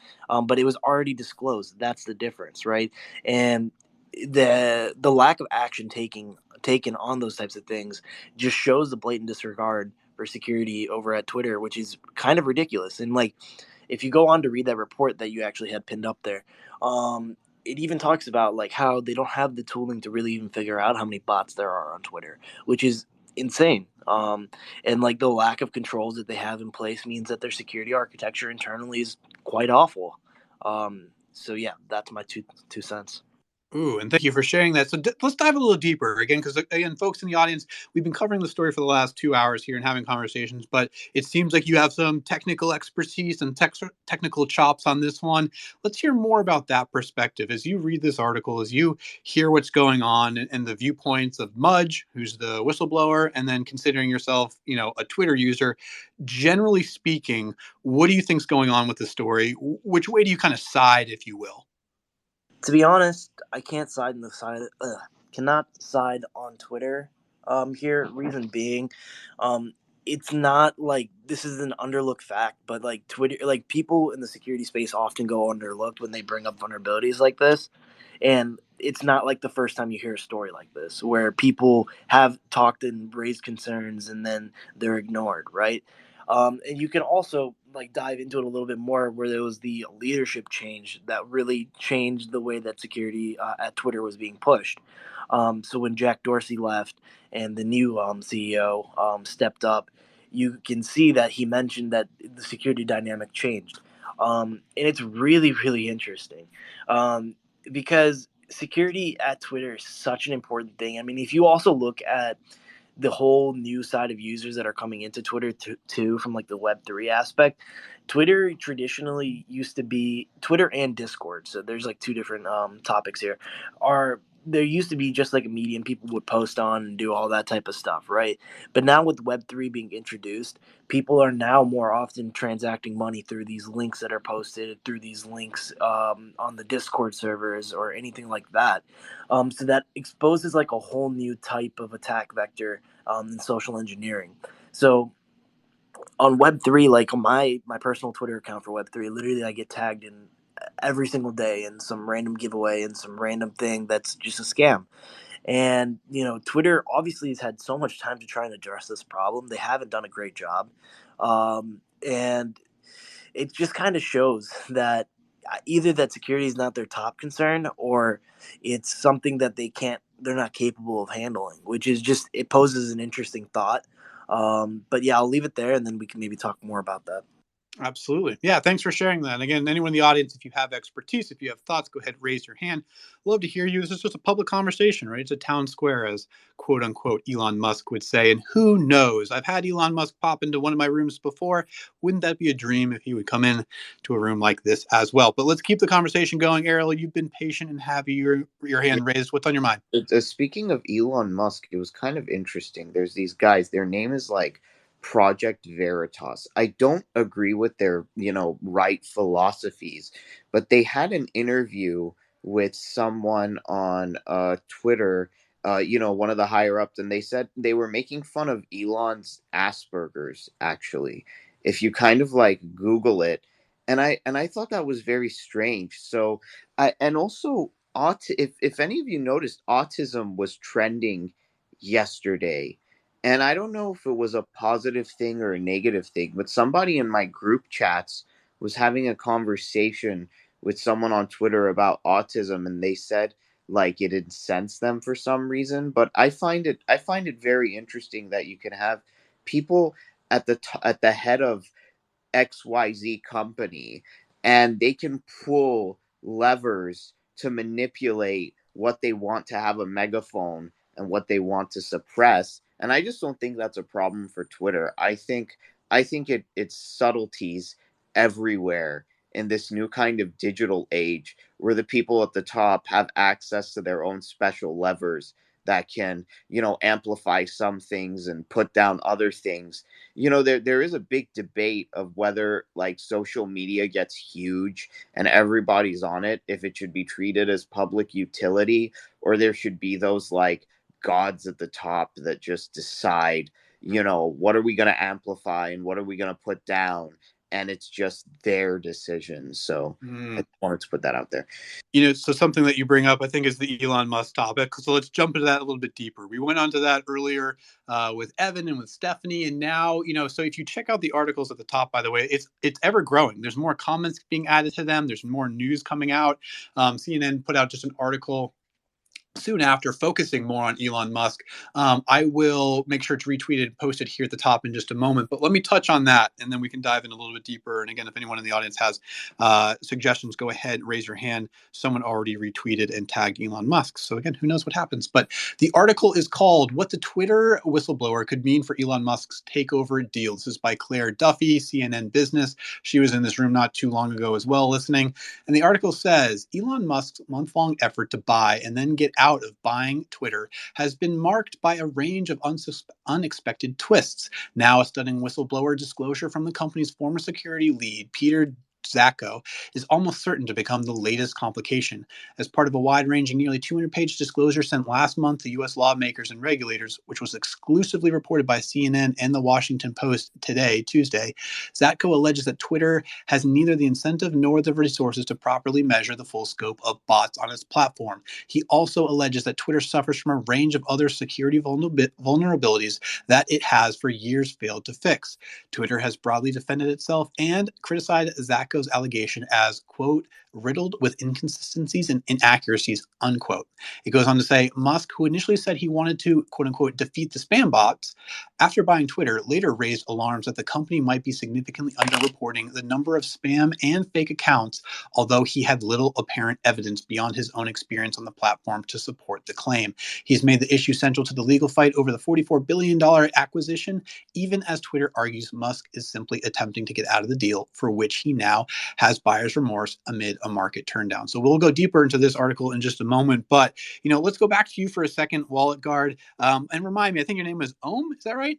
but it was already disclosed. That's the difference, right? And the lack of action taken on those types of things just shows the blatant disregard for security over at Twitter, which is kind of ridiculous. And like, if you go on to read that report that you actually had pinned up there, it even talks about like how they don't have the tooling to really even figure out how many bots there are on Twitter, which is insane. And like the lack of controls that they have in place means that their security architecture internally is quite awful. So yeah, that's my two cents. Ooh, and thank you for sharing that. So let's dive a little deeper again, because again, folks in the audience, we've been covering the story for the last 2 hours here and having conversations, but it seems like you have some technical expertise and technical chops on this one. Let's hear more about that perspective as you read this article, as you hear what's going on and the viewpoints of Mudge, who's the whistleblower, and then considering yourself, a Twitter user. Generally speaking, what do you think's going on with the story? Which way do you kind of side, if you will? To be honest, I can't side in the side. Cannot side on Twitter. Here, reason being, um, it's not like this is an underlooked fact, but like Twitter, like people in the security space often go underlooked when they bring up vulnerabilities like this, and it's not like the first time you hear a story like this where people have talked and raised concerns and then they're ignored, right? And you can also like dive into it a little bit more where there was the leadership change that really changed the way that security at Twitter was being pushed. So when Jack Dorsey left and the new CEO stepped up, you can see that he mentioned that the security dynamic changed. And it's really, really interesting because security at Twitter is such an important thing. I mean, if you also look at the whole new side of users that are coming into Twitter too, from like the Web3 aspect. Twitter traditionally used to be Twitter and Discord. So there's like two different topics here. Are there used to be just like a medium people would post on and do all that type of stuff, right? But now with Web3 being introduced, people are now more often transacting money through these links that are posted, through these links on the Discord servers or anything like that. So that exposes like a whole new type of attack vector in social engineering. So on Web3, like on my personal Twitter account for Web3, literally I get tagged in every single day in some random giveaway and some random thing that's just a scam. And Twitter obviously has had so much time to try and address this problem. They haven't done a great job, and it just kind of shows that either that security is not their top concern or it's something that they're not capable of handling, which is just it poses an interesting thought. But yeah, I'll leave it there and then we can maybe talk more about that. Absolutely. Yeah, thanks for sharing that. And again, anyone in the audience, if you have expertise, if you have thoughts, go ahead, raise your hand. Love to hear you. This is just a public conversation, right? It's a town square, as quote unquote Elon Musk would say. And who knows? I've had Elon Musk pop into one of my rooms before. Wouldn't that be a dream if he would come in to a room like this as well? But let's keep the conversation going. Ariel, you've been patient and have your Yeah. hand raised. What's on your mind? Speaking of Elon Musk, it was kind of interesting. There's these guys, their name is like Project Veritas. I don't agree with their, right philosophies, but they had an interview with someone on Twitter, one of the higher ups, and they said they were making fun of Elon's Asperger's, actually. If you kind of like Google it. And I thought that was very strange. So and also if any of you noticed, autism was trending yesterday, and I don't know if it was a positive thing or a negative thing, but somebody in my group chats was having a conversation with someone on Twitter about autism, and they said like it incensed them for some reason. But I find it very interesting that you can have people at the head of XYZ company, and they can pull levers to manipulate what they want to have a megaphone and what they want to suppress. And I just don't think that's a problem for Twitter. I think it's subtleties everywhere in this new kind of digital age where the people at the top have access to their own special levers that can, amplify some things and put down other things. There is a big debate of whether like social media gets huge and everybody's on it, if it should be treated as public utility, or there should be those like gods at the top that just decide, what are we going to amplify and what are we going to put down, and it's just their decision. So I Mm. just wanted to put that out there. So something that you bring up, I think, is the Elon Musk topic. So let's jump into that a little bit deeper. We went on to that earlier with Evan and with Stephanie, and now, so if you check out the articles at the top, by the way, it's ever growing. There's more comments being added to them. There's more news coming out. CNN put out just an article soon after, focusing more on Elon Musk. I will make sure to retweet it and post it here at the top in just a moment. But let me touch on that, and then we can dive in a little bit deeper. And again, if anyone in the audience has suggestions, go ahead, raise your hand. Someone already retweeted and tagged Elon Musk. So again, who knows what happens? But the article is called "What the Twitter Whistleblower Could Mean for Elon Musk's Takeover Deal." This is by Claire Duffy, CNN Business. She was in this room not too long ago as well, listening. And the article says Elon Musk's month-long effort to buy and then get out of buying Twitter has been marked by a range of unexpected twists. Now, a stunning whistleblower disclosure from the company's former security lead, Peter Zacco, is almost certain to become the latest complication. As part of a wide-ranging, nearly 200-page disclosure sent last month to U.S. lawmakers and regulators, which was exclusively reported by CNN and the Washington Post today, Tuesday, Zacco alleges that Twitter has neither the incentive nor the resources to properly measure the full scope of bots on its platform. He also alleges that Twitter suffers from a range of other security vulnerabilities that it has for years failed to fix. Twitter has broadly defended itself and criticized Zacco's allegation as, quote, riddled with inconsistencies and inaccuracies, unquote. It goes on to say Musk, who initially said he wanted to, quote unquote, defeat the spam bots, after buying Twitter, later raised alarms that the company might be significantly underreporting the number of spam and fake accounts, although he had little apparent evidence beyond his own experience on the platform to support the claim. He's made the issue central to the legal fight over the $44 billion acquisition, even as Twitter argues Musk is simply attempting to get out of the deal, for which he now has buyer's remorse amid a market turndown. So we'll go deeper into this article in just a moment, but let's go back to you for a second, Wallet Guard, and remind me. I think your name is Ohm. Is that right?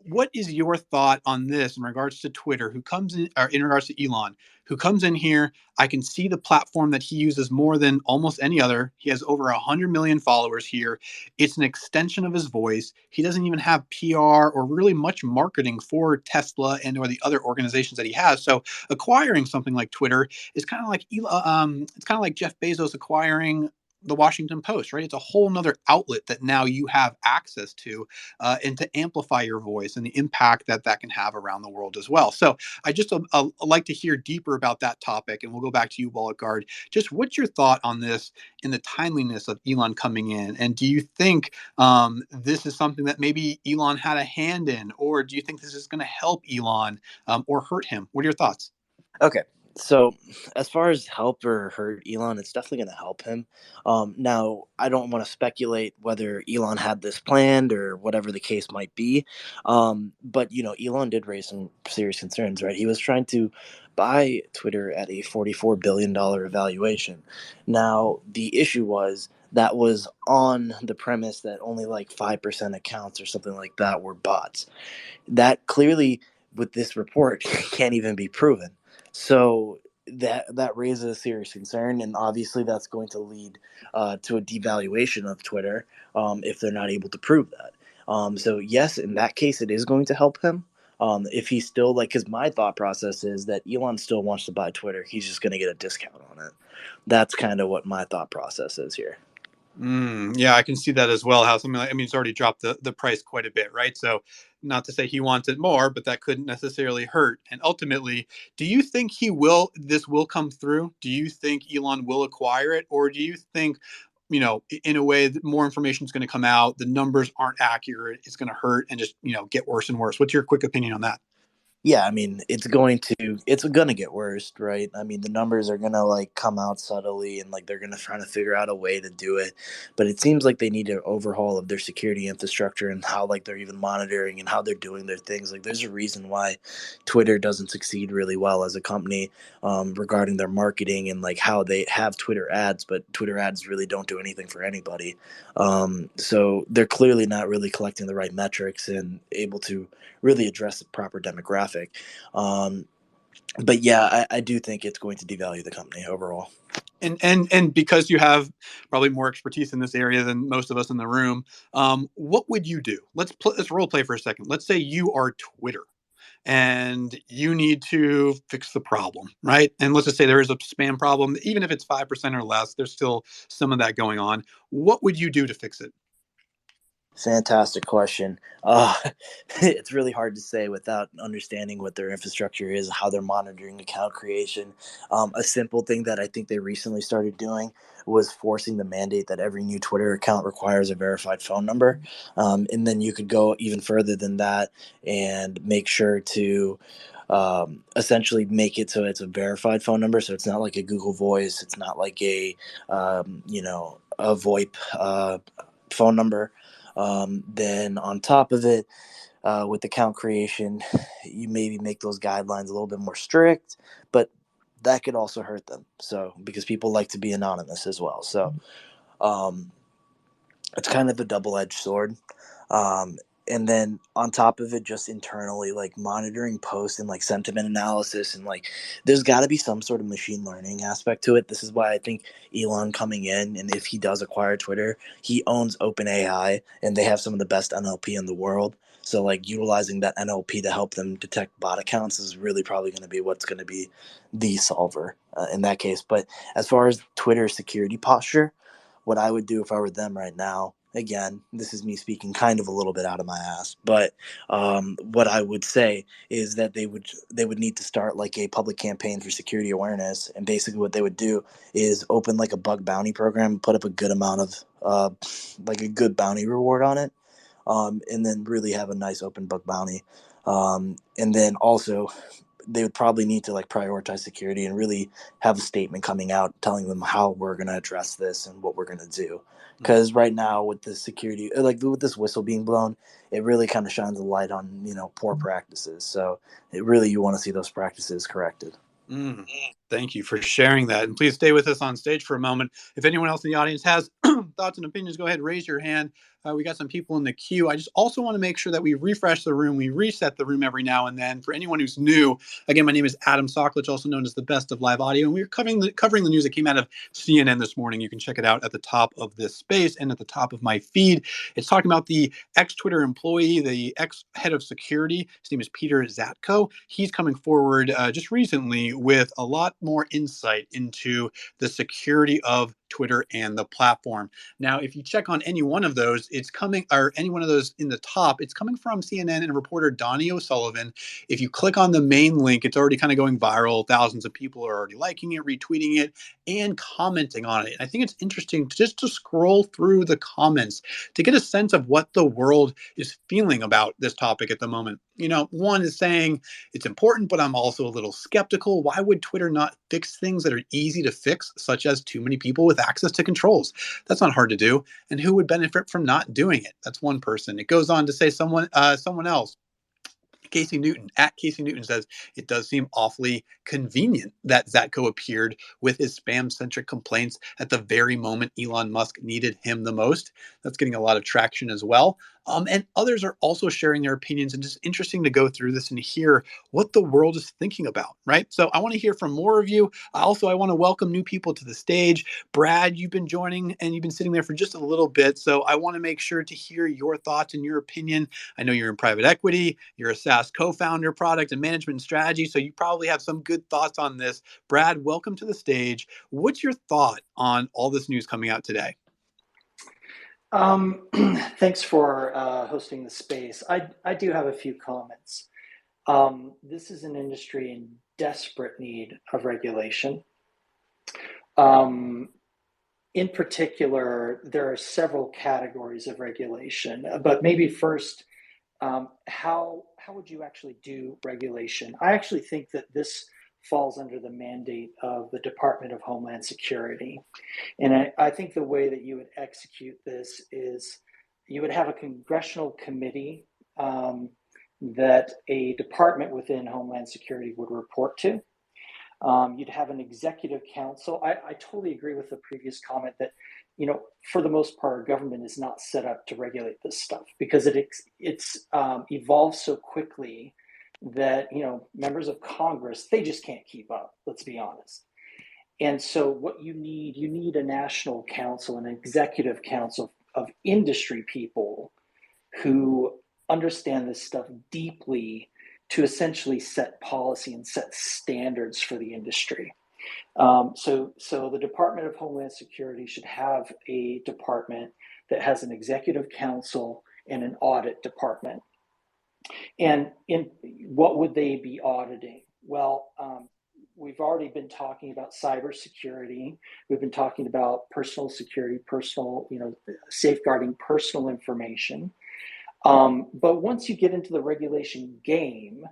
What is your thought on this in regards to Twitter, who comes in, or in regards to Elon, who comes in here? I can see the platform that he uses more than almost any other. He has over 100 million followers here. It's an extension of his voice. He doesn't even have PR or really much marketing for Tesla and or the other organizations that he has. So acquiring something like Twitter is kind of like it's kind of like Jeff Bezos acquiring the Washington Post, right? It's a whole nother outlet that now you have access to, and to amplify your voice and the impact that that can have around the world as well. So I just like to hear deeper about that topic, and we'll go back to you, Wallet Guard. Just what's your thought on this in the timeliness of Elon coming in? And do you think this is something that maybe Elon had a hand in, or do you think this is going to help Elon or hurt him? What are your thoughts? Okay. So, as far as help or hurt Elon, it's definitely going to help him. Now, I don't want to speculate whether Elon had this planned or whatever the case might be. But, Elon did raise some serious concerns, right? He was trying to buy Twitter at a $44 billion valuation. Now, the issue was that was on the premise that only like 5% accounts or something like that were bots. That clearly, with this report, can't even be proven. So that raises a serious concern, and obviously that's going to lead to a devaluation of Twitter if they're not able to prove that. So yes, in that case, it is going to help him. If he's still because my thought process is that Elon still wants to buy Twitter, he's just going to get a discount on it. That's kind of what my thought process is here. Yeah, I can see that as well. How something like, it's already dropped the price quite a bit, right? So not to say he wants it more, but that couldn't necessarily hurt. And ultimately, do you think this will come through? Do you think Elon will acquire it? Or do you think, in a way that more information is going to come out, the numbers aren't accurate, it's going to hurt and just, get worse and worse? What's your quick opinion on that? Yeah, it's gonna get worse, right? The numbers are gonna come out subtly, and they're gonna try to figure out a way to do it. But it seems like they need an overhaul of their security infrastructure and how they're even monitoring and how they're doing their things. There's a reason why Twitter doesn't succeed really well as a company regarding their marketing and how they have Twitter ads, but Twitter ads really don't do anything for anybody. So they're clearly not really collecting the right metrics and able to really address the proper demographic. But yeah, I do think it's going to devalue the company overall. And because you have probably more expertise in this area than most of us in the room, what would you do? Let's role play for a second. Let's say you are Twitter and you need to fix the problem, right? And let's just say there is a spam problem, even if it's 5% or less, there's still some of that going on. What would you do to fix it? Fantastic question. It's really hard to say without understanding what their infrastructure is, how they're monitoring account creation. A simple thing that I think they recently started doing was forcing the mandate that every new Twitter account requires a verified phone number. And then you could go even further than that and make sure to essentially make it so it's a verified phone number. So it's not like a Google Voice. It's not like a VoIP phone number. Then on top of it, with account creation, you maybe make those guidelines a little bit more strict, but that could also hurt them. So because people like to be anonymous as well. So um, it's kind of a double-edged sword. Um, and then on top of it, just internally, like monitoring posts and like sentiment analysis, and like there's got to be some sort of machine learning aspect to it. This is why I think Elon coming in, and if he does acquire Twitter, he owns OpenAI, and they have some of the best NLP in the world. So like utilizing that NLP to help them detect bot accounts is really probably going to be what's going to be the solver in that case. But as far as Twitter security posture, what I would do if I were them right now. Again, this is me speaking kind of a little bit out of my ass, but what I would say is that they would need to start like a public campaign for security awareness, and basically what they would do is open like a bug bounty program, put up a good amount of like a good bounty reward on it, and then really have a nice open bug bounty, and then also they would probably need to like prioritize security and really have a statement coming out telling them how we're going to address this and what we're going to do. Because right now with the security, like with this whistle being blown, it really kind of shines a light on poor practices. So it really, you want to see those practices corrected. Mm, thank you for sharing that. And please stay with us on stage for a moment. If anyone else in the audience has thoughts and opinions, go ahead and raise your hand. We got some people in the queue. I just also want to make sure that we refresh the room. We reset the room every now and then. For anyone who's new, again, my name is Adam Socklich, also known as the Best of Live Audio. And we're covering the news that came out of CNN this morning. You can check it out at the top of this space and at the top of my feed. It's talking about the ex-Twitter employee, the ex-head of security. His name is Peter Zatko. He's coming forward just recently with a lot more insight into the security of Twitter and the platform. Now, if you check on any one of those, it's coming, or any one of those in the top, it's coming from CNN and reporter Donnie O'Sullivan. If you click on the main link, it's already kind of going viral. Thousands of people are already liking it, retweeting it, and commenting on it. I think it's interesting to scroll through the comments to get a sense of what the world is feeling about this topic at the moment. One is saying it's important, but I'm also a little skeptical. Why would Twitter not fix things that are easy to fix, such as too many people with access to controls? That's not hard to do. And who would benefit from not doing it? That's one person. It goes on to say someone else. Casey Newton at Casey Newton says it does seem awfully convenient that Zatko appeared with his spam-centric complaints at the very moment Elon Musk needed him the most. That's getting a lot of traction as well. And others are also sharing their opinions, and just interesting to go through this and hear what the world is thinking about, right? So I want to hear from more of you. Also, I want to welcome new people to the stage. Brad, you've been joining and you've been sitting there for just a little bit. So I want to make sure to hear your thoughts and your opinion. I know you're in private equity, you're a SaaS co-founder, product and management strategy, so you probably have some good thoughts on this. Brad, welcome to the stage. What's your thought on all this news coming out today? Thanks for hosting the space. I do have a few comments. This is an industry in desperate need of regulation. In particular, there are several categories of regulation, but maybe first, how would you actually do regulation? I actually think that this falls under the mandate of the Department of Homeland Security. And I think the way that you would execute this is you would have a congressional committee that a department within Homeland Security would report to. You'd have an executive council. I totally agree with the previous comment that, for the most part, our government is not set up to regulate this stuff because it's evolved so quickly that, members of Congress, they just can't keep up, let's be honest. And so what you need a national council, an executive council of industry people who understand this stuff deeply to essentially set policy and set standards for the industry. So the Department of Homeland Security should have a department that has an executive council and an audit department. And in what would they be auditing? Well, we've already been talking about cybersecurity. We've been talking about personal security, safeguarding personal information. But once you get into the regulation game,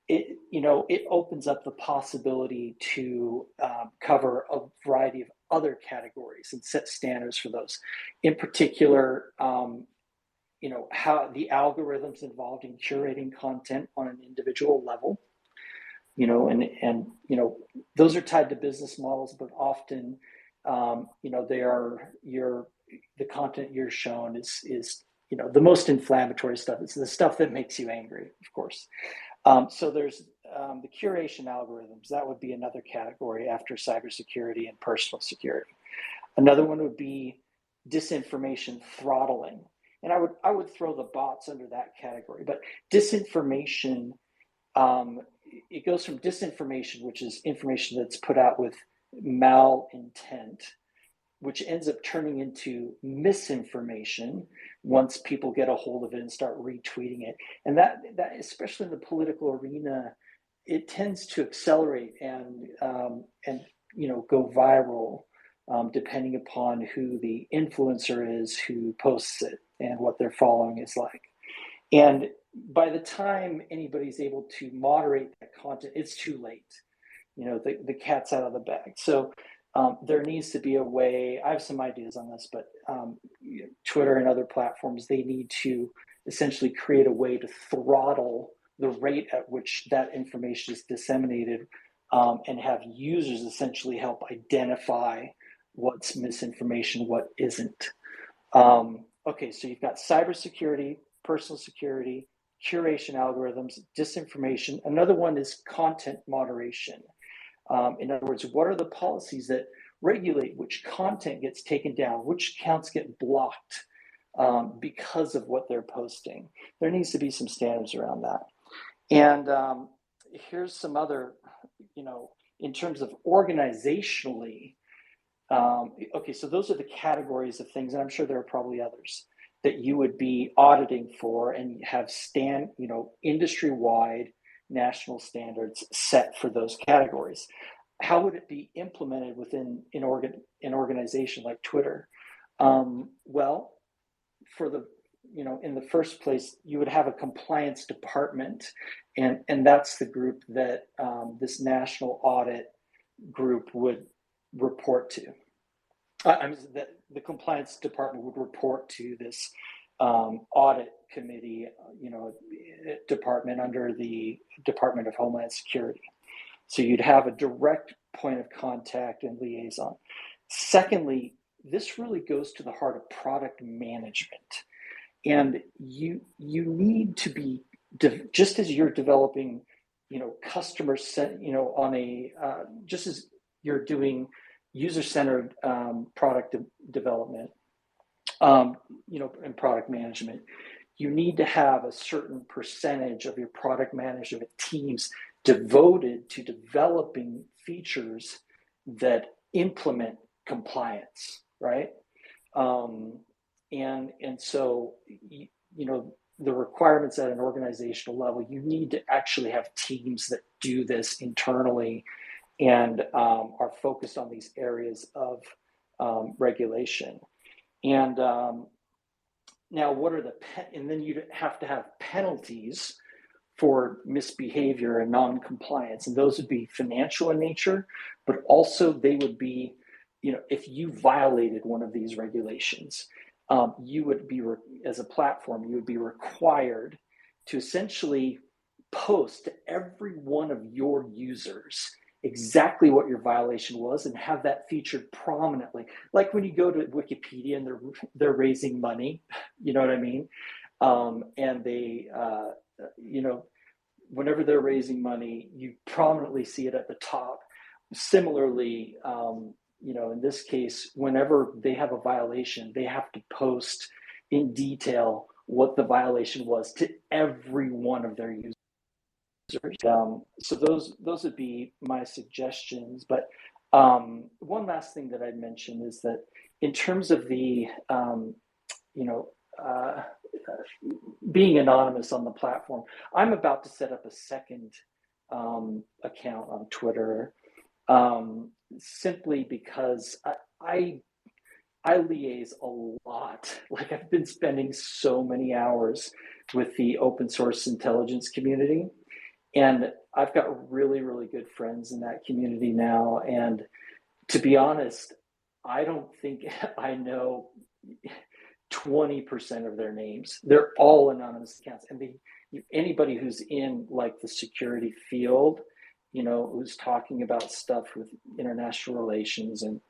it opens up the possibility to cover a variety of other categories and set standards for those. In particular, how the algorithms involved in curating content on an individual level, and those are tied to business models, but often, they are the content you're shown is the most inflammatory stuff. It's the stuff that makes you angry, of course. So there's the curation algorithms. That would be another category after cybersecurity and personal security. Another one would be disinformation throttling. And I would throw the bots under that category. But disinformation, it goes from disinformation, which is information that's put out with malintent, which ends up turning into misinformation once people get a hold of it and start retweeting it. And that especially in the political arena, it tends to accelerate and go viral, depending upon who the influencer is who posts it and what their following is like. And by the time anybody's able to moderate that content, it's too late. The cat's out of the bag. So there needs to be a way. I have some ideas on this, but Twitter and other platforms, they need to essentially create a way to throttle the rate at which that information is disseminated, and have users essentially help identify what's misinformation, what isn't. Okay, so you've got cybersecurity, personal security, curation algorithms, disinformation. Another one is content moderation. In other words, what are the policies that regulate which content gets taken down, which accounts get blocked because of what they're posting? There needs to be some standards around that. And here's some other, in terms of organizationally, okay, so those are the categories of things, and I'm sure there are probably others that you would be auditing for and have industry-wide national standards set for those categories. How would it be implemented within an organization like Twitter? Well, in the first place, you would have a compliance department, and that's the group that this national audit group would report to. The compliance department would report to this audit committee, department under the Department of Homeland Security. So you'd have a direct point of contact and liaison. Secondly, this really goes to the heart of product management. And you need to be, just as you're developing, customer set, just as you're doing user-centered product development, and product management, you need to have a certain percentage of your product management teams devoted to developing features that implement compliance, right? And so, the requirements at an organizational level, you need to actually have teams that do this internally and are focused on these areas of regulation. And now, and then you'd have to have penalties for misbehavior and non-compliance, and those would be financial in nature, but also they would be, if you violated one of these regulations, you would be, as a platform, you would be required to essentially post to every one of your users exactly what your violation was and have that featured prominently. Like when you go to Wikipedia and they're raising money, you know what I mean? And they, whenever they're raising money, you prominently see it at the top. Similarly, in this case, whenever they have a violation, they have to post in detail what the violation was to every one of their users. So those would be my suggestions. But one last thing that I'd mention is that in terms of the being anonymous on the platform. I'm about to set up a second account on Twitter, simply because I liaise a lot. Like, I've been spending so many hours with the open source intelligence community, and I've got really, really good friends in that community now. And to be honest, I don't think I know 20% of their names. They're all anonymous accounts. And anybody who's in like the security field, who's talking about stuff with international relations and,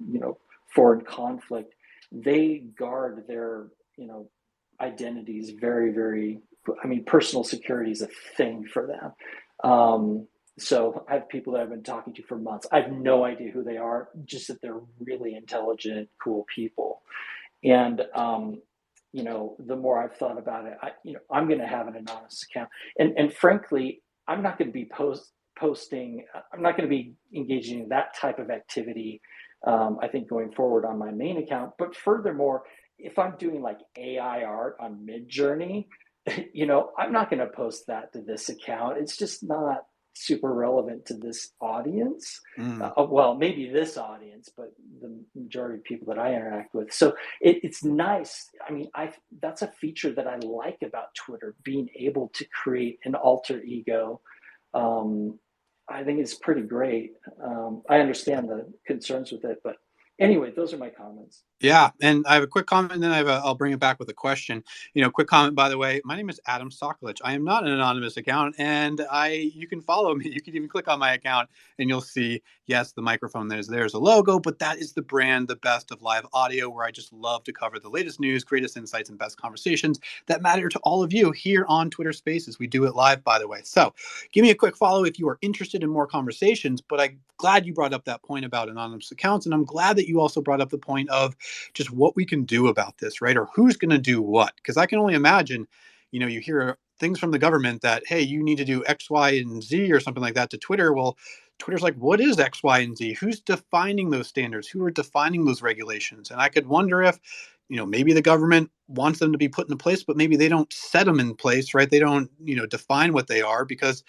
foreign conflict, they guard their, identities very, very, I mean, personal security is a thing for them. So I have people that I've been talking to for months. I have no idea who they are, just that they're really intelligent, cool people. And the more I've thought about it, I'm going to have an anonymous account, and frankly, I'm not going to be posting. I'm not going to be engaging in that type of activity. I think going forward on my main account. But furthermore, if I'm doing like AI art on Midjourney, I'm not going to post that to this account. It's just not super relevant to this audience. Well, maybe this audience, but the majority of people that I interact with. So it's nice. I mean, that's a feature that I like about Twitter, being able to create an alter ego. I think it's pretty great. I understand the concerns with it, but anyway, those are my comments. Yeah, and I have a quick comment, and then I'll bring it back with a question. Quick comment, by the way. My name is Adam Sokolich. I am not an anonymous account, and you can follow me. You can even click on my account, and you'll see, yes, the microphone there's a logo, but that is the brand, the best of live audio, where I just love to cover the latest news, greatest insights, and best conversations that matter to all of you here on Twitter Spaces. We do it live, by the way. So give me a quick follow if you are interested in more conversations, but I'm glad you brought up that point about anonymous accounts, and I'm glad that you also brought up the point of just what we can do about this, right? Or who's going to do what? Because I can only imagine, you hear things from the government that, hey, you need to do X, Y, and Z or something like that to Twitter. Well, Twitter's like, what is X, Y, and Z? Who's defining those standards? Who are defining those regulations? And I could wonder if, maybe the government wants them to be put into place, but maybe they don't set them in place, right? They don't, define what they are because,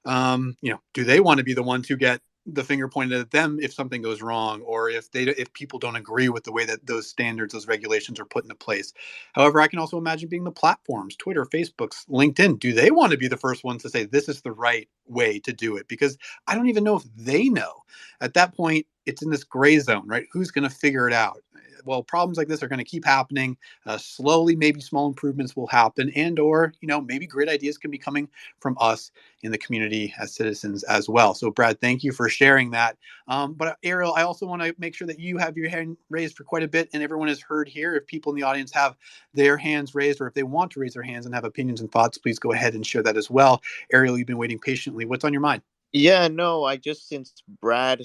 do they want to be the ones who get the finger pointed at them if something goes wrong, or if people don't agree with the way that those standards, those regulations are put into place? However, I can also imagine being the platforms, Twitter, Facebook's, LinkedIn. Do they want to be the first ones to say this is the right way to do it? Because I don't even know if they know. At that point, it's in this gray zone, right? Who's going to figure it out? Well, problems like this are going to keep happening. Slowly, maybe small improvements will happen, or maybe great ideas can be coming from us in the community as citizens as well. So, Brad, thank you for sharing that. But Ariel, I also want to make sure that you have your hand raised for quite a bit, and everyone is heard here. If people in the audience have their hands raised, or if they want to raise their hands and have opinions and thoughts, please go ahead and share that as well. Ariel, you've been waiting patiently. What's on your mind? Yeah, no, since Brad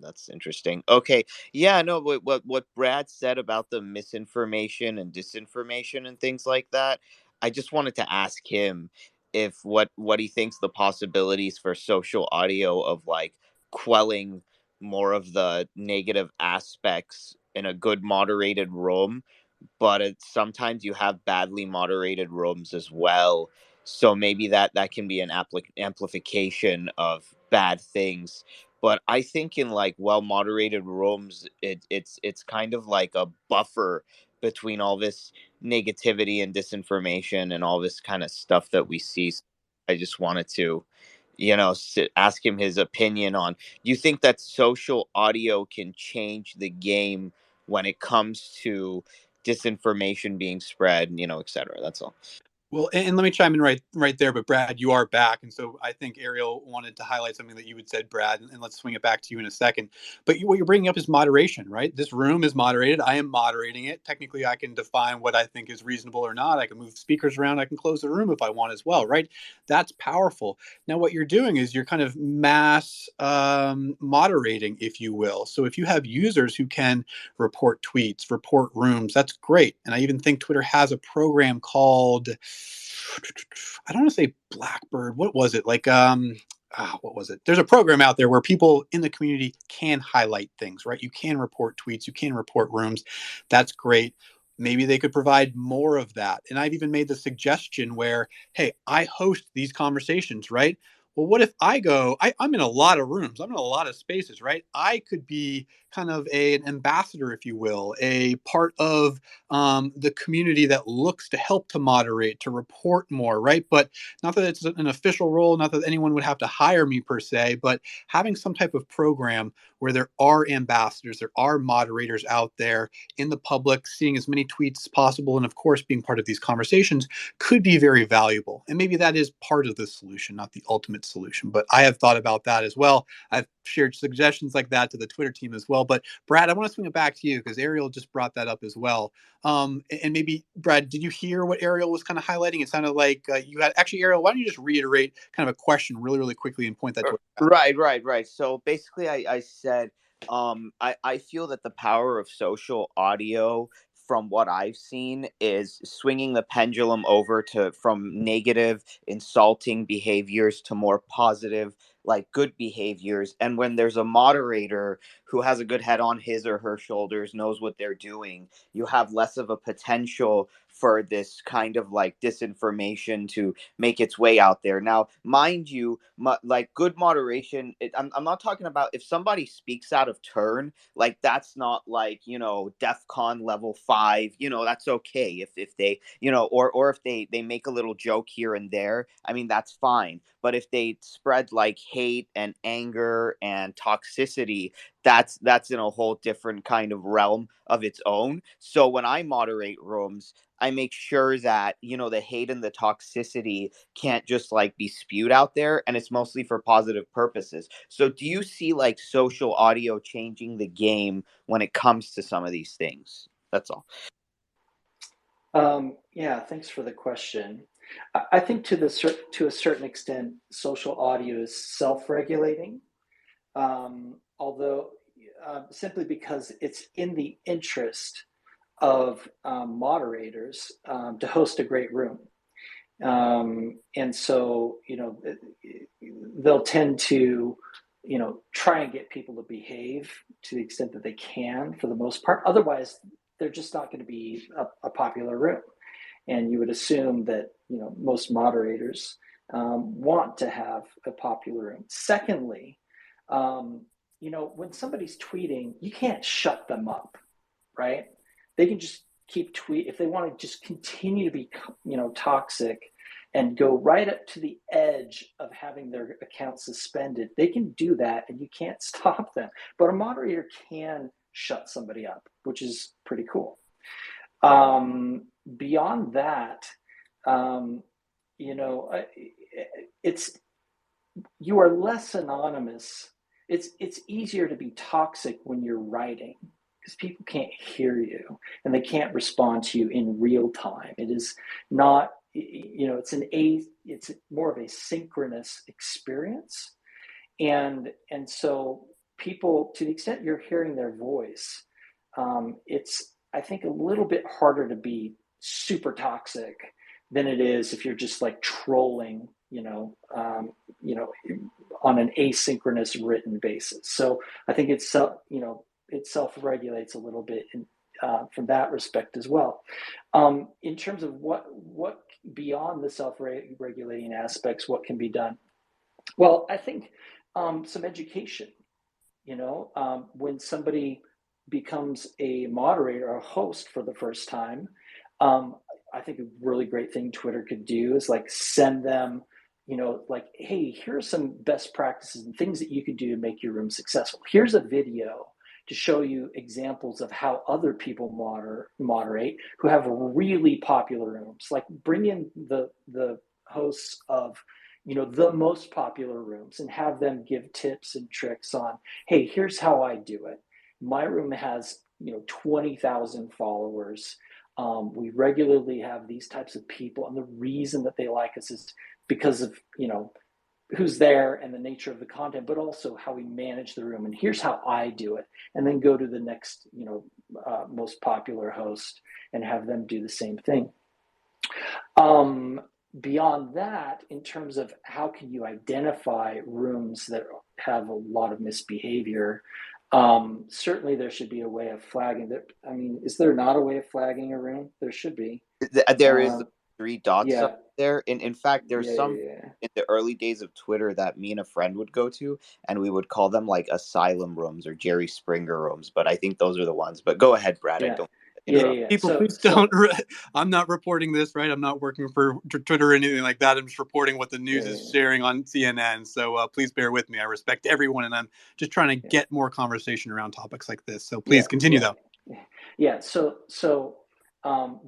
that's interesting. Okay. Yeah, no, what Brad said about the misinformation and disinformation and things like that, I just wanted to ask him if what he thinks the possibilities for social audio of like quelling more of the negative aspects in a good moderated room, but sometimes you have badly moderated rooms as well. So maybe that can be an amplification of bad things. But I think in like well moderated rooms, it's kind of like a buffer between all this negativity and disinformation and all this kind of stuff that we see. So I just wanted to, ask him his opinion on. You think that social audio can change the game when it comes to disinformation being spread, et cetera? That's all. Well, and let me chime in right there. But Brad, you are back, and so I think Ariel wanted to highlight something that you had said, Brad, and let's swing it back to you in a second. But what you're bringing up is moderation, right? This room is moderated. I am moderating it. Technically, I can define what I think is reasonable or not. I can move speakers around. I can close the room if I want as well, right? That's powerful. Now, what you're doing is you're kind of mass moderating, if you will. So if you have users who can report tweets, report rooms, that's great. And I even think Twitter has a program called, I don't want to say Blackbird. What was it? What was it? There's a program out there where people in the community can highlight things, right? You can report tweets, you can report rooms. That's great. maybe they could provide more of that. And I've even made the suggestion where, hey, I host these conversations, right? Well, what if I go, I'm in a lot of rooms, I'm in a lot of spaces, right? I could be kind of an ambassador, if you will, a part of the community that looks to help to moderate, to report more, right? But not that it's an official role, not that anyone would have to hire me per se, but having some type of program where there are ambassadors, there are moderators out there in the public, seeing as many tweets as possible, and of course, being part of these conversations could be very valuable. And maybe that is part of the solution, not the ultimate solution. But I have thought about that as well. I've shared suggestions like that to the Twitter team as well. But Brad, I want to swing it back to you because Ariel just brought that up as well. And maybe, Brad, did you hear what Ariel was kind of highlighting? It sounded like you had actually, Ariel, why don't you just reiterate kind of a question really, really quickly and point that to Right. So basically, I said, I feel that the power of social audio, from what I've seen, is swinging the pendulum over to from negative, insulting behaviors to more positive, like good behaviors. And when there's a moderator who has a good head on his or her shoulders, knows what they're doing, you have less of a potential for this kind of like disinformation to make its way out there. Now, mind you, like good moderation, I'm not talking about if somebody speaks out of turn, like that's not like, DEF CON level 5, that's okay if they, or if they make a little joke here and there, I mean, that's fine. But if they spread like hate and anger and toxicity, that's in a whole different kind of realm of its own. So when I moderate rooms, I make sure that, the hate and the toxicity can't just like be spewed out there, and it's mostly for positive purposes. So do you see like social audio changing the game when it comes to some of these things? That's all. Yeah, thanks for the question. I think to a certain extent, social audio is self-regulating, although simply because it's in the interest of moderators to host a great room. And so, they'll tend to, try and get people to behave to the extent that they can for the most part. Otherwise, they're just not going to be a popular room. And you would assume that, most moderators want to have a popular room. Secondly, when somebody's tweeting, you can't shut them up, right? They can just keep tweet if they want to just continue to be, toxic and go right up to the edge of having their account suspended. They can do that, and you can't stop them. But a moderator can shut somebody up, which is pretty cool. Beyond that, it's you are less anonymous. It's easier to be toxic when you're writing because people can't hear you and they can't respond to you in real time. It is not, it's more of a synchronous experience, and so people, to the extent you're hearing their voice, it's, I think, a little bit harder to be super toxic than it is if you're just like trolling, on an asynchronous written basis. So I think it self-regulates a little bit from that respect as well. In terms of what beyond the self-regulating aspects, what can be done? Well, I think some education. When somebody becomes a moderator or a host for the first time, I think a really great thing Twitter could do is like send them, like, hey, here are some best practices and things that you could do to make your room successful. Here's a video to show you examples of how other people moderate who have really popular rooms. Like bring in the hosts of the most popular rooms and have them give tips and tricks on, hey, here's how I do it. My room has 20,000 followers. We regularly have these types of people, and the reason that they like us is because of who's there and the nature of the content, but also how we manage the room. And here's how I do it. And then go to the next most popular host and have them do the same thing. Beyond that, in terms of how can you identify rooms that have a lot of misbehavior, Certainly there should be a way of flagging that. I mean, is there not a way of flagging a room? There should be. There is Um, three dots up yeah, there. In fact, there's yeah, some yeah, yeah. in the early days of Twitter that me and a friend would go to, and we would call them like asylum rooms or Jerry Springer rooms. But I think those are the ones. But go ahead, Brad. I Yeah, don't yeah, interrupt. yeah. People, please So, don't. I'm not reporting this, right? I'm not working for Twitter or anything like that. I'm just reporting what the news is yeah, sharing on CNN. So please bear with me. I respect everyone, and I'm just trying to yeah, get more conversation around topics like this. So yeah, please continue, yeah, though. yeah.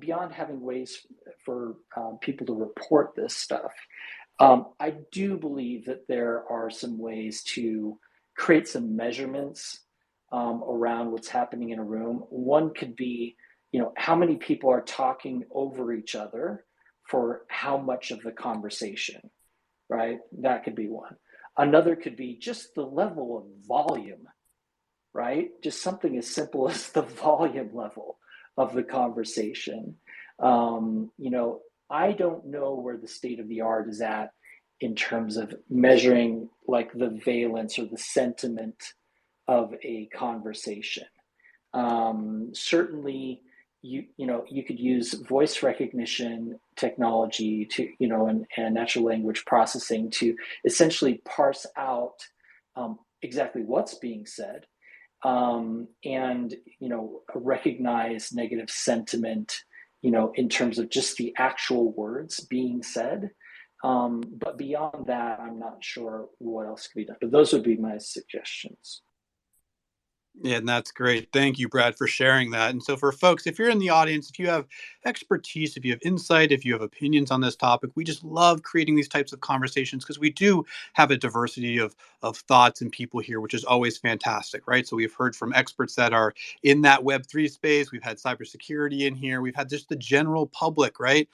Beyond having ways for people to report this stuff, I do believe that there are some ways to create some measurements around what's happening in a room. One could be, how many people are talking over each other for how much of the conversation, right? That could be one. Another could be just the level of volume, right? Just something as simple as the volume level of the conversation. I don't know where the state of the art is at in terms of measuring like the valence or the sentiment of a conversation. Certainly, you could use voice recognition technology to and natural language processing to essentially parse out exactly what's being said, and recognize negative sentiment in terms of just the actual words being said. But beyond that, I'm not sure what else could be done, but those would be my suggestions. Yeah, and that's great. Thank you, Brad, for sharing that. And so, for folks, if you're in the audience, if you have expertise, if you have insight, if you have opinions on this topic, we just love creating these types of conversations because we do have a diversity of thoughts and people here, which is always fantastic, right? So, we've heard from experts that are in that Web3 space. We've had cybersecurity in here. We've had just the general public, right?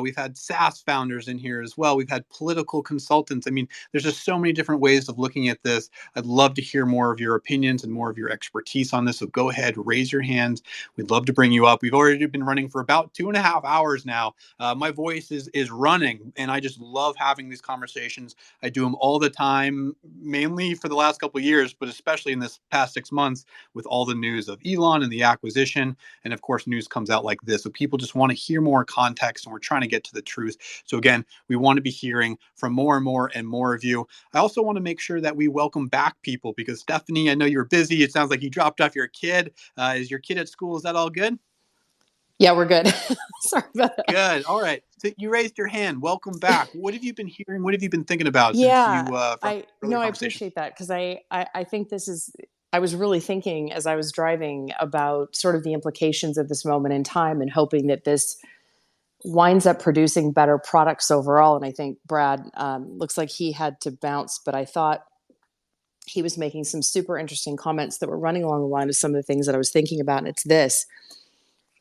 We've had SaaS founders in here as well. We've had political consultants. I mean, there's just so many different ways of looking at this. I'd love to hear more of your opinions and more of your expertise on this. So go ahead, raise your hands. We'd love to bring you up. We've already been running for about 2.5 hours now. My voice is running, and I just love having these conversations. I do them all the time, mainly for the last couple of years, but especially in this past 6 months with all the news of Elon and the acquisition. And of course, news comes out like this. So people just want to hear more context, and we're trying to get to the truth. So again, we want to be hearing from more and more of you. I also want to make sure that we welcome back people because Stephanie, I know you're busy. It sounds like you dropped off your kid. Is your kid at school? Is that all good? Yeah, we're good. Sorry about that. Good. All right. So you raised your hand. Welcome back. What have you been hearing? What have you been thinking about since Yeah, you from I earlier no, I conversations? appreciate that because I think this is. I was really thinking as I was driving about sort of the implications of this moment in time and hoping that this winds up producing better products overall. And I think Brad looks like he had to bounce, but I thought he was making some super interesting comments that were running along the line of some of the things that I was thinking about. And it's this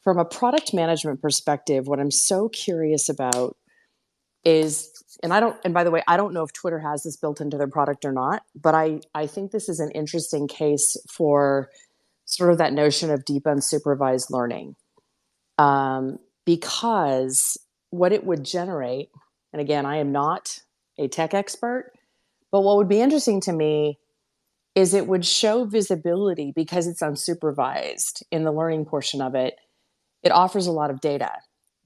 from a product management perspective, what I'm so curious about is, and by the way, I don't know if Twitter has this built into their product or not, but I think this is an interesting case for sort of that notion of deep unsupervised learning. Because what it would generate, and again, I am not a tech expert, but what would be interesting to me is it would show visibility because it's unsupervised in the learning portion of it. It offers a lot of data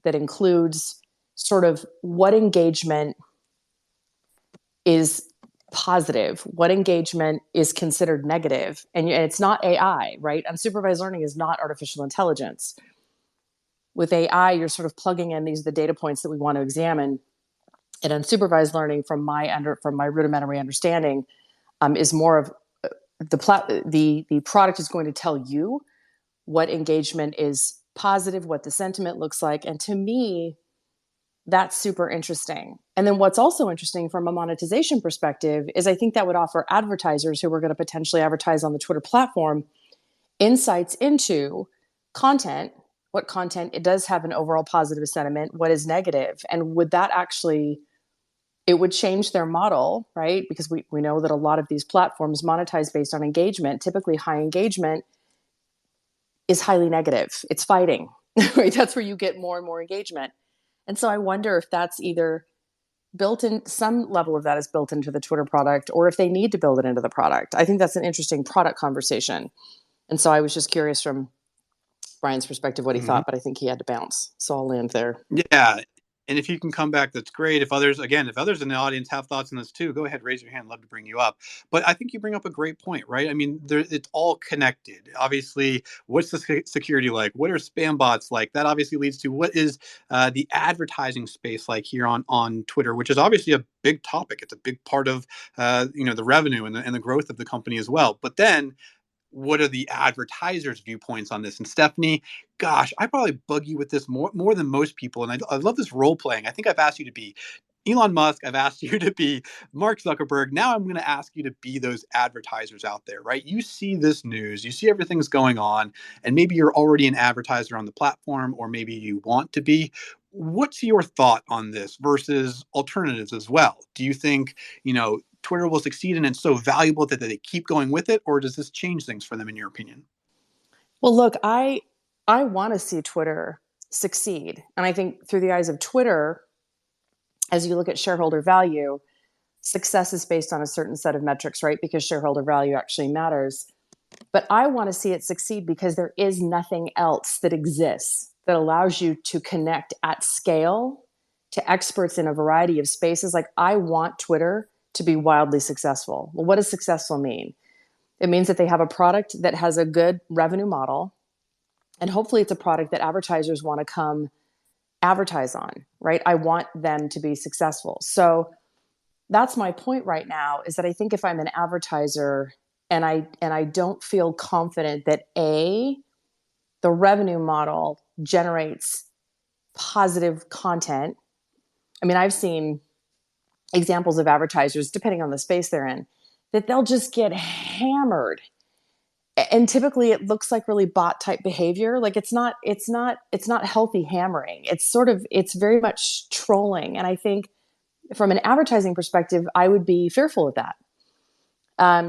that includes sort of what engagement is positive, what engagement is considered negative. And it's not AI, right? Unsupervised learning is not artificial intelligence. With AI, you're sort of plugging in the data points that we want to examine. And unsupervised learning, from my rudimentary understanding, is more of the product is going to tell you what engagement is positive, what the sentiment looks like. And to me, that's super interesting. And then what's also interesting from a monetization perspective is I think that would offer advertisers who are going to potentially advertise on the Twitter platform insights into content, what content it does have an overall positive sentiment, what is negative, and would that actually, it would change their model, right? Because we know that a lot of these platforms monetize based on engagement. Typically high engagement is highly negative. It's fighting, right? That's where you get more and more engagement. And so I wonder if that's either built in, some level of that is built into the Twitter product, or if they need to build it into the product. I think that's an interesting product conversation. And so I was just curious from Brian's perspective what he Mhm. thought, but I think he had to bounce. So I'll land there. Yeah. And if you can come back, that's great. If others, again, if others in the audience have thoughts on this too, go ahead, raise your hand. Love to bring you up. But I think you bring up a great point, right? I mean, it's all connected. Obviously, what's the security like? What are spam bots like? That obviously leads to what is the advertising space like here on Twitter, which is obviously a big topic. It's a big part of the revenue and the growth of the company as well. But then what are the advertisers' viewpoints on this? And Stephanie, gosh, I probably bug you with this more than most people. And I love this role playing. I think I've asked you to be Elon Musk. I've asked you to be Mark Zuckerberg. Now I'm going to ask you to be those advertisers out there, right? You see this news, you see everything's going on, and maybe you're already an advertiser on the platform, or maybe you want to be. What's your thought on this versus alternatives as well? Do you think, Twitter will succeed and it's so valuable that they keep going with it, or does this change things for them, in your opinion? Well, look, I want to see Twitter succeed. And I think through the eyes of Twitter, as you look at shareholder value, success is based on a certain set of metrics, right? Because shareholder value actually matters. But I want to see it succeed because there is nothing else that exists that allows you to connect at scale to experts in a variety of spaces. Like, I want Twitter to be wildly successful. Well, what does successful mean? It means that they have a product that has a good revenue model, and hopefully it's a product that advertisers want to come advertise on, right? I want them to be successful. So that's my point right now, is that I think if I'm an advertiser and I don't feel confident that the revenue model generates positive content. I mean, I've seen examples of advertisers, depending on the space they're in, that they'll just get hammered. And typically it looks like really bot type behavior. Like, it's not healthy hammering. It's very much trolling. And I think from an advertising perspective, I would be fearful of that.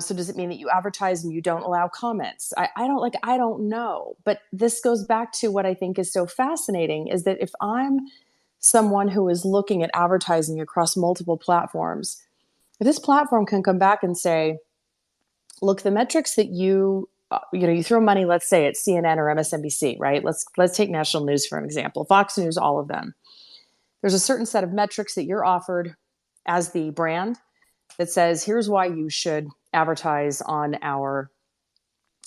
So does it mean that you advertise and you don't allow comments? I don't know. But this goes back to what I think is so fascinating, is that if I'm someone who is looking at advertising across multiple platforms, if this platform can come back and say, look, the metrics that you throw money, let's say at CNN or MSNBC, right? Let's take national news for an example, Fox News, all of them. There's a certain set of metrics that you're offered as the brand that says, here's why you should advertise on our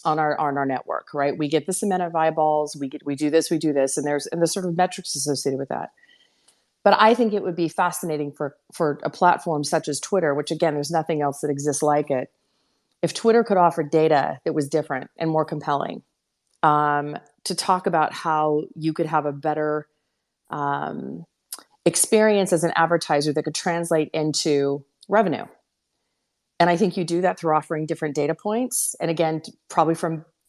network, right? We get this amount of eyeballs, we do this, and there's sort of metrics associated with that. But I think it would be fascinating for a platform such as Twitter, which, again, there's nothing else that exists like it. If Twitter could offer data that was different and more compelling, to talk about how you could have a better experience as an advertiser that could translate into revenue. And I think you do that through offering different data points. And again, probably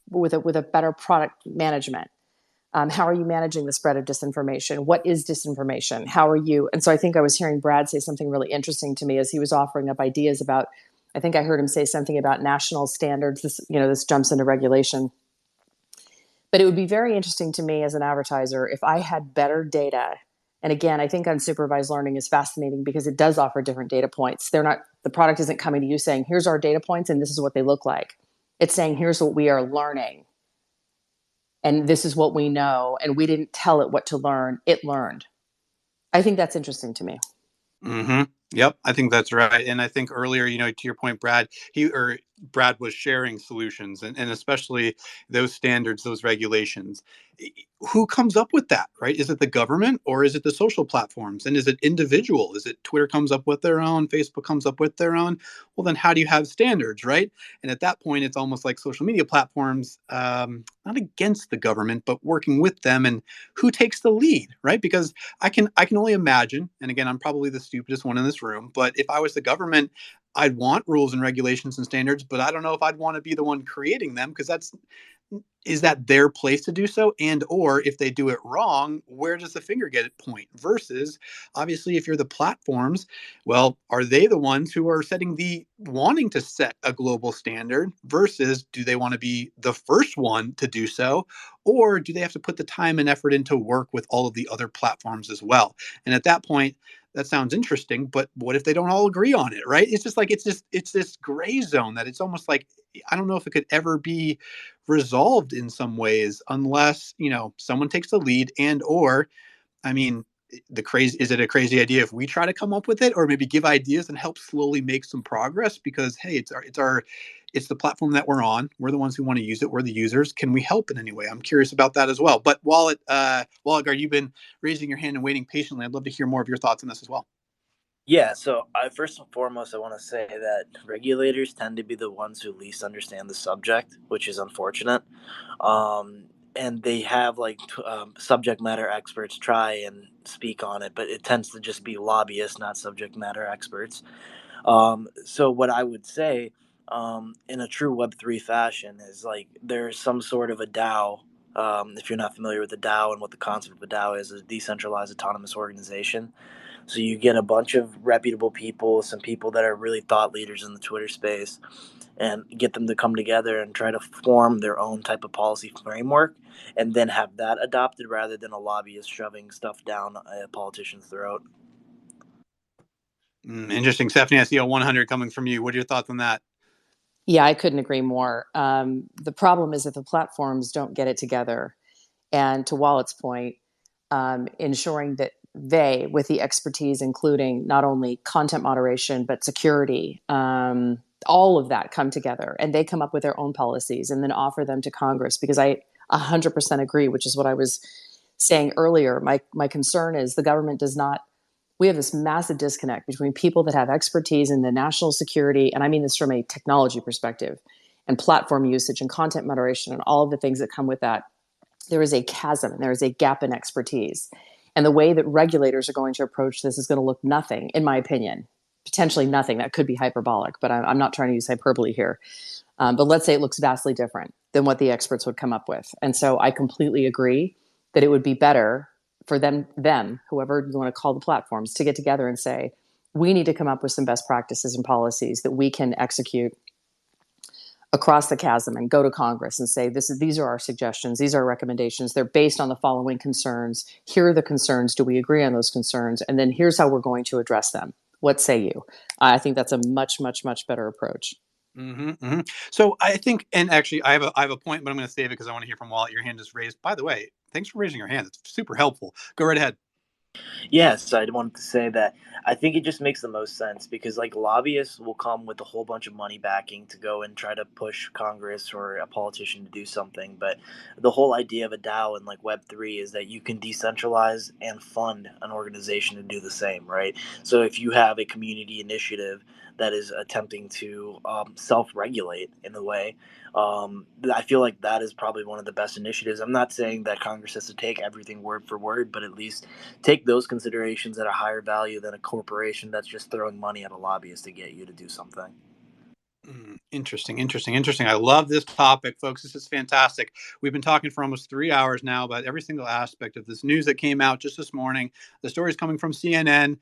with a better product management. How are you managing the spread of disinformation? What is disinformation? How are you? And so I think I was hearing Brad say something really interesting to me as he was offering up ideas about, I think I heard him say something about national standards. This jumps into regulation. But it would be very interesting to me as an advertiser if I had better data. And again, I think unsupervised learning is fascinating because it does offer different data points. The product isn't coming to you saying, here's our data points and this is what they look like. It's saying, here's what we are learning. And this is what we know. And we didn't tell it what to learn. It learned. I think that's interesting to me. Mm-hmm. Yep, I think that's right. And I think earlier, to your point, Brad was sharing solutions and especially those standards, those regulations. Who comes up with that, right? Is it the government or is it the social platforms? And is it individual? Is it Twitter comes up with their own, Facebook comes up with their own? Well, then how do you have standards, right? And at that point, it's almost like social media platforms, not against the government, but working with them, and who takes the lead, right? Because I can only imagine, and again, I'm probably the stupidest one in this room, but if I was the government, I'd want rules and regulations and standards, but I don't know if I'd want to be the one creating them, because is that their place to do so? And or if they do it wrong, where does the finger get it point? Versus, obviously, if you're the platforms, well, are they the ones who are wanting to set a global standard? Versus, do they want to be the first one to do so? Or do they have to put the time and effort in to work with all of the other platforms as well? And at that point, that sounds interesting, but what if they don't all agree on it, right? It's just like it's this gray zone that it's almost like I don't know if it could ever be resolved in some ways unless, someone takes the lead and or I mean, is it a crazy idea if we try to come up with it or maybe give ideas and help slowly make some progress because hey, it's the platform that we're on. We're the ones who want to use it. We're the users. Can we help in any way? I'm curious about that as well. But Wallet, you've been raising your hand and waiting patiently. I'd love to hear more of your thoughts on this as well. Yeah, so first and foremost, I want to say that regulators tend to be the ones who least understand the subject, which is unfortunate. And they have subject matter experts try and speak on it, but it tends to just be lobbyists, not subject matter experts. So what I would say, in a true Web3 fashion, is like there's some sort of a DAO. If you're not familiar with the DAO and what the concept of a DAO is a decentralized autonomous organization. So you get a bunch of reputable people, some people that are really thought leaders in the Twitter space, and get them to come together and try to form their own type of policy framework and then have that adopted rather than a lobbyist shoving stuff down a politician's throat. Interesting. Stephanie, I see a 100 coming from you. What are your thoughts on that? Yeah, I couldn't agree more. The problem is that the platforms don't get it together. And to Wallet's point, ensuring that they, with the expertise, including not only content moderation, but security, all of that come together and they come up with their own policies and then offer them to Congress. Because I 100% agree, which is what I was saying earlier. My concern is the government does not, we have this massive disconnect between people that have expertise in the national security, and I mean this from a technology perspective, and platform usage and content moderation and all of the things that come with that. There is a chasm and there is a gap in expertise. And the way that regulators are going to approach this is going to look nothing, in my opinion, potentially nothing. That could be hyperbolic, but I'm not trying to use hyperbole here. But let's say it looks vastly different than what the experts would come up with. And so I completely agree that it would be better for them, whoever you want to call the platforms, to get together and say, we need to come up with some best practices and policies that we can execute across the chasm and go to Congress and say, these are our suggestions. These are our recommendations. They're based on the following concerns. Here are the concerns. Do we agree on those concerns? And then here's how we're going to address them. What say you? I think that's a much, much, much better approach. Mm-hmm, mm-hmm. So I think, and actually I have a point, but I'm going to save it because I want to hear from Wallet. Your hand is raised. By the way, thanks for raising your hand. It's super helpful. Go right ahead. Yes, I wanted to say that I think it just makes the most sense because lobbyists will come with a whole bunch of money backing to go and try to push Congress or a politician to do something. But the whole idea of a DAO and Web3 is that you can decentralize and fund an organization to do the same, right? So if you have a community initiative that is attempting to self-regulate in a way, I feel like that is probably one of the best initiatives. I'm not saying that Congress has to take everything word for word, but at least take those considerations at a higher value than a corporation that's just throwing money at a lobbyist to get you to do something. Interesting. I love this topic, folks. This is fantastic. We've been talking for almost 3 hours now about every single aspect of this news that came out just this morning. The story is coming from CNN.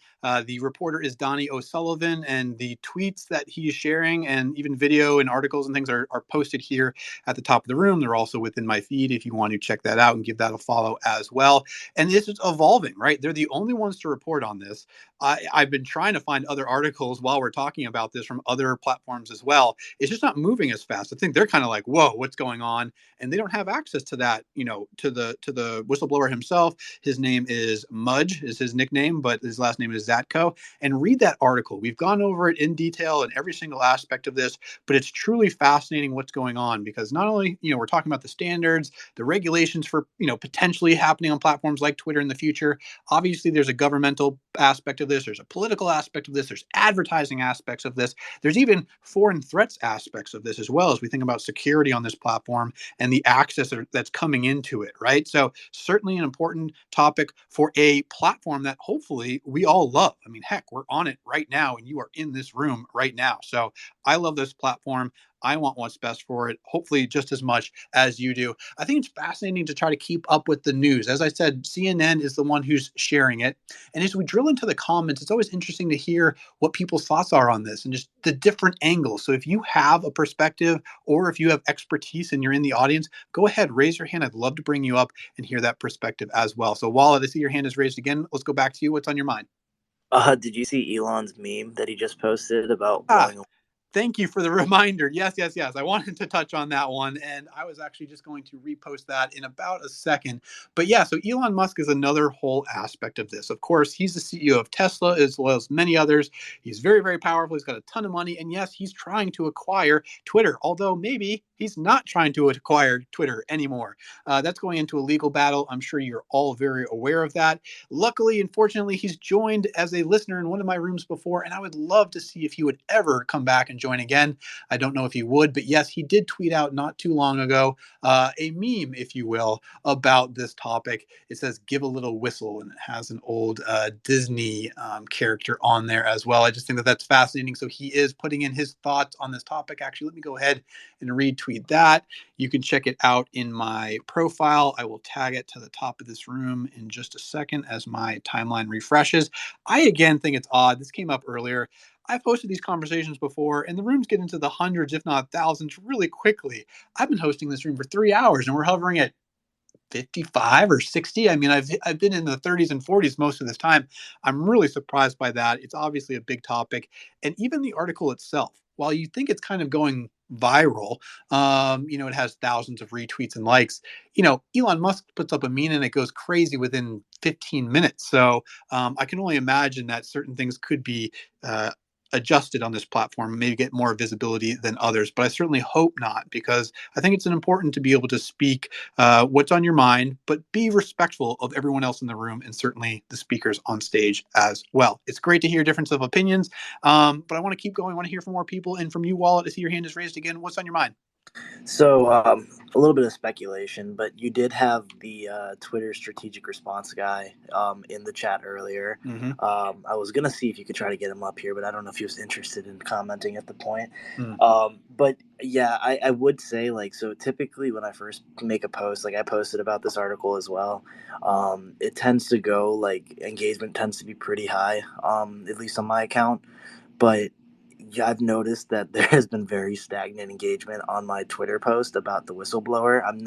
The reporter is Donnie O'Sullivan, and the tweets that he is sharing and even video and articles and things are posted here at the top of the room. They're also within my feed if you want to check that out and give that a follow as well. And this is evolving, right? They're the only ones to report on this. I've been trying to find other articles while we're talking about this from other platforms as well. It's just not moving as fast. I think they're kind of like, whoa, what's going on? And they don't have access to that, to the whistleblower himself. His name is Mudge, is his nickname, but his last name is Zatko. And read that article. We've gone over it in detail in every single aspect of this, but it's truly fascinating what's going on because not only, we're talking about the standards, the regulations for, potentially happening on platforms like Twitter in the future. Obviously, there's a governmental aspect of this. There's a political aspect of this. There's advertising aspects of this. There's even foreign threats aspects of this as well as we think about security on this platform and the access that's coming into it, right? So certainly an important topic for a platform that hopefully we all love. I mean, heck, we're on it right now and you are in this room right now. So I love this platform. I want what's best for it, hopefully just as much as you do. I think it's fascinating to try to keep up with the news. As I said, CNN is the one who's sharing it. And as we drill into the comments, it's always interesting to hear what people's thoughts are on this and just the different angles. So if you have a perspective or if you have expertise and you're in the audience, go ahead, raise your hand. I'd love to bring you up and hear that perspective as well. So Wallet, I see your hand is raised again. Let's go back to you. What's on your mind? Did you see Elon's meme that he just posted about Ah, blowing? thank you for the reminder. Yes, yes, yes. I wanted to touch on that one, and I was actually just going to repost that in about a second. But yeah, so Elon Musk is another whole aspect of this. Of course, he's the CEO of Tesla as well as many others. He's very, very powerful. He's got a ton of money, and yes, he's trying to acquire Twitter, although maybe he's not trying to acquire Twitter anymore. That's going into a legal battle. I'm sure you're all very aware of that. Luckily, unfortunately, he's joined as a listener in one of my rooms before, and I would love to see if he would ever come back and join again. I don't know if he would, but yes, he did tweet out not too long ago a meme, if you will, about this topic. It says, "Give a little whistle," and it has an old Disney character on there as well. I just think that that's fascinating. So he is putting in his thoughts on this topic. Actually, let me go ahead and retweet that. You can check it out in my profile. I will tag it to the top of this room in just a second as my timeline refreshes. I again think it's odd. This came up earlier. I've hosted these conversations before, and the rooms get into the hundreds, if not thousands, really quickly. I've been hosting this room for 3 hours, and we're hovering at 55 or 60. I mean, I've been in the 30s and 40s most of this time. I'm really surprised by that. It's obviously a big topic. And even the article itself, while you think it's kind of going viral, it has thousands of retweets and likes. Elon Musk puts up a meme and it goes crazy within 15 minutes. So I can only imagine that certain things could be adjusted on this platform, maybe get more visibility than others. But I certainly hope not, because I think it's important to be able to speak what's on your mind, but be respectful of everyone else in the room and certainly the speakers on stage as well. It's great to hear difference of opinions, but I want to keep going. I want to hear from more people. And from you, Wallet, I see your hand is raised again. What's on your mind? So, a little bit of speculation, but you did have the Twitter strategic response guy in the chat earlier. Mm-hmm. I was going to see if you could try to get him up here, but I don't know if he was interested in commenting at the point. Mm. But yeah, I would say, like, so typically when I first make a post, like I posted about this article as well, it tends to go, like, engagement tends to be pretty high, at least on my account. But yeah, I've noticed that there has been very stagnant engagement on my Twitter post about the whistleblower. I'm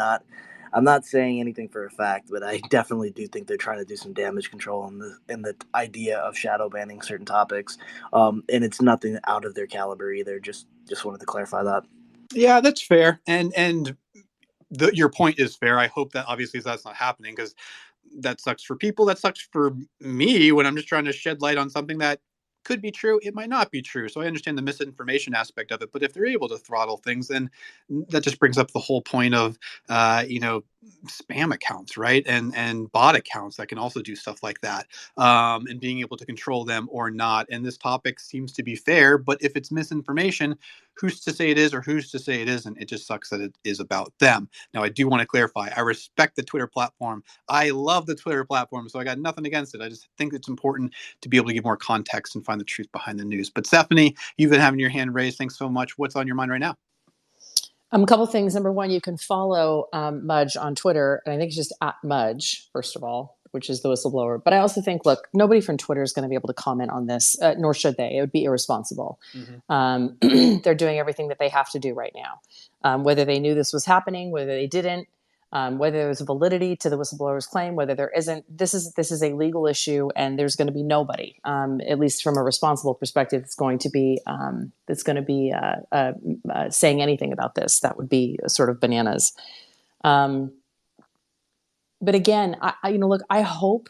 not saying anything for a fact, but I definitely do think they're trying to do some damage control in the idea of shadow banning certain topics. And it's nothing out of their caliber either. Just wanted to clarify that. Yeah, that's fair. And your point is fair. I hope that obviously that's not happening, because that sucks for people. That sucks for me when I'm just trying to shed light on something that could be true. It might not be true. So I understand the misinformation aspect of it. But if they're able to throttle things, then that just brings up the whole point of, spam accounts, right? And bot accounts that can also do stuff like that, and being able to control them or not. And this topic seems to be fair. But if it's misinformation, who's to say it is or who's to say it isn't? It just sucks that it is about them. Now, I do want to clarify, I respect the Twitter platform. I love the Twitter platform, so I got nothing against it. I just think it's important to be able to give more context and find the truth behind the news. But Stephanie, you've been having your hand raised. Thanks so much. What's on your mind right now? A couple things. Number one, you can follow Mudge on Twitter, and I think it's just at Mudge, first of all, which is the whistleblower. But I also think, look, nobody from Twitter is going to be able to comment on this, nor should they. It would be irresponsible. Mm-hmm. They're doing everything that they have to do right now, whether they knew this was happening, whether they didn't. Whether there's validity to the whistleblower's claim, whether there isn't. This is a legal issue, and there's going to be nobody, at least from a responsible perspective, that's going to be saying anything about this. That would be sort of bananas. But again, look, I hope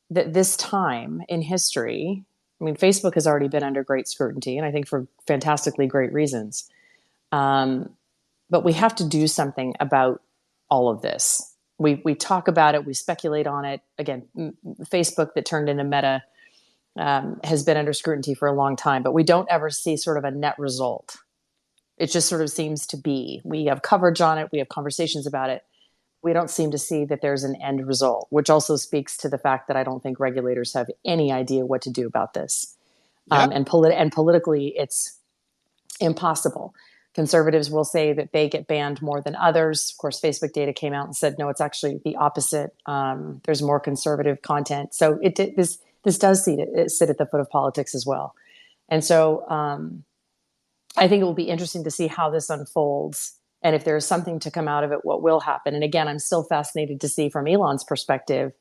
that this time in history, I mean, Facebook has already been under great scrutiny, and I think for fantastically great reasons. But we have to do something about all of this. We talk about it, we speculate on it. Again, Facebook that turned into Meta has been under scrutiny for a long time, but we don't ever see sort of a net result. It just sort of seems to be. We have coverage on it, we have conversations about it. We don't seem to see that there's an end result, which also speaks to the fact that I don't think regulators have any idea what to do about this. Yep. And politically, it's impossible. Conservatives will say that they get banned more than others. Of course, Facebook data came out and said, no, it's actually the opposite. There's more conservative content. So this does sit at the foot of politics as well. And so I think it will be interesting to see how this unfolds. And if there's something to come out of it, what will happen. And again, I'm still fascinated to see from Elon's perspective,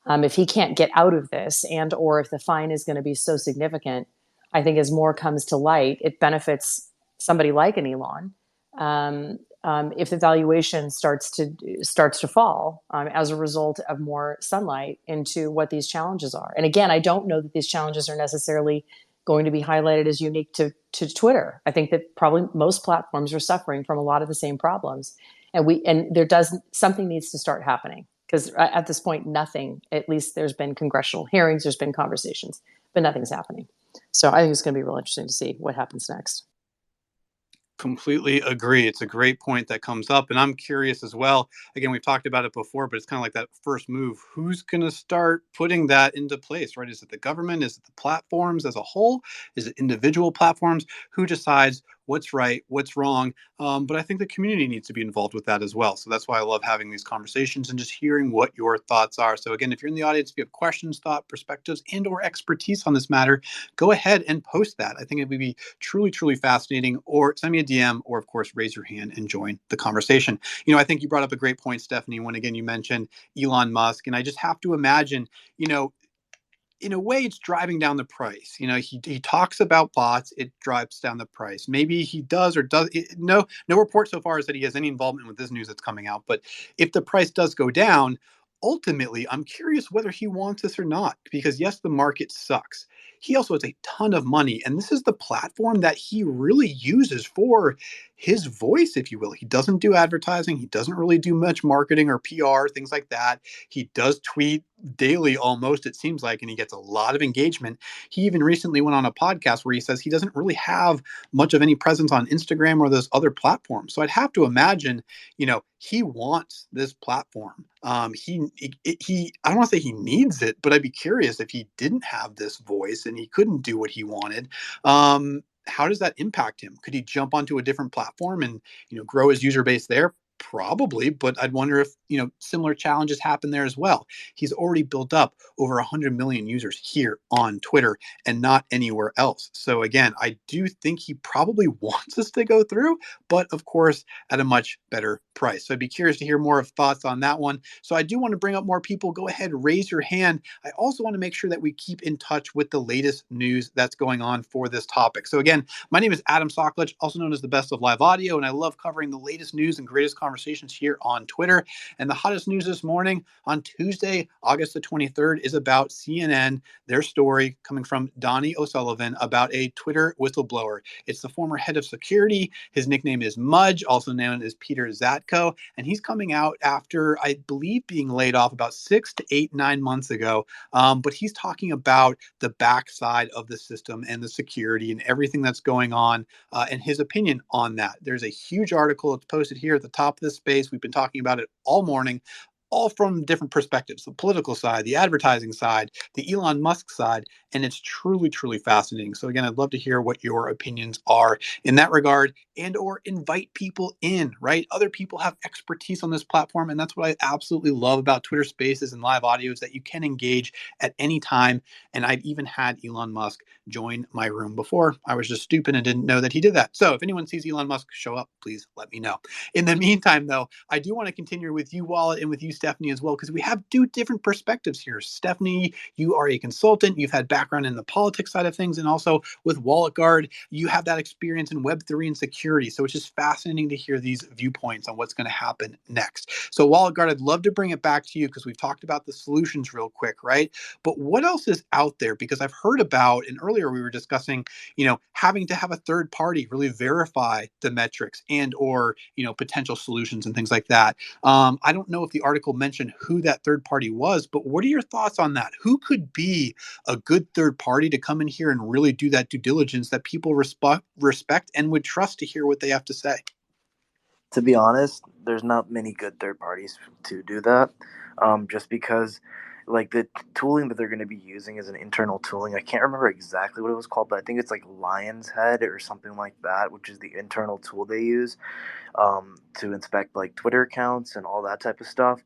If he can't get out of this, and or if the fine is going to be so significant, I think as more comes to light, it benefits somebody like an Elon. If the valuation starts to fall as a result of more sunlight into what these challenges are. And again, I don't know that these challenges are necessarily going to be highlighted as unique to Twitter. I think that probably most platforms are suffering from a lot of the same problems, and something needs to start happening, because at this point, nothing. At least there's been congressional hearings, there's been conversations, but nothing's happening. So I think it's going to be real interesting to see what happens next. Completely agree. It's a great point that comes up. And I'm curious as well. Again, we've talked about it before, but it's kind of like that first move. Who's going to start putting that into place, right? Is it the government? Is it the platforms as a whole? Is it individual platforms? Who decides what's right, what's wrong? But I think the community needs to be involved with that as well. So that's why I love having these conversations and just hearing what your thoughts are. So again, if you're in the audience, if you have questions, thought, perspectives, and or expertise on this matter, go ahead and post that. I think it would be truly, truly fascinating. Or send me a DM, or of course, raise your hand and join the conversation. I think you brought up a great point, Stephanie, when again you mentioned Elon Musk. And I just have to imagine, in a way, it's driving down the price. He talks about bots, it drives down the price. Maybe he does or does. No report so far is that he has any involvement with this news that's coming out. But if the price does go down, ultimately, I'm curious whether he wants this or not. Because yes, the market sucks. He also has a ton of money, and this is the platform that he really uses for his voice, if you will. He doesn't do advertising. He doesn't really do much marketing or PR, things like that. He does tweet daily almost, it seems like, and he gets a lot of engagement. He even recently went on a podcast where he says he doesn't really have much of any presence on Instagram or those other platforms. So I'd have to imagine, he wants this platform. He I don't want to say he needs it, but I'd be curious if he didn't have this voice and he couldn't do what he wanted. How does that impact him? Could he jump onto a different platform and grow his user base there? Probably, but I'd wonder if similar challenges happen there as well. He's already built up over 100 million users here on Twitter and not anywhere else. So again, I do think he probably wants us to go through, but of course at a much better price. So I'd be curious to hear more of thoughts on that one. So I do want to bring up more people. Go ahead, raise your hand. I also want to make sure that we keep in touch with the latest news that's going on for this topic. So again, my name is Adam Socklich, also known as the Best of Live Audio, and I love covering the latest news and greatest conversations here on Twitter. And the hottest news this morning on Tuesday, August the 23rd, is about CNN, their story coming from Donnie O'Sullivan about a Twitter whistleblower. It's the former head of security. His nickname is Mudge, also known as Peter Zatko, and he's coming out after, I believe, being laid off about 6 to 8, 9 months ago. But he's talking about the backside of the system and the security and everything that's going on, and his opinion on that. There's a huge article. It's posted here at the top of this space. We've been talking about it all morning, all from different perspectives: the political side, the advertising side, the Elon Musk side, and it's truly, truly fascinating. So again, I'd love to hear what your opinions are in that regard, and or invite people in, right? Other people have expertise on this platform, and that's what I absolutely love about Twitter Spaces and live audio, is that you can engage at any time. And I've even had Elon Musk join my room before. I was just stupid and didn't know that he did that. So if anyone sees Elon Musk show up, please let me know. In the meantime, though, I do want to continue with you, Wallet, and with you, Stephanie, as well, because we have two different perspectives here. Stephanie, you are a consultant. You've had background in the politics side of things, and also with Wallet Guard, you have that experience in Web3 and security. So it's just fascinating to hear these viewpoints on what's going to happen next. So Wallet Guard, I'd love to bring it back to you because we've talked about the solutions real quick, right? But what else is out there? Because I've heard about, and earlier we were discussing, having to have a third party really verify the metrics and or, potential solutions and things like that. I don't know if the article mentioned who that third party was, but what are your thoughts on that? Who could be a good third party to come in here and really do that due diligence that people respect and would trust to hear what they have to say? To be honest, there's not many good third parties to do that. Just because, like, the tooling that they're going to be using is an internal tooling. I can't remember exactly what it was called, but I think it's like Lion's Head or something like that, which is the internal tool they use to inspect like Twitter accounts and all that type of stuff.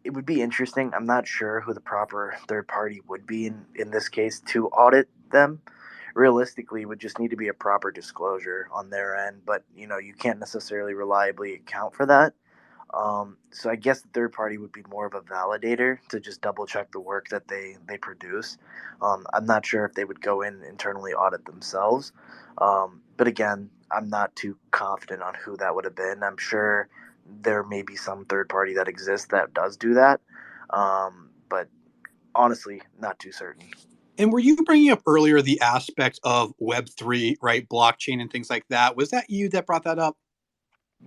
It would be interesting. I'm not sure who the proper third party would be in this case to audit them. Realistically, it would just need to be a proper disclosure on their end, but you can't necessarily reliably account for that. So I guess the third party would be more of a validator to just double check the work that they produce. I'm not sure if they would go in and internally audit themselves. But again, I'm not too confident on who that would have been. I'm sure there may be some third party that exists that does do that. But honestly, not too certain. And were you bringing up earlier the aspect of Web3, right? Blockchain and things like that. Was that you that brought that up?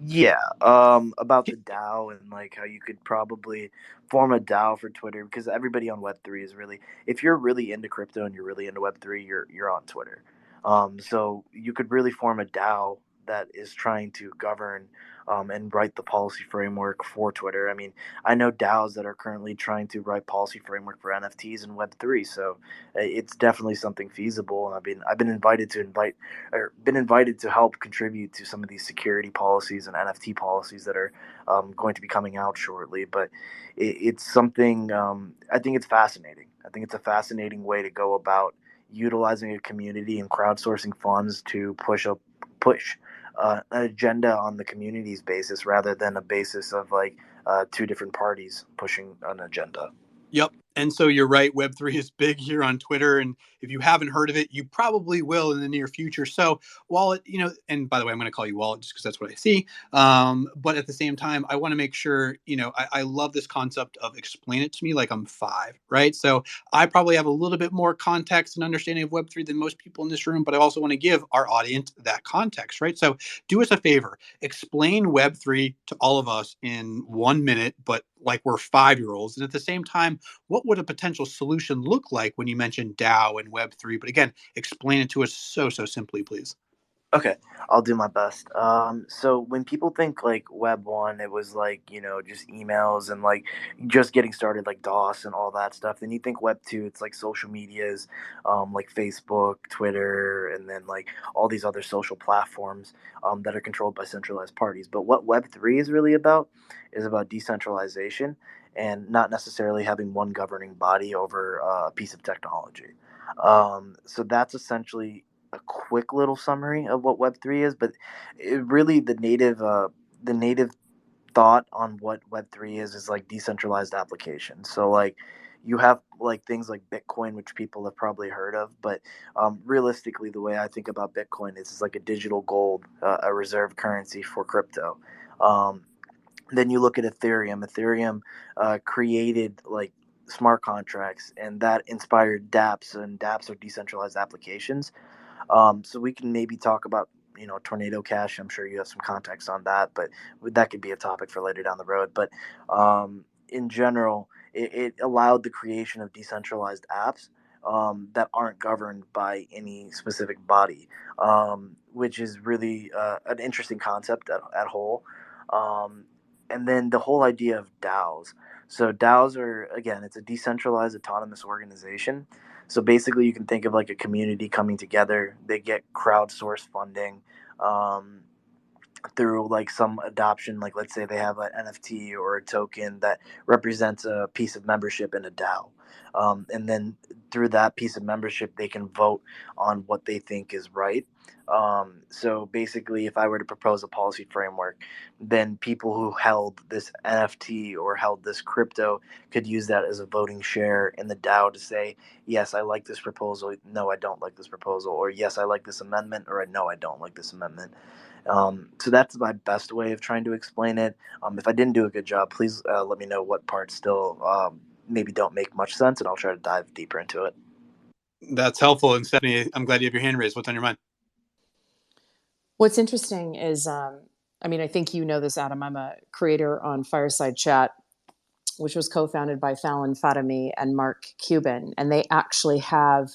Yeah, about the DAO and like how you could probably form a DAO for Twitter because everybody on Web3 is really, if you're really into crypto and you're really into Web3, you're on Twitter. So you could really form a DAO that is trying to govern and write the policy framework for Twitter. I mean, I know DAOs that are currently trying to write policy framework for NFTs and Web3, so it's definitely something feasible. And I've been invited to help contribute to some of these security policies and NFT policies that are going to be coming out shortly. But it's something I think it's fascinating. I think it's a fascinating way to go about utilizing a community and crowdsourcing funds to push an agenda on the community's basis rather than a basis of like two different parties pushing an agenda. Yep. And so you're right. Web3 is big here on Twitter. And if you haven't heard of it, you probably will in the near future. So Wallet, and by the way, I'm going to call you Wallet just because that's what I see. But at the same time, I want to make sure, I love this concept of explain it to me like I'm five, right? So I probably have a little bit more context and understanding of Web3 than most people in this room, but I also want to give our audience that context, right? So do us a favor, explain Web3 to all of us in 1 minute, but like we're 5-year-olds. And at the same time, what would a potential solution look like when you mention DAO and Web3? But again, explain it to us so simply, please. Okay, I'll do my best. So when people think like Web one, it was like just emails and like just getting started, like DOS and all that stuff. Then you think Web two, it's like social medias, like Facebook, Twitter, and then like all these other social platforms that are controlled by centralized parties. But what Web three is really about is about decentralization and not necessarily having one governing body over a piece of technology. So that's essentially a quick little summary of what Web3 is, but really the native thought on what Web3 is like decentralized applications. So like you have like things like Bitcoin, which people have probably heard of, but realistically, the way I think about Bitcoin is it's like a digital gold, a reserve currency for crypto. Um, then you look at Ethereum. Ethereum created like smart contracts, and that inspired dApps, and dApps are decentralized applications. So we can maybe talk about Tornado Cash. I'm sure you have some context on that, but that could be a topic for later down the road. But in general, it allowed the creation of decentralized apps that aren't governed by any specific body, which is really an interesting concept at whole. Um, and then the whole idea of DAOs. So DAOs are, again, it's a decentralized autonomous organization. So basically, you can think of like a community coming together. They get crowdsourced funding um, through like some adoption. Like let's say they have an NFT or a token that represents a piece of membership in a DAO. And then through that piece of membership, they can vote on what they think is right. So basically, if I were to propose a policy framework, then people who held this NFT or held this crypto could use that as a voting share in the DAO to say, yes, I like this proposal. No, I don't like this proposal. Or yes, I like this amendment. Or no, I don't like this amendment. So that's my best way of trying to explain it. If I didn't do a good job, please let me know what parts still maybe don't make much sense, and I'll try to dive deeper into it. That's helpful. And Stephanie, I'm glad you have your hand raised. What's on your mind? What's interesting is, I think you know this, Adam. I'm a creator on Fireside Chat, which was co-founded by Fallon Fatemi and Mark Cuban. And they actually have,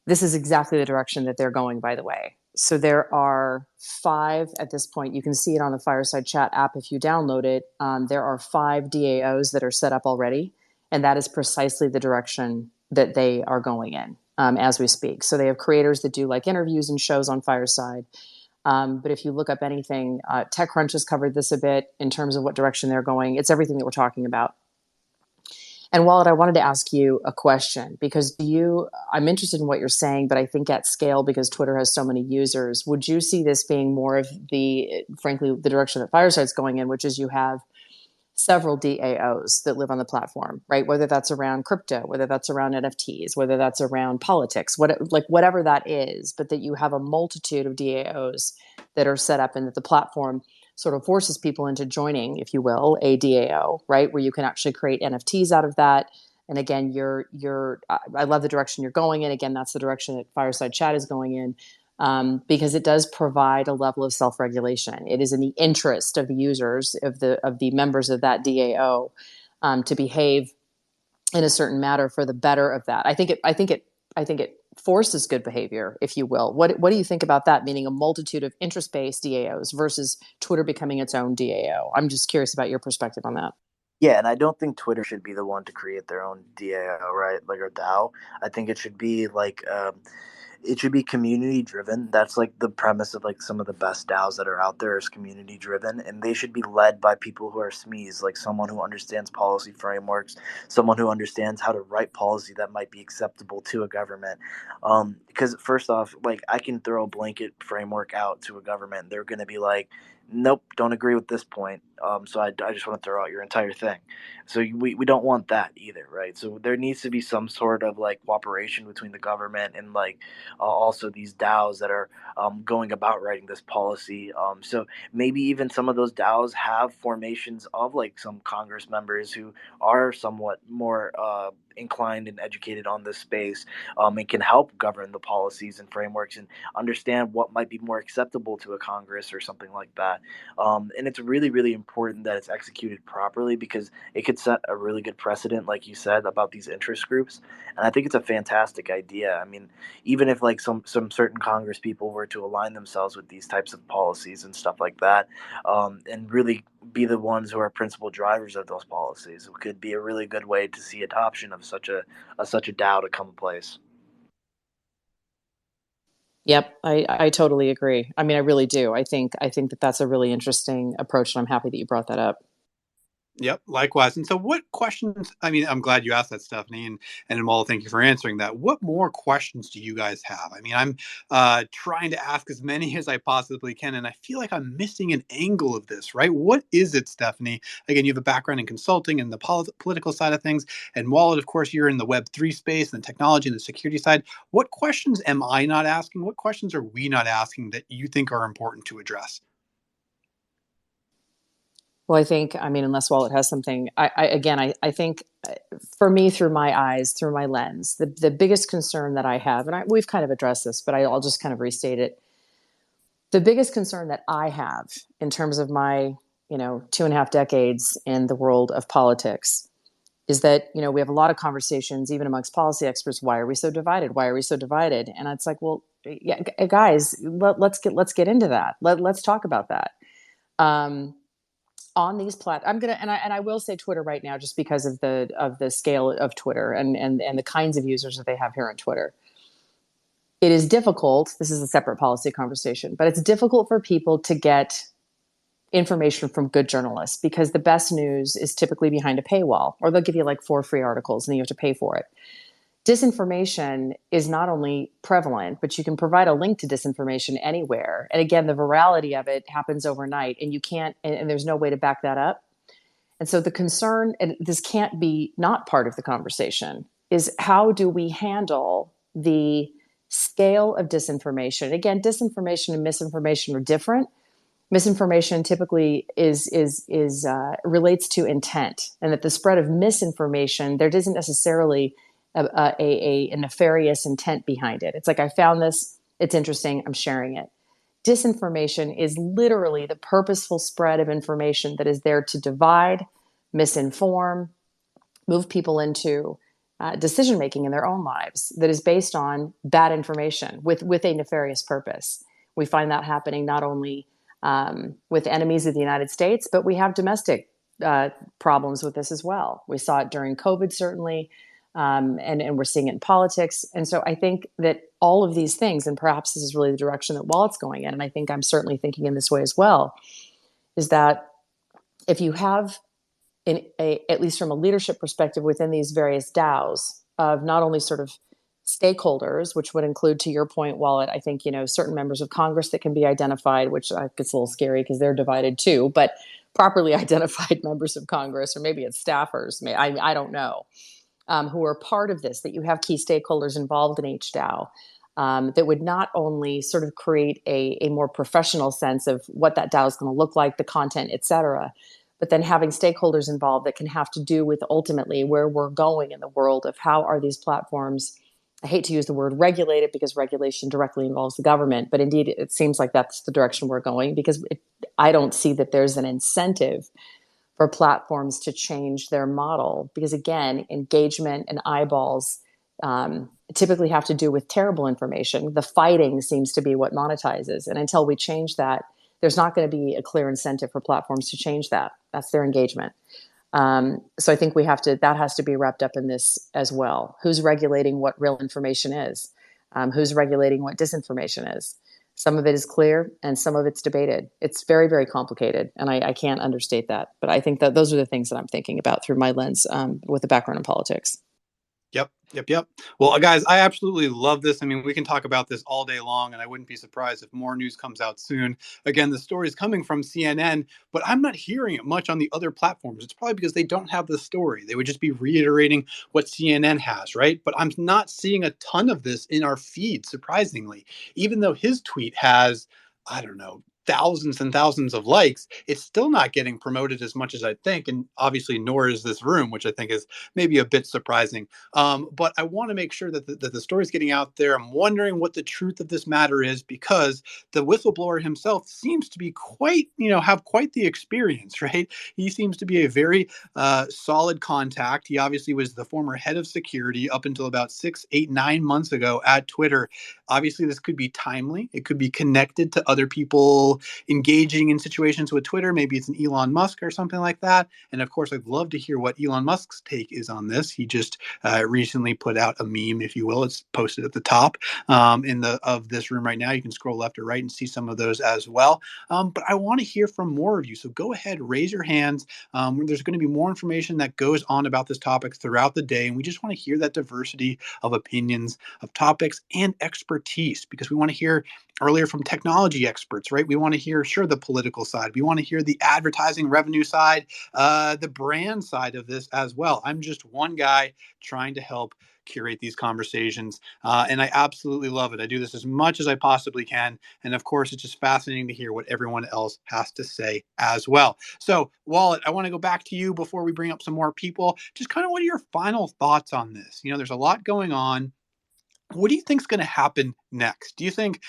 this is exactly the direction that they're going, by the way. So there are 5 at this point. You can see it on the Fireside Chat app if you download it. There are 5 DAOs that are set up already. And that is precisely the direction that they are going in as we speak. So they have creators that do like interviews and shows on Fireside. But if you look up anything, TechCrunch has covered this a bit in terms of what direction they're going. It's everything that we're talking about. And Wallet, I wanted to ask you a question because I'm interested in what you're saying, but I think at scale, because Twitter has so many users, would you see this being more of frankly, the direction that Fireside's going in, which is you have several DAOs that live on the platform, right? Whether that's around crypto, whether that's around NFTs, whether that's around politics, whatever that is, but that you have a multitude of DAOs that are set up and that the platform sort of forces people into joining, if you will, a DAO, right? Where you can actually create NFTs out of that. And again, I love the direction you're going in. Again, that's the direction that Fireside Chat is going in. Because it does provide a level of self-regulation. It is in the interest of the users, of the members of that DAO, to behave in a certain manner for the better of that. I think it forces good behavior, if you will. What do you think about that? Meaning a multitude of interest-based DAOs versus Twitter becoming its own DAO. I'm just curious about your perspective on that. Yeah, and I don't think Twitter should be the one to create their own DAO, right? Like a DAO. I think it should be it should be community driven. That's like the premise of like some of the best DAOs that are out there is community driven, and they should be led by people who are SMEs, like someone who understands policy frameworks, someone who understands how to write policy that might be acceptable to a government. Because first off, like I can throw a blanket framework out to a government, they're going to be like, nope, don't agree with this point. So I just want to throw out your entire thing. So we don't want that either, right? So there needs to be some sort of like cooperation between the government and like also these DAOs that are going about writing this policy. So maybe even some of those DAOs have formations of like some Congress members who are somewhat more inclined and educated on this space, and can help govern the policies and frameworks and understand what might be more acceptable to a Congress or something like that. And it's really, really important that it's executed properly because it could set a really good precedent, like you said, about these interest groups. And I think it's a fantastic idea. I mean, even if like some certain Congress people were to align themselves with these types of policies and stuff like that, and really be the ones who are principal drivers of those policies, it could be a really good way to see adoption of such a DAO to come in place. Yep, I totally agree. I mean, I really do. I think that that's a really interesting approach, and I'm happy that you brought that up. Yep, likewise. And so, what questions? I mean, I'm glad you asked that, Stephanie, and Amal, thank you for answering that. What more questions do you guys have? I mean, I'm trying to ask as many as I possibly can, and I feel like I'm missing an angle of this, right? What is it, Stephanie? Again, you have a background in consulting and the political side of things, and Wallet, of course, you're in the Web3 space and the technology and the security side. What questions am I not asking? What questions are we not asking that you think are important to address? Well, I mean, unless Wallet has something, I think for me, through my eyes, through my lens, the biggest concern that I have, and we've kind of addressed this, but I'll just kind of restate it. The biggest concern that I have in terms of my, 2.5 decades in the world of politics is that, we have a lot of conversations, even amongst policy experts. Why are we so divided? Why are we so divided? And it's like, well, yeah, guys, let's get into that. Let's talk about that. On these I'm gonna and I will say Twitter right now just because of the scale of Twitter and the kinds of users that they have here on Twitter. It is difficult. This is a separate policy conversation, but it's difficult for people to get information from good journalists because the best news is typically behind a paywall, or they'll give you like 4 free articles and then you have to pay for it. Disinformation is not only prevalent, but you can provide a link to disinformation anywhere. And again, the virality of it happens overnight and you can't, and there's no way to back that up. And so the concern, and this can't be not part of the conversation, is how do we handle the scale of disinformation? Again, disinformation and misinformation are different. Misinformation typically is relates to intent, and that the spread of misinformation, there isn't necessarily a nefarious intent behind it. It's like, I found this, it's interesting, I'm sharing it. Disinformation is literally the purposeful spread of information that is there to divide, misinform, move people into decision making in their own lives that is based on bad information with a nefarious purpose. We find that happening not only with enemies of the United States, but we have domestic problems with this as well. We saw it during COVID, certainly. And we're seeing it in politics. And so I think that all of these things, and perhaps this is really the direction that Wallet's going in, and I think I'm certainly thinking in this way as well, is that if you have at least from a leadership perspective within these various DAOs, of not only sort of stakeholders, which would include, to your point, Wallet, I think, certain members of Congress that can be identified, which gets a little scary because they're divided too, but properly identified members of Congress, or maybe it's staffers, I don't know, who are part of this, that you have key stakeholders involved in each DAO. That would not only sort of create a more professional sense of what that DAO is going to look like, the content, et cetera, but then having stakeholders involved that can have to do with ultimately where we're going in the world of how are these platforms, I hate to use the word regulated because regulation directly involves the government, but indeed it seems like that's the direction we're going, because I don't see that there's an incentive for platforms to change their model, because again, engagement and eyeballs typically have to do with terrible information. The fighting seems to be what monetizes, and until we change that, there's not going to be a clear incentive for platforms to change that. That's their engagement. So I think that has to be wrapped up in this as well. Who's regulating what real information is? Who's regulating what disinformation is? Some of it is clear and some of it's debated. It's very, very complicated, and I can't understate that. But I think that those are the things that I'm thinking about through my lens with a background in politics. Yep. Well, guys, I absolutely love this. I mean, we can talk about this all day long, and I wouldn't be surprised if more news comes out soon. Again, the story is coming from CNN, but I'm not hearing it much on the other platforms. It's probably because they don't have the story. They would just be reiterating what CNN has, right? But I'm not seeing a ton of this in our feed, surprisingly. Even though his tweet has, I don't know, thousands and thousands of likes, it's still not getting promoted as much as I think. And obviously, nor is this room, which I think is maybe a bit surprising. But I want to make sure that the story is getting out there. I'm wondering what the truth of this matter is, because the whistleblower himself seems to be quite, have quite the experience, right? He seems to be a very solid contact. He obviously was the former head of security up until about 6, 8, 9 months ago at Twitter. Obviously, this could be timely. It could be connected to other people engaging in situations with Twitter. Maybe it's an Elon Musk or something like that. And of course, I'd love to hear what Elon Musk's take is on this. He just recently put out a meme, if you will. It's posted at the top of this room right now. You can scroll left or right and see some of those as well. But I want to hear from more of you. So go ahead, raise your hands. There's going to be more information that goes on about this topic throughout the day. And we just want to hear that diversity of opinions, of topics, and expertise, because we want to hear earlier from technology experts, right? We want to hear, sure, the political side. We want to hear the advertising revenue side, the brand side of this as well. I'm just one guy trying to help curate these conversations. And I absolutely love it. I do this as much as I possibly can. And of course, it's just fascinating to hear what everyone else has to say as well. So, Wallet, I want to go back to you before we bring up some more people. Just kind of what are your final thoughts on this? There's a lot going on. What do you think is going to happen next? Do you think,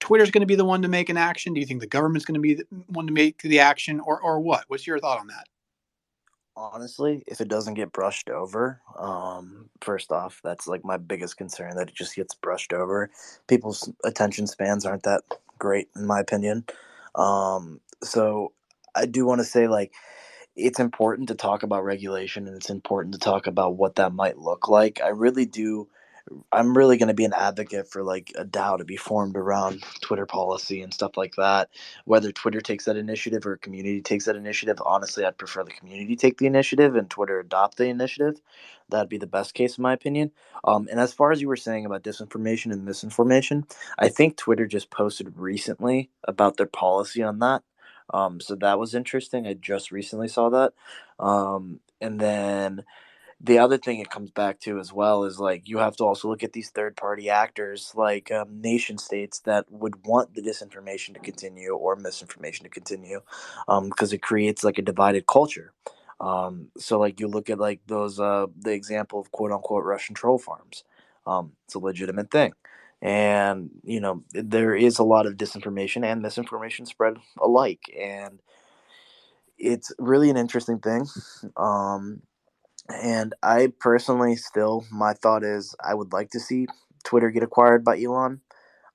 Twitter's going to be the one to make an action? Do you think the government's going to be the one to make the action, or what? What's your thought on that? Honestly, if it doesn't get brushed over, first off, that's like my biggest concern, that it just gets brushed over. People's attention spans aren't that great, in my opinion. So I do want to say, like, it's important to talk about regulation, and it's important to talk about what that might look like. I'm really going to be an advocate for like a DAO to be formed around Twitter policy and stuff like that. Whether Twitter takes that initiative or a community takes that initiative, honestly, I'd prefer the community take the initiative and Twitter adopt the initiative. That'd be the best case, in my opinion. And as far as you were saying about disinformation and misinformation, I think Twitter just posted recently about their policy on that. So that was interesting. I just recently saw that. And then the other thing it comes back to as well is, like, you have to also look at these third party actors, like nation states that would want the disinformation to continue or misinformation to continue, because it creates like a divided culture. So like you look at like those the example of quote unquote Russian troll farms. It's a legitimate thing. And there is a lot of disinformation and misinformation spread alike, and it's really an interesting thing. And I personally still, my thought is I would like to see Twitter get acquired by Elon.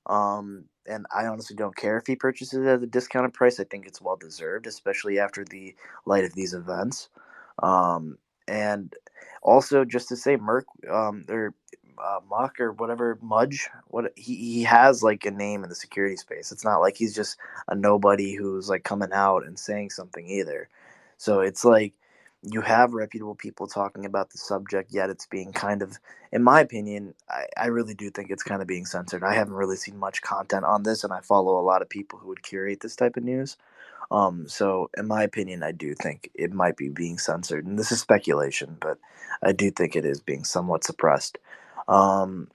And I honestly don't care if he purchases it at a discounted price. I think it's well deserved, especially after the light of these events. And also, just to say, Merc or Muck or whatever, Mudge, what he has like a name in the security space. It's not like he's just a nobody who's like coming out and saying something either. So it's like, you have reputable people talking about the subject, yet it's being kind of, in my opinion, I really do think it's kind of being censored. I haven't really seen much content on this, and I follow a lot of people who would curate this type of news. So in my opinion, I do think it might be being censored, and this is speculation, but I do think it is being somewhat suppressed. Um,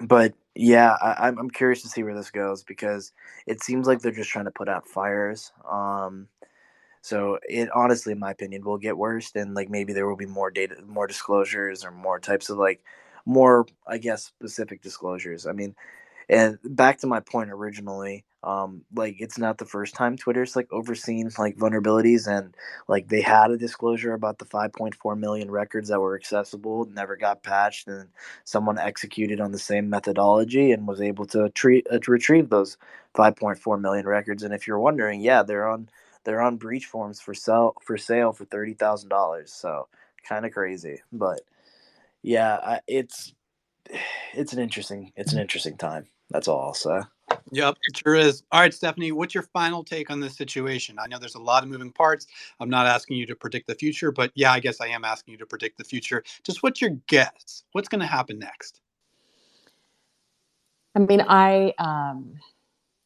but yeah, I'm curious to see where this goes because it seems like they're just trying to put out fires. So it honestly, in my opinion, will get worse, and like maybe there will be more data, more disclosures, or more types of like more, I guess, specific disclosures. I mean, and back to my point originally, like it's not the first time Twitter's like overseen like vulnerabilities, and like they had a disclosure about the 5.4 million records that were accessible, never got patched, and someone executed on the same methodology and was able to retrieve those 5.4 million records. And if you're wondering, yeah, they're on breach forms for sale for $30,000. So kind of crazy, but yeah, it's an interesting time. That's all I'll say. Yep, it sure is. All right, Stephanie, what's your final take on this situation? I know there's a lot of moving parts. I'm not asking you to predict the future, but yeah, I guess I am asking you to predict the future. Just what's your guess? What's going to happen next? I mean, I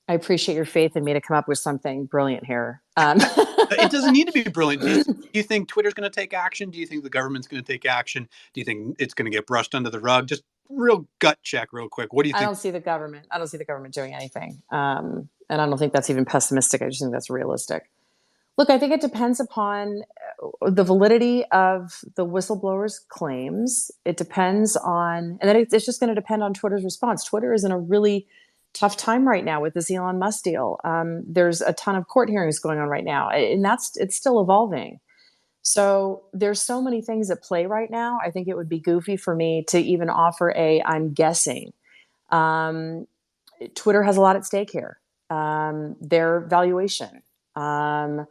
appreciate your faith in me to come up with something brilliant here. It doesn't need to be brilliant. Do you think Twitter's going to take action? Do you think the government's going to take action? Do you think it's going to get brushed under the rug? Just real gut check, real quick. What do you I think? don't see the government. I don't see the government doing anything, and I don't think that's even pessimistic. I just think that's realistic. Look, I think it depends upon the validity of the whistleblower's claims. It depends on, and then it's just going to depend on Twitter's response. Twitter is in a really tough time right now with this Elon Musk deal. There's a ton of court hearings going on right now, and it's still evolving. So there's so many things at play right now. I think it would be goofy for me to even offer a I'm guessing. Um, Twitter has a lot at stake here. Their valuation, their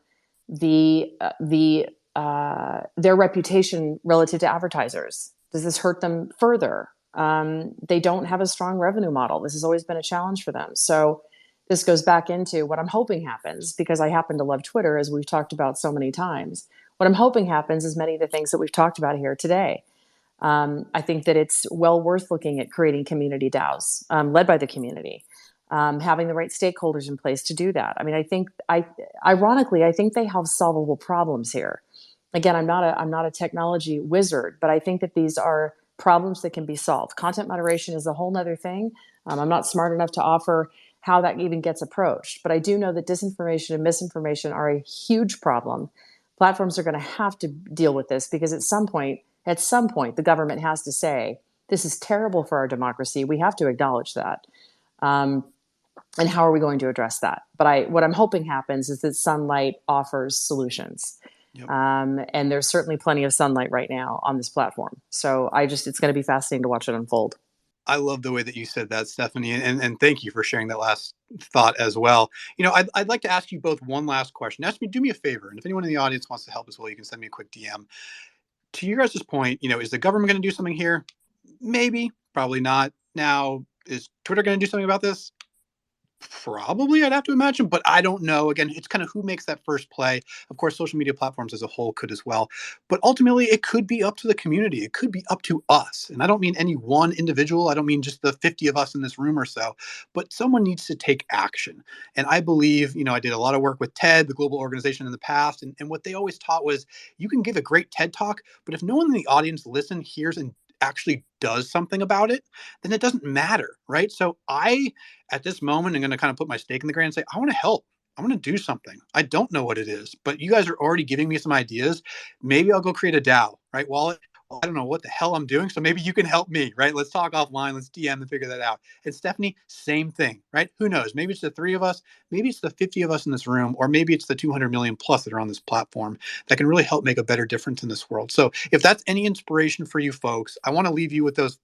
reputation relative to advertisers. Does this hurt them further? They don't have a strong revenue model. This has always been a challenge for them. So this goes back into what I'm hoping happens because I happen to love Twitter, as we've talked about so many times. What I'm hoping happens is many of the things that we've talked about here today. I think that it's well worth looking at creating community DAOs led by the community, having the right stakeholders in place to do that. I mean, ironically, I think they have solvable problems here. Again, I'm not a technology wizard, but I think that these are problems that can be solved. Content moderation is a whole nother thing. I'm not smart enough to offer how that even gets approached, but I do know that disinformation and misinformation are a huge problem. Platforms are going to have to deal with this because at some point, the government has to say, this is terrible for our democracy. We have to acknowledge that. Um, and how are we going to address that? But what I'm hoping happens is that Sunlight offers solutions. Yep. And there's certainly plenty of sunlight right now on this platform. So it's going to be fascinating to watch it unfold. I love the way that you said that, Stephanie, and thank you for sharing that last thought as well. I'd like to ask you both one last question. Do me a favor, and if anyone in the audience wants to help as well, you can send me a quick DM. To your guys' point, is the government going to do something here? Maybe, probably not. Now, is Twitter going to do something about this? Probably, I'd have to imagine, but I don't know. Again, it's kind of who makes that first play. Of course, social media platforms as a whole could as well. But ultimately, it could be up to the community. It could be up to us. And I don't mean any one individual. I don't mean just the 50 of us in this room or so, but someone needs to take action. And I believe, I did a lot of work with TED, the global organization in the past. And what they always taught was you can give a great TED talk, but if no one in the audience listens, hears, and actually does something about it, then it doesn't matter, right? So at this moment, I'm going to kind of put my stake in the ground and say, I want to help. I want to do something. I don't know what it is, but you guys are already giving me some ideas. Maybe I'll go create a DAO, right? Wallet. Well, I don't know what the hell I'm doing. So maybe you can help me, right? Let's talk offline. Let's DM and figure that out. And Stephanie, same thing, right? Who knows? Maybe it's the three of us. Maybe it's the 50 of us in this room, or maybe it's the 200 million plus that are on this platform that can really help make a better difference in this world. So if that's any inspiration for you folks, I want to leave you with those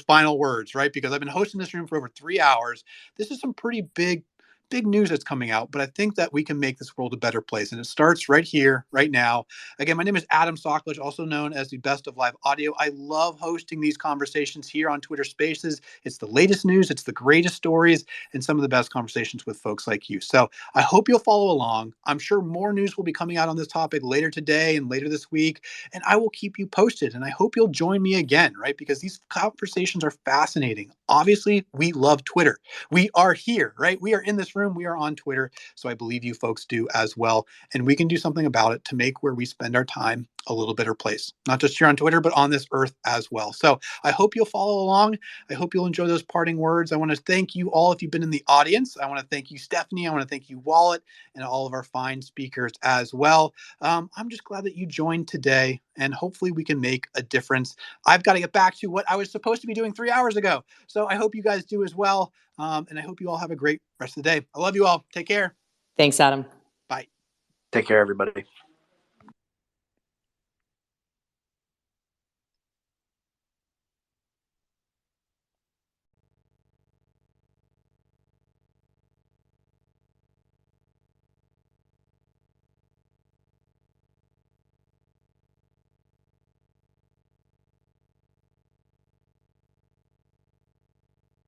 final words, right? Because I've been hosting this room for over 3 hours. This is some pretty big big news that's coming out, but I think that we can make this world a better place. And it starts right here, right now. Again, my name is Adam Socklich, also known as the Best of Live Audio. I love hosting these conversations here on Twitter Spaces. It's the latest news, it's the greatest stories, and some of the best conversations with folks like you. So I hope you'll follow along. I'm sure more news will be coming out on this topic later today and later this week, and I will keep you posted. And I hope you'll join me again, right? Because these conversations are fascinating. Obviously, we love Twitter. We are here, right? We are in this room. We are on Twitter. So I believe you folks do as well. And we can do something about it to make where we spend our time a little better place, not just here on Twitter, but on this earth as well. So I hope you'll follow along. I hope you'll enjoy those parting words. I want to thank you all if you've been in the audience. I want to thank you, Stephanie. I want to thank you, Wallet, and all of our fine speakers as well. I'm just glad that you joined today, and hopefully we can make a difference. I've got to get back to what I was supposed to be doing 3 hours ago. So I hope you guys do as well. And I hope you all have a great rest of the day. I love you all. Take care. Thanks, Adam. Bye. Take care, everybody.